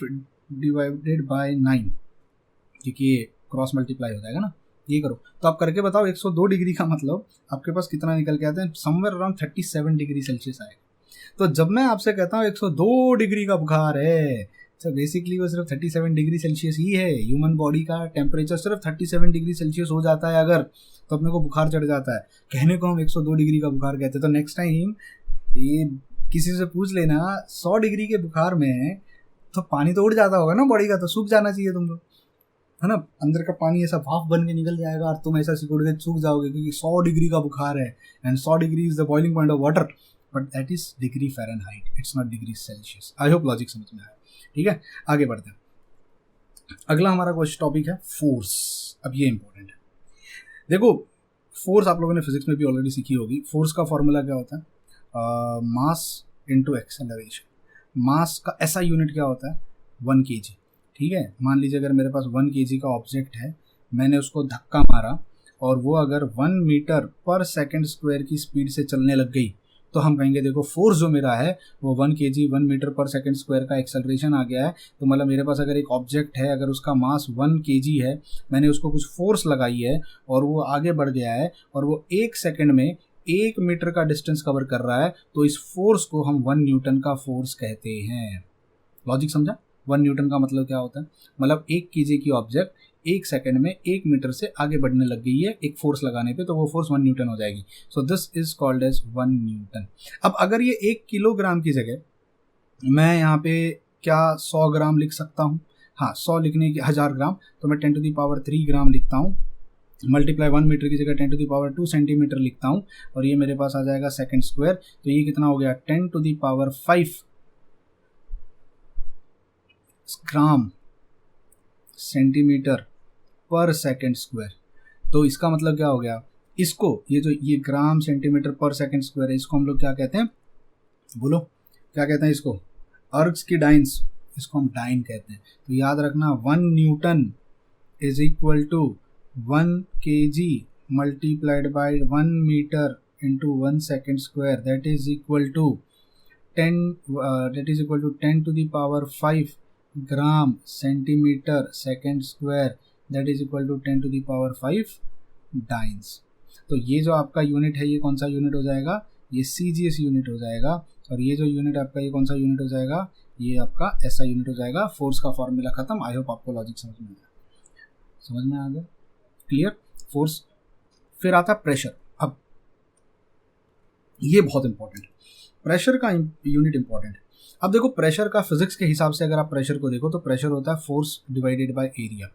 डिवाइडेड बाय 9, क्योंकि ये क्रॉस मल्टीप्लाई हो जाएगा ना, ये करो, तो आप करके बताओ 102 डिग्री का मतलब आपके पास कितना निकल के आते हैं, समवेयर अराउंड 37 डिग्री सेल्सियस आएगा। तो जब मैं आपसे कहता हूँ 102 डिग्री का बुखार है, तो बेसिकली वो सिर्फ 37 डिग्री सेल्सियस ही है। ह्यूमन बॉडी का टेम्परेचर सिर्फ 37 डिग्री सेल्सियस हो जाता है अगर, तो अपने को बुखार चढ़ जाता है। कहने को हम 102 डिग्री का बुखार कहते हैं। तो नेक्स्ट टाइम ये किसी से पूछ लेना 100 डिग्री के बुखार में तो पानी तो उड़ जाता होगा ना बॉडी का, तो सूख जाना चाहिए तुमको, है ना, अंदर का पानी ऐसा भाप बन के निकल जाएगा और तुम ऐसा सिकुड़ के सूख जाओगे, क्योंकि 100 डिग्री का बुखार है and 100 degree is the boiling point of water, but that is degree Fahrenheit, it's not degree Celsius. I hope logic समझ में आया। ठीक है, आगे बढ़ते हैं। अगला हमारा क्वेश्चन टॉपिक है फोर्स। अब ये इंपॉर्टेंट है। देखो फोर्स आप लोगों ने फिजिक्स में भी ऑलरेडी सीखी होगी। फोर्स का फॉर्मूला क्या होता है, मास इनटू एक्सेलरेशन। मास का ऐसा यूनिट क्या होता है, 1 kg। ठीक है, मान लीजिए अगर मेरे पास 1 kg का ऑब्जेक्ट है, मैंने उसको धक्का मारा और वो अगर 1 मीटर पर सेकंड स्क्वायर की स्पीड से चलने लग गई, तो हम कहेंगे देखो फोर्स जो मेरा है वो 1 kg 1 मीटर पर सेकंड स्क्वायर का एक्सेलरेशन आ गया है। तो मतलब मेरे पास अगर एक ऑब्जेक्ट है, अगर उसका मास 1 kg है, मैंने उसको कुछ फोर्स लगाई है और वो आगे बढ़ गया है और वो 1 सेकंड में 1 मीटर का डिस्टेंस कवर कर रहा है, तो इस फोर्स को हम 1 न्यूटन का फोर्स कहते हैं। लॉजिक समझा? 1 न्यूटन का मतलब क्या होता है, मतलब 1 kg की ऑब्जेक्ट 1 सेकंड में 1 मीटर से आगे बढ़ने लग गई है एक फोर्स लगाने पे, तो वो फोर्स 1 न्यूटन हो जाएगी। So this is called as 1 newton. अब अगर ये 1 किलोग्राम की जगह मैं यहाँ पे क्या 100 ग्राम लिख सकता हूँ? हाँ, 100 लिखने की 1000 ग्राम, तो मैं 10³ ग्राम लिखता हूँ, मल्टीप्लाई 1 मीटर की जगह 10² सेंटीमीटर लिखता हूँ, और ये मेरे पास आ जाएगा सेकंड स्क्वायर। तो ये कितना हो गया, 10⁵ ग्राम सेंटीमीटर पर सेकंड स्क्वायर। तो इसका मतलब क्या हो गया, इसको ये ग्राम सेंटीमीटर पर सेकंड स्क्वायर है, इसको हम लोग क्या कहते हैं, बोलो क्या कहते हैं इसको, अर्ग्स की डाइन्स, इसको हम डाइन कहते हैं। तो याद रखना 1 newton is equal to 1 kg multiplied by 1 meter into 1 second square, that is equal to 10⁵ gram centimeter second square, that is equal to 10⁵ dynes. तो ये जो आपका यूनिट है, ये कौन सा यूनिट हो जाएगा, ये CGS यूनिट हो जाएगा। और ये जो यूनिट आपका, ये कौन सा यूनिट हो जाएगा, ये आपका ऐसा यूनिट हो जाएगा। फोर्स का फॉर्मूला खत्म। आई होप आपको लॉजिक समझ में आ गया, क्लियर। फोर्स, फिर आता है प्रेशर। अब ये बहुत इंपॉर्टेंट है, प्रेशर का यूनिट इंपॉर्टेंट है। अब देखो प्रेशर का फिजिक्स के हिसाब से अगर आप प्रेशर को देखो तो प्रेशर होता है force divided by area.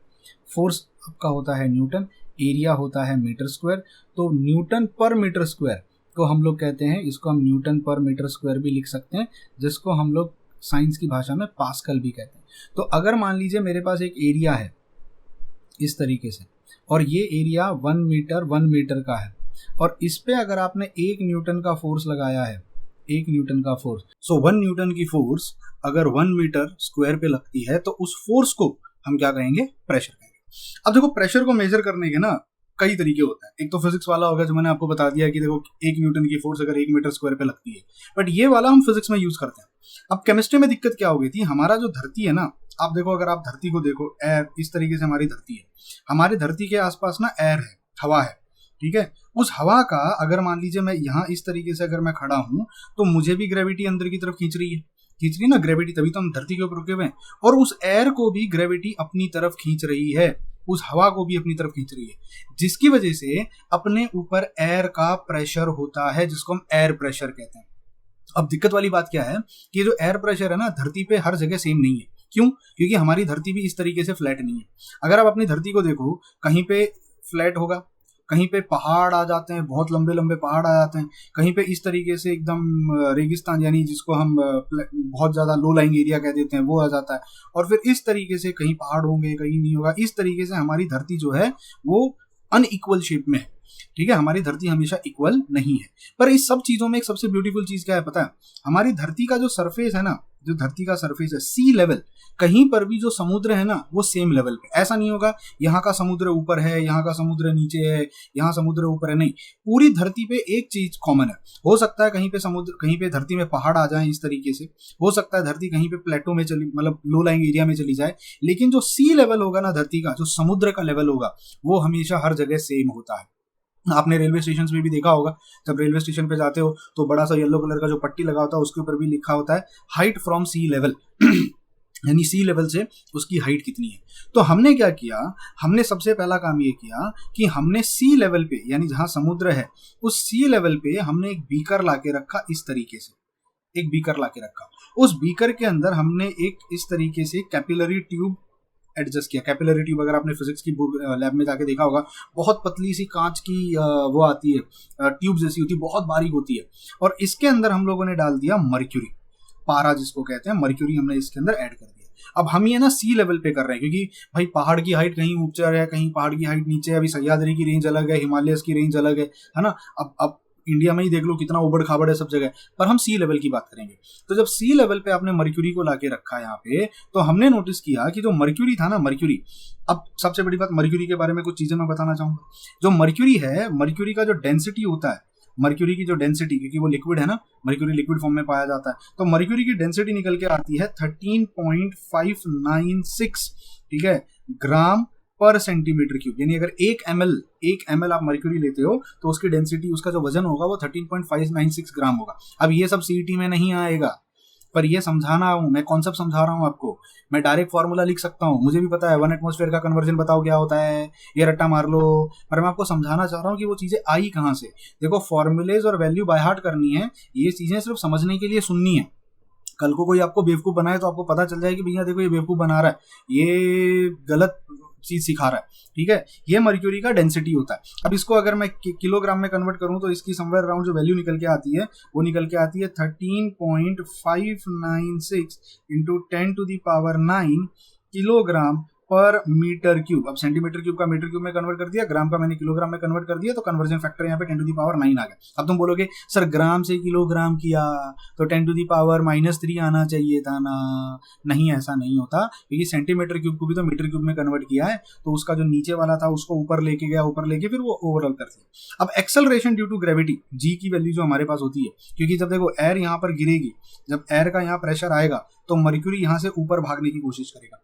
Force आपका होता है न्यूटन, एरिया होता है मीटर स्क्वायर। तो न्यूटन पर मीटर स्क्वायर को हम लोग कहते हैं, इसको हम न्यूटन पर मीटर स्क्वायर भी लिख सकते हैं, जिसको हम लोग साइंस की भाषा में पास्कल भी कहते हैं। तो अगर मान लीजिए मेरे पास एक एरिया है इस तरीके से, और ये एरिया 1 मीटर का है, और इस पे अगर आपने 1 न्यूटन का फोर्स लगाया है, 1 न्यूटन का फोर्स, सो 1 न्यूटन की फोर्स अगर 1 मीटर स्क्वायर पे लगती है, तो उस फोर्स को हम क्या कहेंगे, प्रेशर कहेंगे। अब देखो प्रेशर को मेजर करने के ना कई तरीके होते हैं। एक तो फिजिक्स वाला होगा जो मैंने आपको बता दिया कि देखो 1 न्यूटन की फोर्स अगर 1 मीटर स्क्वायर पे लगती है, बट ये वाला हम फिजिक्स में यूज करते हैं। अब केमिस्ट्री में दिक्कत क्या हो गई थी, हमारा जो धरती है ना, आप देखो, अगर आप धरती को देखो, एयर, इस तरीके से हमारी धरती है, हमारी धरती के आसपास ना एयर है, हवा है, ठीक है। उस हवा का अगर मान लीजिए मैं यहाँ इस तरीके से अगर मैं खड़ा हूं, तो मुझे भी ग्रेविटी अंदर की तरफ खींच रही है ना ग्रेविटी, तभी तो हम धरती के ऊपर रुके हुए हैं। और उस एयर को भी ग्रेविटी अपनी तरफ खींच रही है, उस हवा को भी अपनी तरफ खींच रही है, जिसकी वजह से अपने ऊपर एयर का प्रेशर होता है, जिसको हम एयर प्रेशर कहते हैं। अब दिक्कत वाली बात क्या है कि जो एयर प्रेशर है ना, धरती पे हर जगह सेम नहीं है। क्यों? क्योंकि हमारी धरती भी इस तरीके से फ्लैट नहीं है। अगर आप अपनी धरती को देखो, कहीं पे फ्लैट होगा, कहीं पे पहाड़ आ जाते हैं, बहुत लंबे लंबे पहाड़ आ जाते हैं, कहीं पे इस तरीके से एकदम रेगिस्तान, यानी जिसको हम बहुत ज़्यादा लो लाइंग एरिया कह देते हैं, वो आ जाता है। और फिर इस तरीके से कहीं पहाड़ होंगे, कहीं नहीं होगा। इस तरीके से हमारी धरती जो है वो अनइक्वल शेप में है, ठीक है, हमारी धरती हमेशा इक्वल नहीं है। पर इस सब चीजों में एक सबसे ब्यूटीफुल चीज क्या है पता है, हमारी धरती का जो सरफेस है ना, जो धरती का सरफेस है, सी लेवल, कहीं पर भी जो समुद्र है ना वो सेम लेवल पे, ऐसा नहीं होगा यहाँ का समुद्र ऊपर है, यहाँ का समुद्र नीचे है, यहाँ समुद्र ऊपर है, नहीं, पूरी धरती पे एक चीज कॉमन है। हो सकता है कहीं पे समुद्र, कहीं पे धरती में पहाड़ आ जाए इस तरीके से, हो सकता है धरती कहीं पे प्लेटो में चली, मतलब लो लाइंग एरिया में चली जाए, लेकिन जो सी लेवल होगा ना धरती का, जो समुद्र का लेवल होगा, वो हमेशा हर जगह सेम होता है। आपने रेलवे स्टेशन पे भी देखा होगा, जब रेलवे स्टेशन पे जाते हो तो बड़ा सा येलो कलर का जो पट्टी लगा होता है उसके ऊपर भी लिखा होता है हाइट फ्रॉम सी लेवल यानी सी लेवल से उसकी हाइट कितनी है। तो हमने क्या किया, हमने सबसे पहला काम ये किया कि हमने सी लेवल पे, यानी जहां समुद्र है उस सी लेवल पे हमने एक बीकर लाके रखा, इस तरीके से एक बीकर लाके रखा। उस बीकर के अंदर हमने एक इस तरीके से कैपिलरी ट्यूब एडजस्ट किया। कैपिलरी ट्यूब अगर आपने फिजिक्स की बुक लैब में जाके देखा होगा, बहुत पतली सी कांच की वो आती है, ट्यूब जैसी होती है, बहुत बारीक होती है, और इसके अंदर हम लोगों ने डाल दिया मर्क्यूरी, पारा जिसको कहते हैं, मर्क्यूरी हमने इसके अंदर ऐड कर दिया। अब हम ये ना सी लेवल पे कर रहे हैं, क्योंकि भाई पहाड़ की हाइट कहीं ऊंचा है, कहीं पहाड़ की हाइट नीचे है, अभी सह्याद्री की रेंज अलग है, हिमालयस की रेंज अलग है ना। अब इंडिया में ही देख लो कितना उबड़ खाबड़ है सब जगह, पर हम सी लेवल की बात करेंगे। तो जब सी लेवल पे आपने मर्क्यूरी को लाके रखा यहाँ पे, तो हमने नोटिस किया कि जो मर्क्यूरी था ना, मर्क्यूरी, अब सबसे बड़ी बात मर्क्यूरी के बारे में कुछ चीजें मैं बताना चाहूंगा। जो मर्क्यूरी है, मर्क्यूरी का जो डेंसिटी होता है, मर्क्यूरी की जो डेंसिटी, क्योंकि वो लिक्विड है ना, मर्क्यूरी लिक्विड फॉर्म में पाया जाता है, तो मर्क्यूरी की डेंसिटी निकल के आती है 13.596, ठीक है, ग्राम पर सेंटीमीटर क्यूब। यानी अगर 1 ml आप मर्क्यूरी लेते हो तो उसकी डेंसिटी, उसका जो वजन होगा वो 13.596 ग्राम होगा। अब ये सब सीईटी में नहीं आएगा, पर ये समझाना हूं मैं, कॉन्सेप्ट समझा रहा हूं आपको। मैं डायरेक्ट फॉर्मूला लिख सकता हूं, मुझे भी पता है 1 एटमॉस्फेयर का कन्वर्जन बताओ क्या होता है, ये रट्टा मार लो, पर मैं आपको समझाना चाह रहा हूं कि वो चीजें आई कहां से। देखो, फॉर्मूलेज और वैल्यू बाय हार्ट करनी है, ये चीजें सिर्फ समझने के लिए सुननी है। कल को कोई आपको बेवकूफ बनाए तो आपको पता चल जाए कि भैया देखो ये बेवकूफ बना रहा है, ये गलत चीज सिखा रहा है, ठीक है। ये मर्क्यूरी का डेंसिटी होता है। अब इसको अगर मैं किलोग्राम में कन्वर्ट करूं तो इसकी समवेयर अराउंड जो वैल्यू निकल के आती है वो निकल के आती है 13.596 इंटू 10⁹ किलोग्राम पर मीटर क्यूब। अब सेंटीमीटर क्यूब का मीटर क्यूब में कन्वर्ट कर दिया, ग्राम का मैंने किलोग्राम में कन्वर्ट कर दिया, तो कन्वर्जन फैक्टर यहाँ पे 10⁹ आ गया। अब तुम बोलोगे सर ग्राम से किलोग्राम किया तो 10⁻³ आना चाहिए था ना। नहीं, ऐसा नहीं होता, क्योंकि सेंटीमीटर क्यूब को भी तो मीटर क्यूब में कन्वर्ट किया है, तो उसका जो नीचे वाला था उसको ऊपर लेके गया, ऊपर लेके फिर वो ओवरऑल कर दिया। अब एक्सेलरेशन ड्यू टू ग्रेविटी, जी की वैल्यू जो हमारे पास होती है, क्योंकि जब देखो एयर यहाँ पर गिरेगी, जब एयर का यहाँ प्रेशर आएगा तो मर्क्यूरी यहाँ से ऊपर भागने की कोशिश करेगा।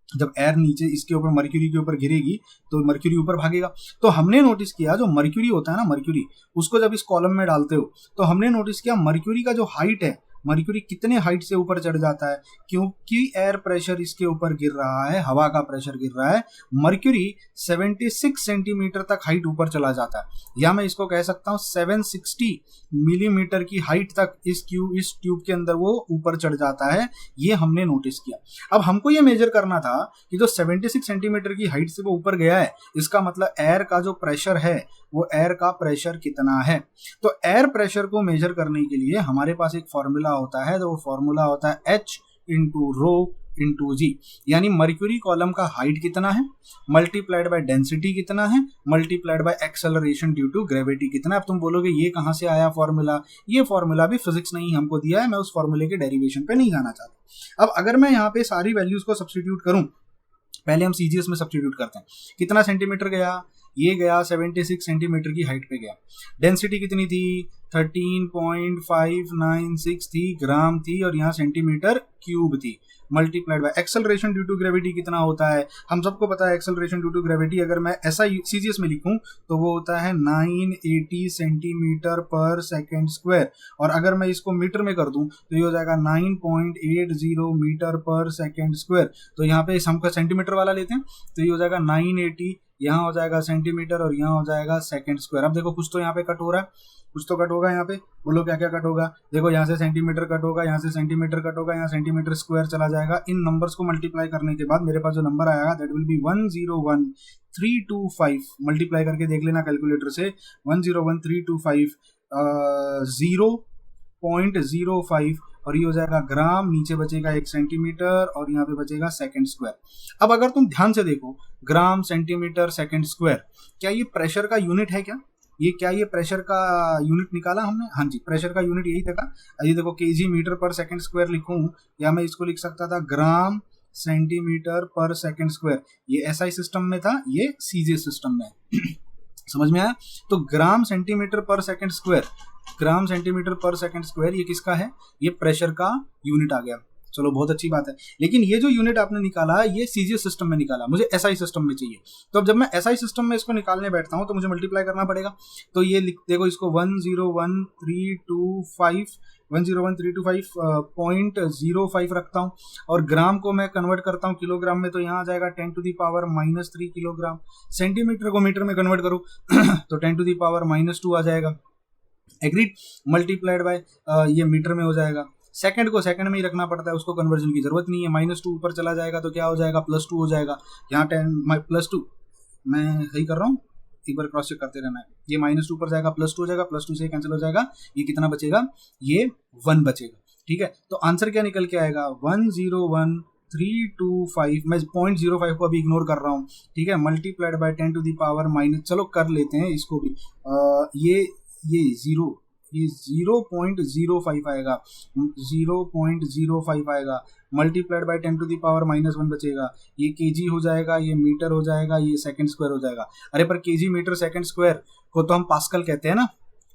जब एयर नीचे इसके ऊपर मर्क्यूरी के ऊपर गिरेगी तो मर्क्यूरी ऊपर भागेगा। तो हमने नोटिस किया जो मर्क्यूरी होता है ना, मर्क्यूरी, उसको जब इस कॉलम में डालते हो तो हमने नोटिस किया मर्क्यूरी का जो हाइट है, मर्क्यूरी कितने हाइट से ऊपर चढ़ जाता है, क्योंकि एयर प्रेशर इसके ऊपर गिर रहा है, हवा का प्रेशर गिर रहा है। मर्क्यूरी 76 सेंटीमीटर तक हाइट ऊपर चला जाता है, या मैं इसको कह सकता हूँ 760 मिलीमीटर की हाइट तक इस ट्यूब के अंदर वो ऊपर चढ़ जाता है। ये हमने नोटिस किया। अब हमको ये मेजर करना था कि जो 76 सेंटीमीटर की हाइट से वो ऊपर गया है, इसका मतलब एयर का जो प्रेशर है वो एयर का प्रेशर कितना है। तो एयर प्रेशर को मेजर करने के लिए हमारे पास एक फॉर्मूला होता है, तो वो फॉर्मूला होता है H इंटू रो इंटू जी, यानी मर्क्यूरी कॉलम का हाइट कितना है मल्टीप्लाइड बाय डेंसिटी कितना है multiplied by acceleration due to gravity कितना है। अब तुम बोलोगे ये कहां से आया फॉर्मूला, ये फॉर्मूला भी फिजिक्स ने ही हमको दिया है, मैं उस फॉर्मूले के डेरिवेशन पे नहीं जाना चाहता। अब अगर मैं यहाँ पे सारी वैल्यूज को सब्स्टिट्यूट करूं, पहले हम सीजीएस में सब्स्टिट्यूट करते हैं, कितना सेंटीमीटर गया, ये गया 76 सेंटीमीटर की हाइट पे गया। डेंसिटी कितनी थी 13.596 थी, ग्राम थी, और यहाँ सेंटीमीटर क्यूब थी, multiplied by acceleration due to gravity कितना होता है, हम सबको पता है एक्सेलरेशन ड्यू टू ग्रेविटी अगर मैं ऐसा सीजीएस में लिखूं तो वो होता है 980 सेंटीमीटर पर सेकेंड स्क्वायर, और अगर मैं इसको मीटर में कर दूं तो ये हो जाएगा 9.80 मीटर पर सेकेंड स्क्वायर। तो यहाँ पे हम सेंटीमीटर वाला लेते हैं तो ये हो जाएगा 980, यहाँ हो जाएगा सेंटीमीटर और यहाँ हो जाएगा सेकेंड स्क्वायर। अब देखो कुछ तो यहाँ पे कट हो रहा है, कुछ तो कट होगा यहाँ पे, बोलो क्या क्या कट होगा। देखो यहाँ से सेंटीमीटर कट होगा, यहाँ से सेंटीमीटर कट होगा, यहाँ सेंटीमीटर स्क्वायर चला जाएगा। इन नंबर्स को मल्टीप्लाई करने के बाद मेरे पास जो नंबर आएगा दैट विल बी 101325। मल्टीप्लाई करके देख लेना कैलकुलेटर से, 101325 0.05 और ये हो जाएगा ग्राम, नीचे बचेगा 1 सेंटीमीटर और यहाँ पे बचेगा सेकंड स्क्वायर। अब अगर तुम ध्यान से देखो ग्राम सेंटीमीटर सेकंड स्क्वायर, क्या ये प्रेशर का यूनिट है क्या? ये प्रेशर का यूनिट निकाला हमने? हाँ जी, प्रेशर का यूनिट यही था। ये देखो केजी मीटर पर सेकंड स्क्वायर लिखूं या मैं इसको लिख सकता था ग्राम सेंटीमीटर पर सेकंड स्क्वायर। ये एसआई सिस्टम में था, ये सीजे सिस्टम में समझ में आया? तो ग्राम सेंटीमीटर पर सेकंड स्क्वायर, ग्राम सेंटीमीटर पर सेकंड स्क्वायर ये किसका है? ये प्रेशर का यूनिट आ गया। चलो बहुत अच्छी बात है, लेकिन ये जो यूनिट आपने निकाला ये सीजीएस सिस्टम में निकाला, मुझे एसआई सिस्टम में चाहिए। तो अब जब मैं एसआई सिस्टम में इसको निकालने बैठता हूं तो मुझे मल्टीप्लाई करना पड़ेगा। तो ये लिख देखो, इसको 101,325.05 रखता हूं और ग्राम को मैं कन्वर्ट करता हूं किलोग्राम में, तो यहाँ आ जाएगा 10 to the power -3 kilogram. Centimeter को मीटर में कन्वर्ट करो तो 10 टू दी पावर -2 आ जाएगा। एग्रीड? मल्टीप्लाइड बाय ये मीटर में हो जाएगा। सेकंड को सेकंड में ही रखना पड़ता है, उसको कन्वर्जन की जरूरत नहीं है। -2 ऊपर चला जाएगा तो क्या हो जाएगा? +2 हो जाएगा। यहाँ 10 +2, मैं सही कर रहा हूँ, एक बार क्रॉस चेक करते रहना है। ये -2 ऊपर जाएगा, +2 हो जाएगा, +2 से कैंसिल हो जाएगा। ये कितना बचेगा? ये 1 बचेगा। ठीक है, तो आंसर क्या निकल के आएगा? 101,325, मैं 0.05 को अभी इग्नोर कर रहा हूँ। ठीक है, multiplied by 10 to the power minus, चलो कर लेते हैं इसको भी। ये 0.05 आएगा, 0.05 आएगा, multiplied by 10 to the power -1 बचेगा। ये केजी हो जाएगा, ये मीटर हो जाएगा, ये सेकंड स्क्वायर हो जाएगा। अरे पर केजी मीटर सेकंड स्क्वायर को तो हम पास्कल कहते हैं ना,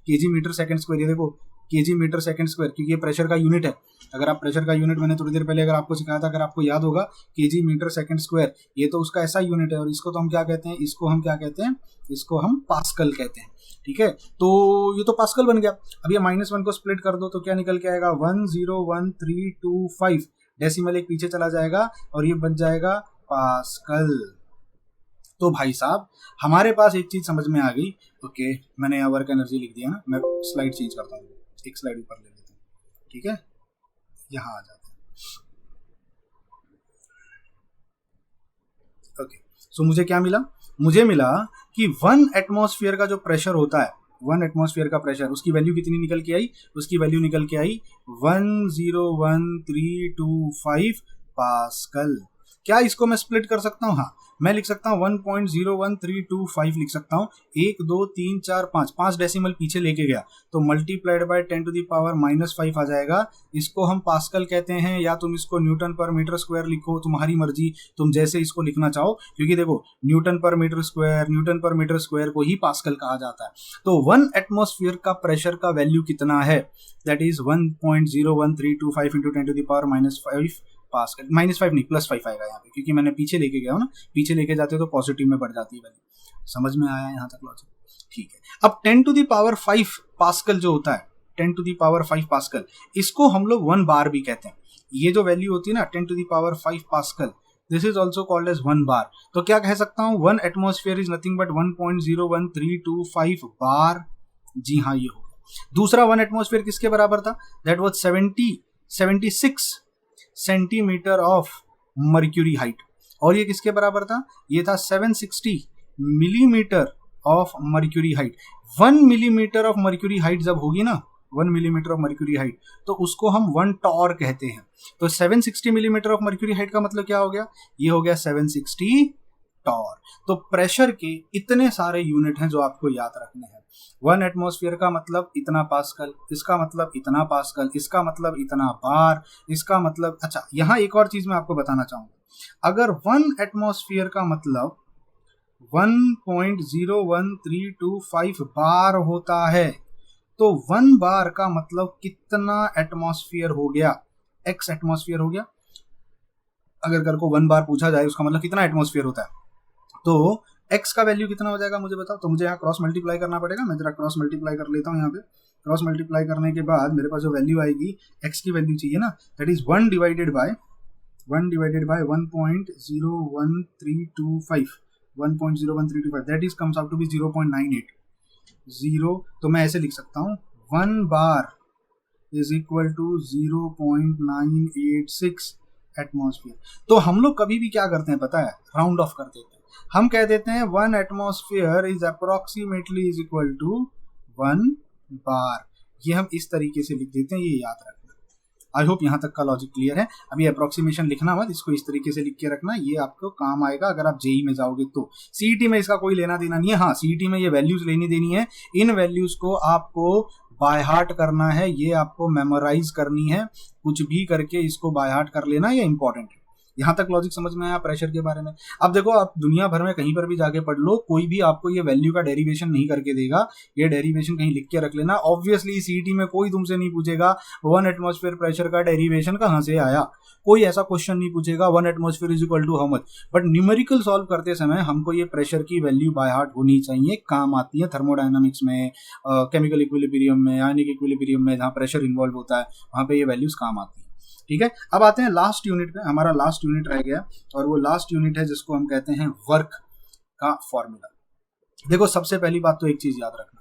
केजी मीटर सेकंड स्क्वायर। ये देखो केजी मीटर सेकंड स्क्वायर, क्योंकि ये प्रेशर का यूनिट है। अगर आप प्रेशर का यूनिट, मैंने थोड़ी देर पहले अगर आपको सिखाया था, अगर आपको याद होगा, केजी मीटर सेकंड स्क्वायर, ये तो उसका ऐसा यूनिट है। और इसको तो हम क्या कहते हैं? इसको हम क्या कहते हैं? इसको हम पास्कल कहते हैं। ठीक है, तो ये तो पास्कल बन गया। अब ये -1 को स्प्लिट कर दो तो क्या निकल के आएगा? 101,325, डेसिमल एक पीछे चला जाएगा और ये बच जाएगा पास्कल। तो भाई साहब हमारे पास एक चीज समझ में आ गई। ओके, मैंने यहाँ वर्क एनर्जी लिख दिया ना, मैं स्लाइड चेंज करता हूँ, एक स्लाइड ऊपर ले लेता हूँ। ठीक है, यहाँ आ जाते हैं। ओके, सो मुझे क्या मिला? मुझे मिला कि 1 एटमॉस्फेयर का जो प्रेशर होता है, 1 एटमॉस्फेयर का प्रेशर, उसकी वैल्यू कितनी निकल के आई? उसकी वैल्यू निकल के आई 101,325 पास्कल। क्या इसको मैं स्प्लिट कर सकता हूँ? हाँ, मैं लिख सकता हूँ 1.01325 लिख सकता हूँ। 1 2 3 4 5 डेसिमल पीछे लेके गया तो multiplied by 10 to the power -5 आ जाएगा। इसको हम पास्कल कहते हैं, या तुम इसको न्यूटन पर मीटर स्क्वायर लिखो, तुम्हारी मर्जी, तुम जैसे इसको लिखना चाहो। क्योंकि देखो न्यूटन पर मीटर स्क्वायर को ही पास्कल कहा जाता है। तो 1 एटमॉस्फेयर का प्रेशर का वैल्यू कितना है? That is 1.01325 into 10 to the power -5 pascal. -5 नहीं, +5 आएगा यहाँ पे, क्योंकि मैंने पीछे लेके गया हूँ ना, पीछे लेके जाते हो तो पॉजिटिव में बढ़ जाती है वैल्यू। समझ में आया यहाँ तक लॉजिक? ठीक है, अब 10 टू दी पावर 5 पास्कल जो होता है, 10 टू दी पावर 5 पास्कल, इसको हम लोग 1 बार भी कहते हैं। ये जो वैल्यू होती है ना 10 to the power 5 pascal, this is also called as 1 bar. तो क्या कह सकता हूँ? 1 atmosphere is nothing but 1.01325 bar. जी हाँ, ये हो गया। दूसरा 1 एटमॉस्फेयर किसके बराबर था? That was 76 centimetre of mercury height. और ये किसके बराबर था? ये था 760 millimetre of mercury height. 1 millimetre of mercury height जब होगी ना, 1 मिलीमीटर ऑफ मर्क्यूरी हाइट, तो उसको हम 1 टॉर कहते हैं। तो 760 मिलीमीटर ऑफ मर्क्यूरी हाइट का मतलब क्या हो गया? ये हो गया 760 टॉर। तो प्रेशर के इतने सारे यूनिट हैं जो आपको याद रखने हैं। 1 एटमॉस्फेयर का मतलब इतना पास्कल, इसका मतलब इतना पास्कल, इसका मतलब इतना बार, इसका मतलब, अच्छा यहाँ एक और चीज मैं आपको बताना चाहूंगा। अगर 1 एटमॉस्फेयर का मतलब 1.01325 बार होता है तो 1 बार का मतलब कितना एटमॉस्फेयर हो गया? x एटमॉस्फेयर हो गया। अगर कर को 1 बार पूछा जाए उसका मतलब कितना एटमॉस्फेयर होता है, तो x का वैल्यू कितना हो जाएगा मुझे बताओ। तो मुझे यहाँ क्रॉस मल्टीप्लाई करना पड़ेगा। मैं जरा क्रॉस मल्टीप्लाई कर लेता हूँ। यहाँ पे क्रॉस मल्टीप्लाई करने के बाद मेरे पास जो वैल्यू आएगी, x की वैल्यू चाहिए ना, that is 1 divided by 1.01325 that is comes out to be 0.98 0। तो मैं ऐसे लिख सकता हूँ 1 bar is equal to 0.986 atmosphere. तो हम लोग कभी भी क्या करते हैं पता है? राउंड ऑफ कर देते हैं। हम कह देते हैं 1 atmosphere is approximately is equal to 1 bar. ये हम इस तरीके से लिख देते हैं, ये याद रखना। आई होप यहाँ तक का लॉजिक क्लियर है। अभी अप्रोक्सीमेशन लिखना मत, इसको इस तरीके से लिख के रखना, ये आपको काम आएगा अगर आप जेई में जाओगे तो। सीईटी में इसका कोई लेना देना नहीं है। हाँ, सीईटी में ये वैल्यूज लेनी देनी है, इन वैल्यूज को आपको बाय हार्ट करना है, ये आपको मेमोराइज करनी है, कुछ भी करके इसको बाय हार्ट कर लेना, ये इंपॉर्टेंट है। यहाँ तक लॉजिक समझ में आया प्रेशर के बारे में। अब देखो, आप दुनिया भर में कहीं पर भी जाके पढ़ लो, कोई भी आपको ये वैल्यू का डेरिवेशन नहीं करके देगा, ये डेरिवेशन कहीं लिख के रख लेना। ऑब्वियसली सीईटी में कोई तुमसे नहीं पूछेगा 1 एटमॉस्फेयर प्रेशर का डेरिवेशन कहाँ से आया, कोई ऐसा क्वेश्चन नहीं पूछेगा 1 atmosphere is equal to how much. But numerical solve करते समय हमको ये प्रेशर की वैल्यू बाय हार्ट होनी चाहिए, काम आती है थर्मोडायनामिक्स में, केमिकल इक्विलिब्रियम में, आयनिक इक्विलिब्रियम में, जहाँ प्रेशर इन्वॉल्व होता है वहाँ पे ये वैल्यूज काम आती है। ठीक है, अब आते हैं लास्ट यूनिट पे। हमारा लास्ट यूनिट रह गया और वो लास्ट यूनिट है जिसको हम कहते हैं वर्क का फॉर्मूला। देखो, सबसे पहली बात तो एक चीज याद रखना,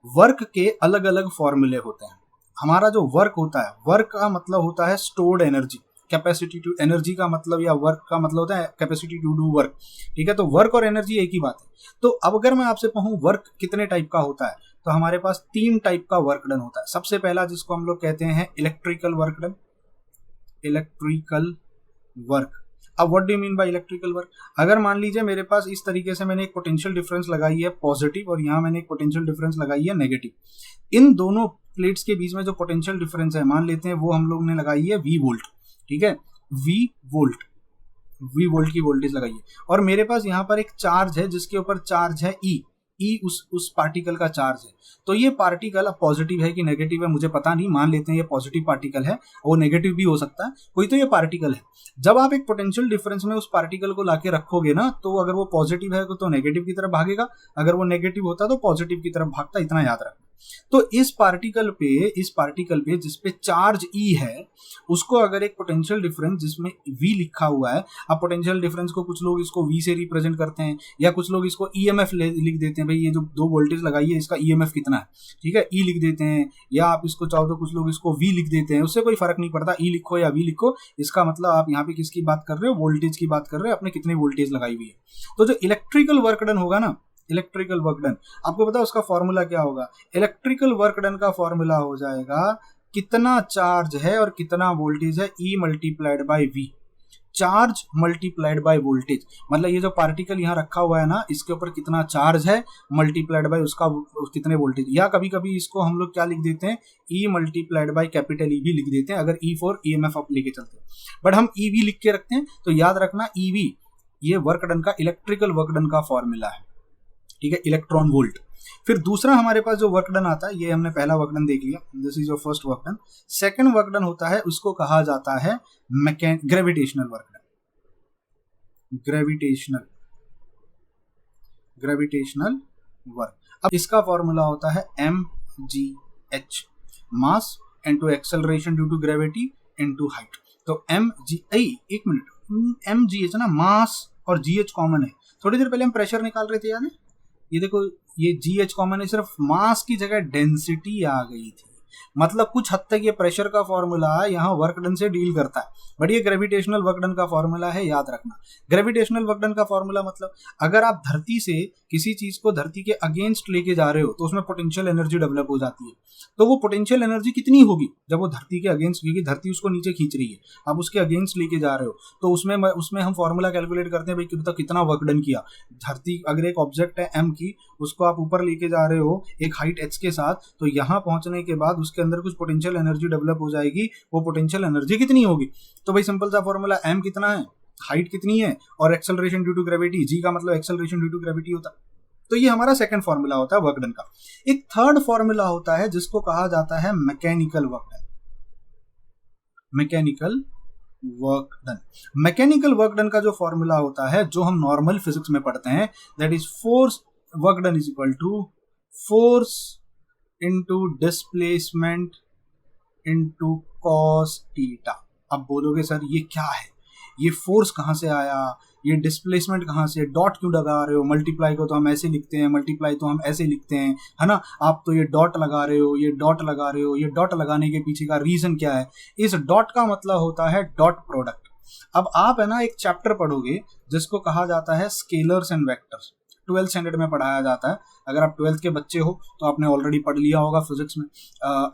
वर्क के अलग अलग फॉर्मूले होते हैं। हमारा जो वर्क होता है, वर्क का मतलब होता है stored energy, capacity to energy का मतलब, या वर्क का मतलब होता है कैपेसिटी टू डू वर्क। ठीक है, तो वर्क और एनर्जी एक ही बात है। तो अब अगर मैं आपसे कहूं वर्क कितने टाइप का होता है, तो हमारे पास 3 टाइप का वर्क डन होता है। सबसे पहला जिसको हम लोग कहते हैं electrical work done, electrical work. अब what do you mean by electrical work? अगर मान लीजिए मेरे पास इस तरीके से मैंने एक पोटेंशियल डिफरेंस लगाई है पॉजिटिव, और यहाँ मैंने एक पोटेंशियल डिफरेंस लगाई है नेगेटिव। इन दोनों प्लेट्स के बीच में जो पोटेंशियल डिफरेंस है, मान लेते हैं वो हम लोग ने लगाई है V वोल्ट। ठीक है, V वोल्ट की वोल्टेज लगाई है, और मेरे पास यहाँ पर एक चार्ज है जिसके ऊपर चार्ज है E उस पार्टिकल का चार्ज है। तो ये पार्टिकल अब पॉजिटिव है कि नेगेटिव है मुझे पता नहीं, मान लेते हैं ये पॉजिटिव पार्टिकल है, वो नेगेटिव भी हो सकता है, कोई तो ये पार्टिकल है। जब आप एक पोटेंशियल डिफरेंस में उस पार्टिकल को लाके रखोगे ना, तो अगर वो पॉजिटिव है तो नेगेटिव की तरफ भागेगा, अगर वो नेगेटिव होता तो पॉजिटिव की तरफ भागता, इतना याद रखना। तो इस पार्टिकल पे जिसपे चार्ज E है, उसको अगर एक पोटेंशियल डिफरेंस जिसमें V लिखा हुआ है, अब पोटेंशियल डिफरेंस को कुछ लोग इसको V से रिप्रेजेंट करते हैं, या कुछ लोग इसको EMF लिख देते हैं, भाई ये जो 2 वोल्टेज लगाई है इसका EMF कितना है, ठीक है, E लिख देते हैं, या आप इसको चाहो तो कुछ लोग इसको V लिख देते हैं, उससे कोई फर्क नहीं पड़ता, E लिखो या V लिखो, इसका मतलब आप यहाँ पे किसकी बात कर रहे हो, वोल्टेज की बात कर रहे हो, आपने कितनी वोल्टेज लगाई हुई है। तो जो इलेक्ट्रिकल वर्क डन होगा ना, इलेक्ट्रिकल वर्क डन, आपको पता है उसका फॉर्मूला क्या होगा? इलेक्ट्रिकल वर्क डन का फॉर्मूला हो जाएगा कितना चार्ज है और कितना वोल्टेज है, E multiplied by V, charge multiplied by voltage. मतलब ये जो पार्टिकल यहाँ रखा हुआ है ना, इसके ऊपर कितना चार्ज है मल्टीप्लाइड बाय उसका कितने वोल्टेज, या कभी कभी इसको हम लोग क्या लिख देते हैं, E multiplied by capital E भी लिख देते हैं, अगर E फॉर EMF आप लेके चलते हैं, बट हम EV लिख के रखते हैं। तो याद रखना EV ये वर्क डन का, इलेक्ट्रिकल वर्क डन का फॉर्मूला है। ठीक है, इलेक्ट्रॉन वोल्ट। फिर दूसरा हमारे पास जो वर्क डन आता है, ये हमने पहला वर्क डन देख लिया, this is your first work done. Second work done होता है, उसको कहा जाता है gravitational work done, gravitational work. अब इसका फॉर्मूला होता है mgh, mass into acceleration due to gravity into height. तो एक मिनट, mgh ना, मास और gh कॉमन है। थोड़ी देर पहले हम प्रेशर निकाल रहे थे, याद है? ये देखो, ये GH कॉमन है, सिर्फ मास की जगह डेंसिटी आ गई थी। मतलब कुछ हद तक ये प्रेशर का फॉर्मूला यहाँ वर्क डन से डील करता है, बट ये ग्रेविटेशनल वर्क डन का फॉर्मूला है, याद रखना। ग्रेविटेशनल वर्क डन का फॉर्मूला मतलब, अगर आप धरती से किसी चीज को धरती के अगेंस्ट लेके जा रहे हो तो उसमें पोटेंशियल एनर्जी डेवलप हो जाती है। तो वो पोटेंशियल एनर्जी कितनी होगी जब वो धरती के अगेंस्ट, क्योंकि धरती उसको नीचे खींच रही है, आप उसके अगेंस्ट लेके जा रहे हो, तो उसमें हम फॉर्मूला कैलकुलेट करते हैं, भाई तो कितना वर्क डन किया। धरती अगर एक ऑब्जेक्ट है m की, उसको आप ऊपर लेके जा रहे हो एक हाइट h के साथ, तो यहाँ पहुंचने के बाद उसके अंदर कुछ पोटेंशियल एनर्जी डेवलप हो जाएगी, वो पोटेंशियल एनर्जी कितनी होगी? तो भाई सिंपल सा फॉर्मूला, m कितना है, हाइट कितनी है, और acceleration due to gravity, g का मतलब एक्सेलरेशन ड्यू टू ग्रेविटी होता है। तो ये हमारा सेकंड फॉर्मूला होता है वर्क डन का। एक थर्ड फॉर्मूला होता है जिसको कहा जाता है mechanical work done, mechanical work done. Mechanical work done का जो फॉर्मूला होता है, जो हम नॉर्मल फिजिक्स में पढ़ते हैं, that is force work done is equal to force into displacement into cos theta. अब बोलोगे सर ये क्या है, ये फोर्स कहां से आया, ये डिस्प्लेसमेंट कहां से, डॉट क्यों लगा रहे हो, मल्टीप्लाई को तो हम ऐसे लिखते हैं, मल्टीप्लाई तो हम ऐसे लिखते हैं, है ना, आप तो ये डॉट लगा रहे हो, ये डॉट लगा रहे हो, ये डॉट लगाने के पीछे का रीजन क्या है? इस डॉट का मतलब होता है डॉट प्रोडक्ट। अब आप है ना एक चैप्टर पढ़ोगे जिसको कहा जाता है scalars and vectors. Twelfth standard में पढ़ाया जाता है। अगर आप ट्वेल्थ के बच्चे हो तो आपने ऑलरेडी पढ़ लिया होगा फिजिक्स में।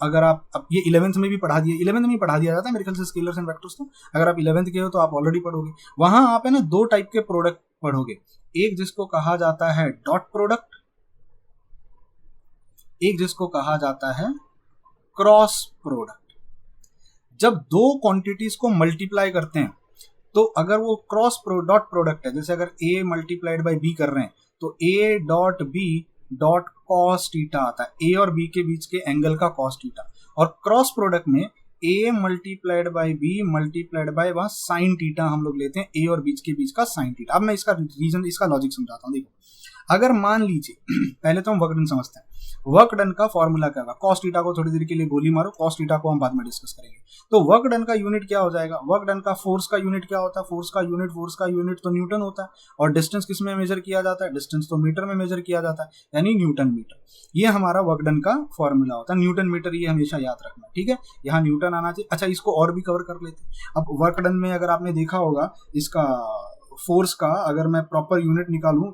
अगर आप अब ये 11th में भी पढ़ा दिया जाता है मेरे ख्याल से, स्केलर्स एंड वेक्टर्स। तो अगर आप 11th के हो तो आप ऑलरेडी पढ़ोगे। वहां आप है ना 2 टाइप के प्रोडक्ट पढ़ोगे, एक जिसको कहा जाता है डॉट प्रोडक्ट, एक जिसको कहा जाता है क्रॉस प्रोडक्ट। जब 2 क्वांटिटीज को मल्टीप्लाई करते हैं तो अगर वो क्रॉस डॉट प्रोडक्ट है, जैसे अगर a मल्टीप्लाइड बाई b कर रहे हैं तो a dot b dot cos theta आता है, a और b के बीच के एंगल का कॉस थीटा। और क्रॉस प्रोडक्ट में a multiplied by b multiplied by वहां साइन थीटा हम लोग लेते हैं, a और बीच के बीच का साइन थीटा। अब मैं इसका रीजन, इसका लॉजिक समझाता हूँ। देखो, अगर मान लीजिए पहले तो हम वर्क डन समझते हैं। वर्क डन का फॉर्मूला क्या होगा? कॉस थीटा को थोड़ी देर के लिए गोली मारो, कॉस थीटा को हम बाद में डिस्कस करेंगे। तो वर्क डन का यूनिट क्या हो जाएगा? वर्क डन का फोर्स का यूनिट क्या होता है? फोर्स का यूनिट तो न्यूटन होता है। और डिस्टेंस किस में मेजर किया जाता है? डिस्टेंस तो मीटर में मेजर किया जाता है, यानी न्यूटन मीटर। ये हमारा वर्क डन का फॉर्मूला होता है, न्यूटन मीटर। ये हमेशा याद रखना, ठीक है? यहाँ न्यूटन आना चाहिए। अच्छा, इसको और भी कवर कर लेते हैं। अब वर्क डन में अगर आपने देखा होगा, इसका फोर्स का अगर मैं प्रॉपर यूनिट निकालूं,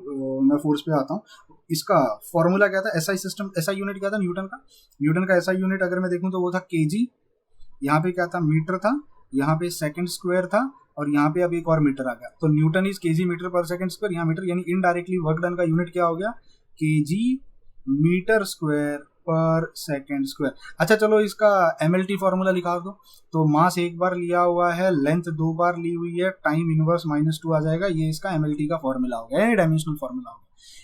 मैं फोर्स पे आता हूँ, इसका फॉर्मूला क्या था? एसआई सिस्टम, एसआई यूनिट क्या था? न्यूटन का एसआई यूनिट अगर मैं देखूं तो वो था केजी। यहाँ पे क्या था? मीटर था। यहाँ पे सेकंड स्क्वायर था। और यहाँ पे अब एक और मीटर आ गया, तो न्यूटन इज केजी मीटर पर सेकंड स्क्वायर, यहाँ मीटर, यानी इनडायरेक्टली वर्क डन का यूनिट क्या हो गया? केजी मीटर स्क्वायर पर सेकंड स्क्वायर। अच्छा चलो, इसका एमएलटी फॉर्मूला लिखा दो। तो मास एक बार लिया हुआ है, लेंथ 2 बार ली हुई है, टाइम इनवर्स -2 आ जाएगा। ये इसका एमएलटी का फॉर्मूला हो गया, डायमेंशनल फॉर्मूला हो गया।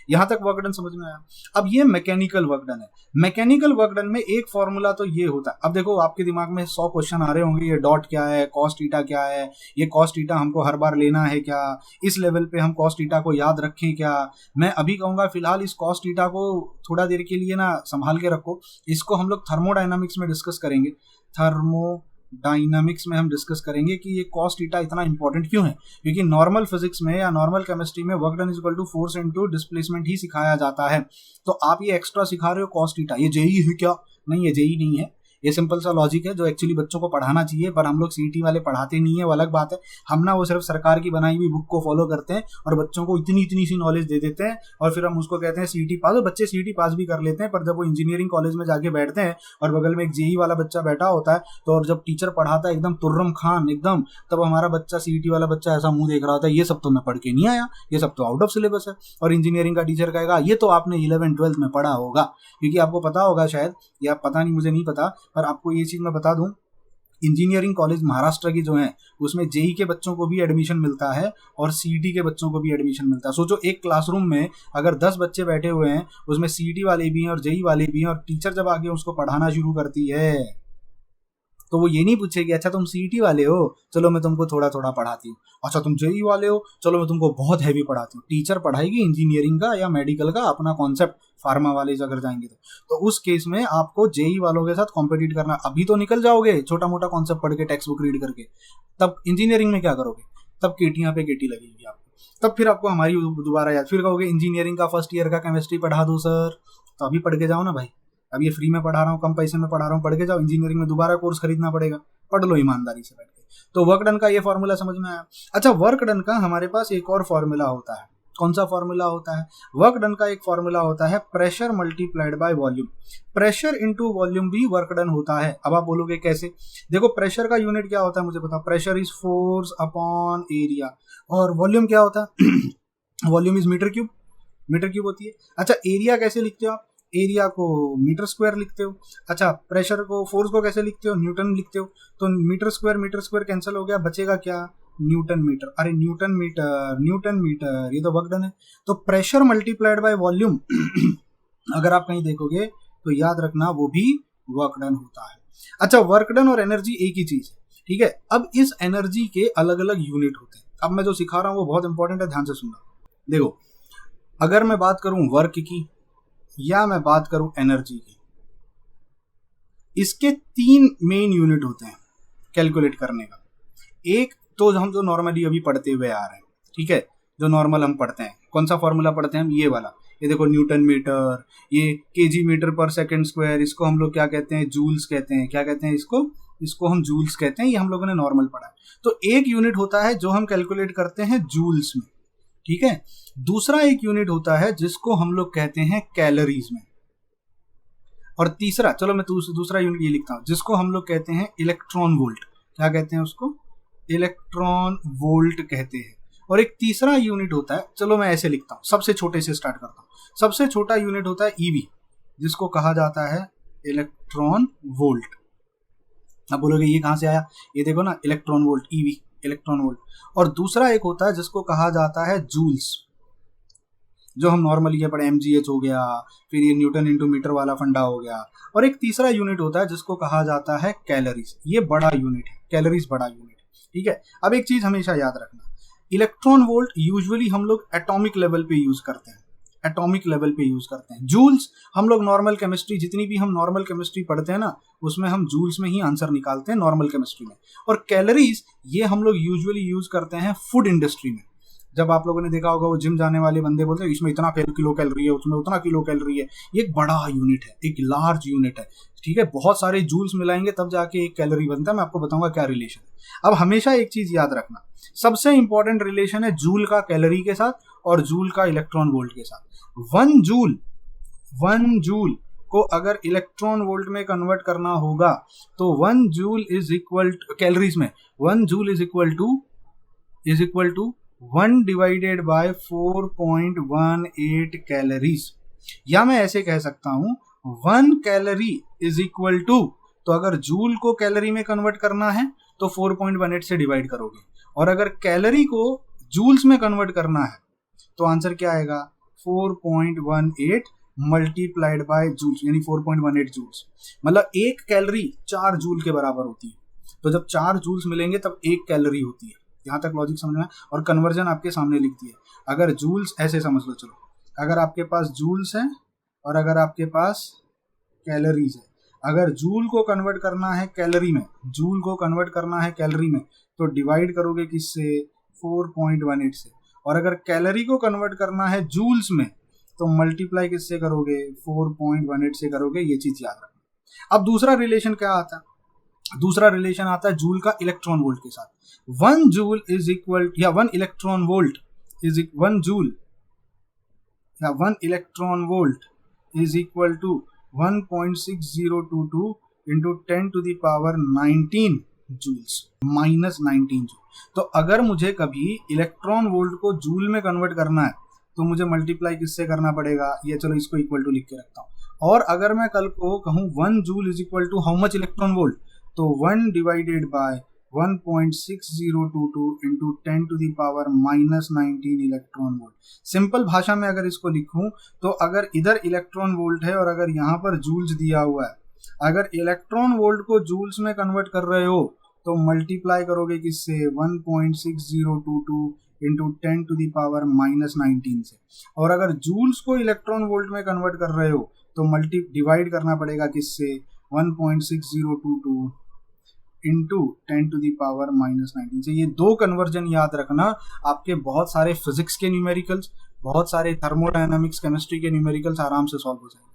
यहां तक वर्क डन समझ में आया। अब ये मैकेनिकल वर्क डन है। मैकेनिकल वर्क डन में एक फॉर्मूला तो ये होता है। अब देखो, आपके दिमाग में 100 क्वेश्चन आ रहे होंगे, ये डॉट क्या है, कॉस थीटा क्या है, ये कॉस थीटा हमको हर बार लेना है क्या, इस लेवल पे हम कॉस थीटा को याद रखें क्या। मैं अभी कहूंगा फिलहाल इस कॉस थीटा को थोड़ा देर के लिए ना संभाल के रखो। इसको हम लोग थर्मोडायनामिक्स में डिस्कस करेंगे। डायनामिक्स में हम डिस्कस करेंगे कि ये कॉस थीटा इतना इंपॉर्टेंट क्यों है। क्योंकि नॉर्मल फिजिक्स में या नॉर्मल केमिस्ट्री में work done is equal to force into displacement ही सिखाया जाता है। तो आप ये एक्स्ट्रा सिखा रहे हो कॉस थीटा, ये जेई है क्या? नहीं, ये जेई नहीं है। ये सिंपल सा लॉजिक है जो एक्चुअली बच्चों को पढ़ाना चाहिए, पर हम लोग सीईटी वाले पढ़ाते नहीं है, वो अलग बात है। हम ना वो सिर्फ सरकार की बनाई हुई बुक को फॉलो करते हैं और बच्चों को इतनी सी नॉलेज दे देते हैं, और फिर हम उसको कहते हैं सीईटी पास। और बच्चे सीईटी पास भी कर लेते हैं, पर जब वो इंजीनियरिंग कॉलेज में जाके बैठते हैं और बगल में एक जेई वाला बच्चा बैठा होता है, तो और जब टीचर पढ़ाता है एकदम तुर्रम खान एकदम, तब हमारा बच्चा, सीईटी वाला बच्चा ऐसा मुंह देख रहा होता है, ये सब तो मैं पढ़ के नहीं आया, ये सब तो आउट ऑफ सिलेबस है। और इंजीनियरिंग का टीचर कहेगा ये तो आपने 11th-12th में पढ़ा होगा। क्योंकि आपको पता होगा शायद, या पता नहीं, मुझे नहीं पता, पर आपको ये चीज मैं बता दूं, इंजीनियरिंग कॉलेज महाराष्ट्र की जो है उसमें जेई के बच्चों को भी एडमिशन मिलता है और सीईटी के बच्चों को भी एडमिशन मिलता है। सोचो, एक क्लासरूम में अगर 10 बच्चे बैठे हुए हैं, उसमें सीईटी वाले भी हैं और जेई वाले भी हैं, और टीचर जब आगे उसको पढ़ाना शुरू करती है तो वो ये नहीं पूछेगी अच्छा तुम सीईटी वाले हो, चलो मैं तुमको थोड़ा थोड़ा पढ़ाती हूँ, अच्छा तुम जेई वाले हो, चलो मैं तुमको बहुत हैवी पढ़ाती हूँ। टीचर पढ़ाएगी इंजीनियरिंग का या मेडिकल का अपना कॉन्सेप्ट, फार्मा वाले अगर जाएंगे तो उस केस में आपको जेई वालों के साथ कॉम्पिटिट करना। अभी तो निकल जाओगे छोटा मोटा कॉन्सेप्ट पढ़ के, टेक्स्ट बुक रीड करके, तब इंजीनियरिंग में क्या करोगे? तब केटियां पे केटी लगेगी आपको, तब फिर आपको हमारी दोबारा याद, फिर कहोगे इंजीनियरिंग का फर्स्ट ईयर का केमिस्ट्री पढ़ा दो सर। तो अभी पढ़ के जाओ ना भाई, अब ये फ्री में पढ़ा रहा हूँ, कम पैसे में पढ़ा रहा हूँ, पढ़ के जाओ। इंजीनियरिंग में दोबारा कोर्स खरीदना पड़ेगा, पढ़ लो ईमानदारी से बैठ के। तो वर्क डन का ये फॉर्मूला समझ में आया। अच्छा, वर्क डन का हमारे पास एक और फॉर्मूला होता है। कौन सा फॉर्मूला होता है? वर्क डन का एक फॉर्मूला होता है pressure multiplied by volume. Pressure into volume भी वर्क डन होता है। अब आप बोलोगे कैसे? देखो, प्रेशर का यूनिट क्या होता है मुझे पता, pressure is force upon area. और वॉल्यूम क्या होता है? वॉल्यूम इज मीटर क्यूब होती है। अच्छा, एरिया कैसे लिखते हो आप? एरिया को मीटर स्क्वायर लिखते हो। अच्छा, प्रेशर को, फोर्स को कैसे लिखते हो? न्यूटन लिखते हो। तो मीटर स्क्वायर कैंसिल हो गया, बचेगा क्या? Newton meter. अरे न्यूटन मीटर, ये तो वर्क डन है। तो प्रेशर मल्टीप्लाइड बाय वॉल्यूम अगर आप कहीं देखोगे तो याद रखना वो भी वर्क डन होता है। अच्छा, वर्क डन और एनर्जी एक ही चीज है, ठीक है। अब इस एनर्जी के अलग अलग यूनिट होते हैं। अब मैं जो सिखा रहा हूँ वो बहुत इंपॉर्टेंट है, ध्यान से सुनना। देखो, अगर मैं बात करूं वर्क की या मैं बात करूं एनर्जी की, इसके 3 मेन यूनिट होते हैं कैलकुलेट करने का। एक तो हम जो नॉर्मली अभी पढ़ते हुए आ रहे हैं, ठीक है, जो नॉर्मल हम पढ़ते हैं, कौन सा फॉर्मूला पढ़ते हैं हम? ये वाला, ये देखो न्यूटन मीटर, ये केजी मीटर पर सेकंड स्क्वायर, इसको हम लोग क्या कहते हैं? जूल्स कहते हैं। क्या कहते हैं इसको हम जूल्स कहते हैं। ये हम लोगों ने नॉर्मल पढ़ा है। तो एक यूनिट होता है जो हम कैलकुलेट करते हैं जूल्स में, ठीक है। दूसरा एक यूनिट होता है जिसको हम लोग कहते हैं कैलोरीज में, और तीसरा, चलो मैं दूसरा यूनिट ये लिखता हूं जिसको हम लोग कहते हैं इलेक्ट्रॉन वोल्ट। क्या कहते हैं उसको? इलेक्ट्रॉन वोल्ट कहते हैं। और एक तीसरा यूनिट होता है, चलो मैं ऐसे लिखता हूं, सबसे छोटे से स्टार्ट करता हूं। सबसे छोटा यूनिट होता है ईवी, जिसको कहा जाता है इलेक्ट्रॉन वोल्ट। अब बोलोगे ये कहां से आया? ये देखो ना, electron volt, EV, electron volt. और दूसरा एक होता है जिसको कहा जाता है जूल्स, जो हम नॉर्मली ये पढ़े, एमजीएच हो गया, फिर ये न्यूटन इंटू मीटर वाला फंडा हो गया। और एक तीसरा यूनिट होता है जिसको कहा जाता है कैलोरीज। ये बड़ा यूनिट है, कैलोरीज बड़ा यूनिट है, ठीक है। अब एक चीज हमेशा याद रखना, इलेक्ट्रॉन वोल्ट यूजुअली हम लोग एटॉमिक लेवल पे यूज करते हैं, एटॉमिक लेवल पे यूज करते हैं। जूल्स हम लोग नॉर्मल केमिस्ट्री, जितनी भी हम नॉर्मल केमिस्ट्री पढ़ते हैं ना, उसमें हम जूल्स में ही आंसर निकालते हैं नॉर्मल केमिस्ट्री में। और कैलोरीज ये हम लोग यूजुअली यूज करते हैं फूड इंडस्ट्री में। जब आप लोगों ने देखा होगा वो जिम जाने वाले बंदे बोलते हैं इसमें इतना किलो कैलोरी है, उसमें उतना किलो कैलोरी है। ये एक बड़ा यूनिट है, एक लार्ज यूनिट है, ठीक है। बहुत सारे जूल्स मिलाएंगे तब जाके एक कैलोरी बनता है। मैं आपको बताऊंगा क्या रिलेशन है। अब हमेशा एक चीज याद रखना, सबसे इंपॉर्टेंट रिलेशन है जूल का कैलोरी के साथ और जूल का इलेक्ट्रॉन वोल्ट के साथ। वन जूल को अगर इलेक्ट्रॉन वोल्ट में कन्वर्ट करना होगा तो 1 जूल इज इक्वल कैलोरीज में 1 joule is equal to 1 divided by 4.18 calories. या मैं ऐसे कह सकता हूं 1 कैलोरी इज इक्वल टू, तो अगर जूल को कैलोरी में कन्वर्ट करना है तो 4.18 से डिवाइड करोगे, और अगर कैलोरी को जूल्स में कन्वर्ट करना है तो आंसर क्या आएगा? 4.18 मल्टीप्लाइड बाय जूल्स, यानी 4.18 जूल्स। मतलब एक कैलोरी 4 जूल के बराबर होती है। तो जब 4 जूल्स मिलेंगे तब एक कैलोरी होती है। यहाँ तक लॉजिक समझ में? और कन्वर्जन आपके सामने लिख दिया। अगर जूल्स, ऐसे समझ लो, चलो, अगर आपके पास जूल्स है और अगर आपके पास कैलोरीज है, अगर जूल को कन्वर्ट करना है कैलोरी में, जूल को कन्वर्ट करना है कैलोरी में, तो डिवाइड करोगे किससे? 4.18 से। और अगर कैलोरी को कन्वर्ट करना है जूल्स में तो मल्टीप्लाई किससे करोगे? 4.18 से करोगे। ये चीज याद रखना। अब दूसरा रिलेशन क्या आता है? दूसरा रिलेशन आता है जूल का इलेक्ट्रॉन वोल्ट के साथ। 1 जूल इज इक्वल, या 1 इलेक्ट्रॉन वोल्ट इज 1 जूल, या 1 electron volt is equal to 1.6022 into 10 to the power 19 joules, minus 19 joule. तो अगर मुझे कभी इलेक्ट्रॉन वोल्ट को जूल में कन्वर्ट करना है तो मुझे मल्टीप्लाई किससे करना पड़ेगा? ये चलो इसको इक्वल टू लिख के रखता हूं। और अगर मैं कल को कहूं 1 joule is equal to how much electron volt, तो 1 divided by 1.6022 into 10 to the power minus 19 electron volt. Simple भाषा में अगर इसको लिखूं तो अगर इधर इलेक्ट्रॉन वोल्ट है और अगर यहाँ पर जूल्स दिया हुआ है, अगर इलेक्ट्रॉन वोल्ट को जूल्स में कन्वर्ट कर रहे हो तो मल्टीप्लाई करोगे किससे? 1.6022 into 10 to the power minus 19 से। और अगर जूल्स को इलेक्ट्रॉन वोल्ट में कन्वर्ट कर रहे हो तो डिवाइड करना पड़ेगा किससे? 1.6022 into 10 to the power minus 19 से। ये दो कन्वर्जन याद रखना, आपके बहुत सारे फिजिक्स के न्यूमेरिकल्स, बहुत सारे थर्मोडायनामिक्स, केमिस्ट्री के न्यूमेरिकल्स आराम से सॉल्व हो जाएंगे।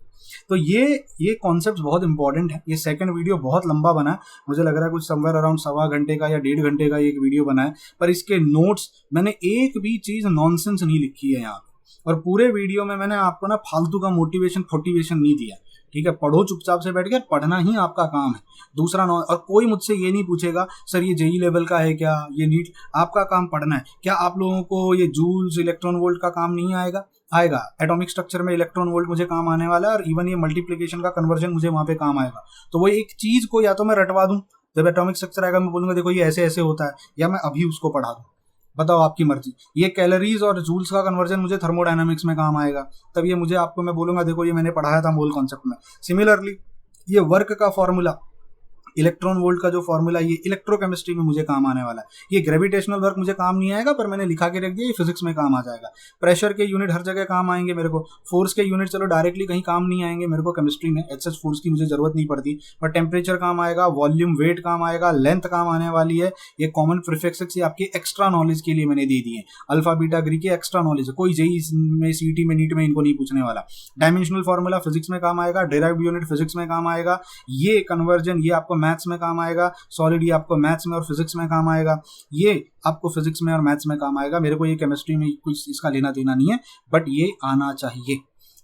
तो ये कॉन्सेप्ट बहुत इंपॉर्टेंट है। ये सेकंड वीडियो बहुत लंबा बना है, मुझे लग रहा है कुछ समवेयर अराउंड 1.25 घंटे का या 1.5 घंटे का एक वीडियो बना है, पर इसके नोट्स मैंने एक भी चीज नॉनसेंस नहीं लिखी है यहाँ पे। और पूरे वीडियो में मैंने आपको ना फालतू का मोटिवेशन नहीं दिया, ठीक है। पढ़ो चुपचाप से बैठ के, पढ़ना ही आपका काम है। दूसरा और कोई मुझसे ये नहीं पूछेगा सर ये जेई लेवल का है क्या, ये नीट, आपका काम पढ़ना है। क्या आप लोगों को ये जूल्स, इलेक्ट्रॉन वोल्ट का काम नहीं आएगा? आएगा। एटॉमिक स्ट्रक्चर में इलेक्ट्रॉन वोल्ट मुझे काम आने वाला है, और इवन ये मल्टीप्लिकेशन का कन्वर्जन मुझे वहां पे काम आएगा। तो वो एक चीज को या तो मैं रटवा दूं, जब एटॉमिक स्ट्रक्चर आएगा मैं बोलूंगा देखो ये ऐसे ऐसे होता है, या मैं अभी उसको पढ़ा दूं। बताओ, आपकी मर्जी। ये कैलोरीज और जूल्स का कन्वर्जन मुझे थर्मोडायनामिक्स में काम आएगा, तब ये मुझे आपको मैं बोलूंगा देखो ये मैंने पढ़ाया था मोल कॉन्सेप्ट में। सिमिलरली ये वर्क का फॉर्मूला, इलेक्ट्रॉन वोल्ट का जो फॉर्मूला, ये इलेक्ट्रोकेमिस्ट्री में मुझे काम आने वाला है। ये ग्रेविटेशनल वर्क मुझे काम नहीं आएगा, पर मैंने लिखा के रख दिया, ये फिजिक्स में काम आ जाएगा। प्रेशर के यूनिट हर जगह काम आएंगे मेरे को, फोर्स के यूनिट चलो डायरेक्टली कहीं काम नहीं आएंगे मेरे को केमिस्ट्री में, एक्सेस फोर्स की मुझे जरूरत नहीं पड़ती, पर टेम्परेचर काम आएगा, वॉल्यूम, वेट काम आएगा, लेंथ काम आने वाली है। ये कॉमन प्रीफिक्सेस आपकी एक्स्ट्रा नॉलेज के लिए मैंने दे दिए। अल्फा बीटा ग्रीक के एक्स्ट्रा नॉलेज है, कोई जेई में, सीटी में, नीट में इनको नहीं पूछने वाला। डायमेंशनल फॉर्मूला फिजिक्स में काम आएगा, डेराइव्ड यूनिट फिजिक्स में काम आएगा। ये कन्वर्जन ये आपको मैथ्स में काम आएगा, सॉलिड ये आपको मैथ्स में और फिजिक्स में काम आएगा, ये आपको फिजिक्स में और मैथ्स में काम आएगा। मेरे को ये केमिस्ट्री में कुछ इसका लेना देना नहीं है, बट ये आना चाहिए।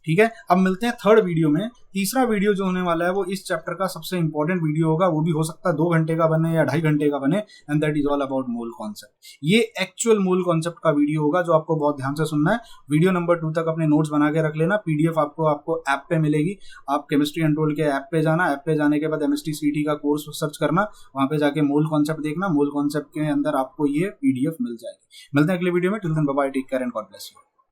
ठीक है, अब मिलते हैं थर्ड वीडियो में। तीसरा वीडियो जो होने वाला है वो इस चैप्टर का सबसे इंपॉर्टेंट वीडियो होगा, वो भी हो सकता है 2 घंटे का बने या 2.5 घंटे का बने, and that is all about mole concept. ये एक्चुअल मोल कॉन्सेप्ट का वीडियो होगा जो आपको बहुत ध्यान से सुनना है। वीडियो नंबर 2 तक अपने नोट्स बना के रख लेना। पीडीएफ आपको ऐप पे मिलेगी, आप केमिस्ट्री अनटोल्ड के ऐप पे जाना, ऐप पे जाने के बाद MST CET का कोर्स सर्च करना, वहां पे जाके मोल कॉन्सेप्ट देखना, मोल कॉन्सेप्ट के अंदर आपको ये पीडीएफ मिल जाएगी। मिलते हैं अगले वीडियो में, till then bye bye, take care and god bless you.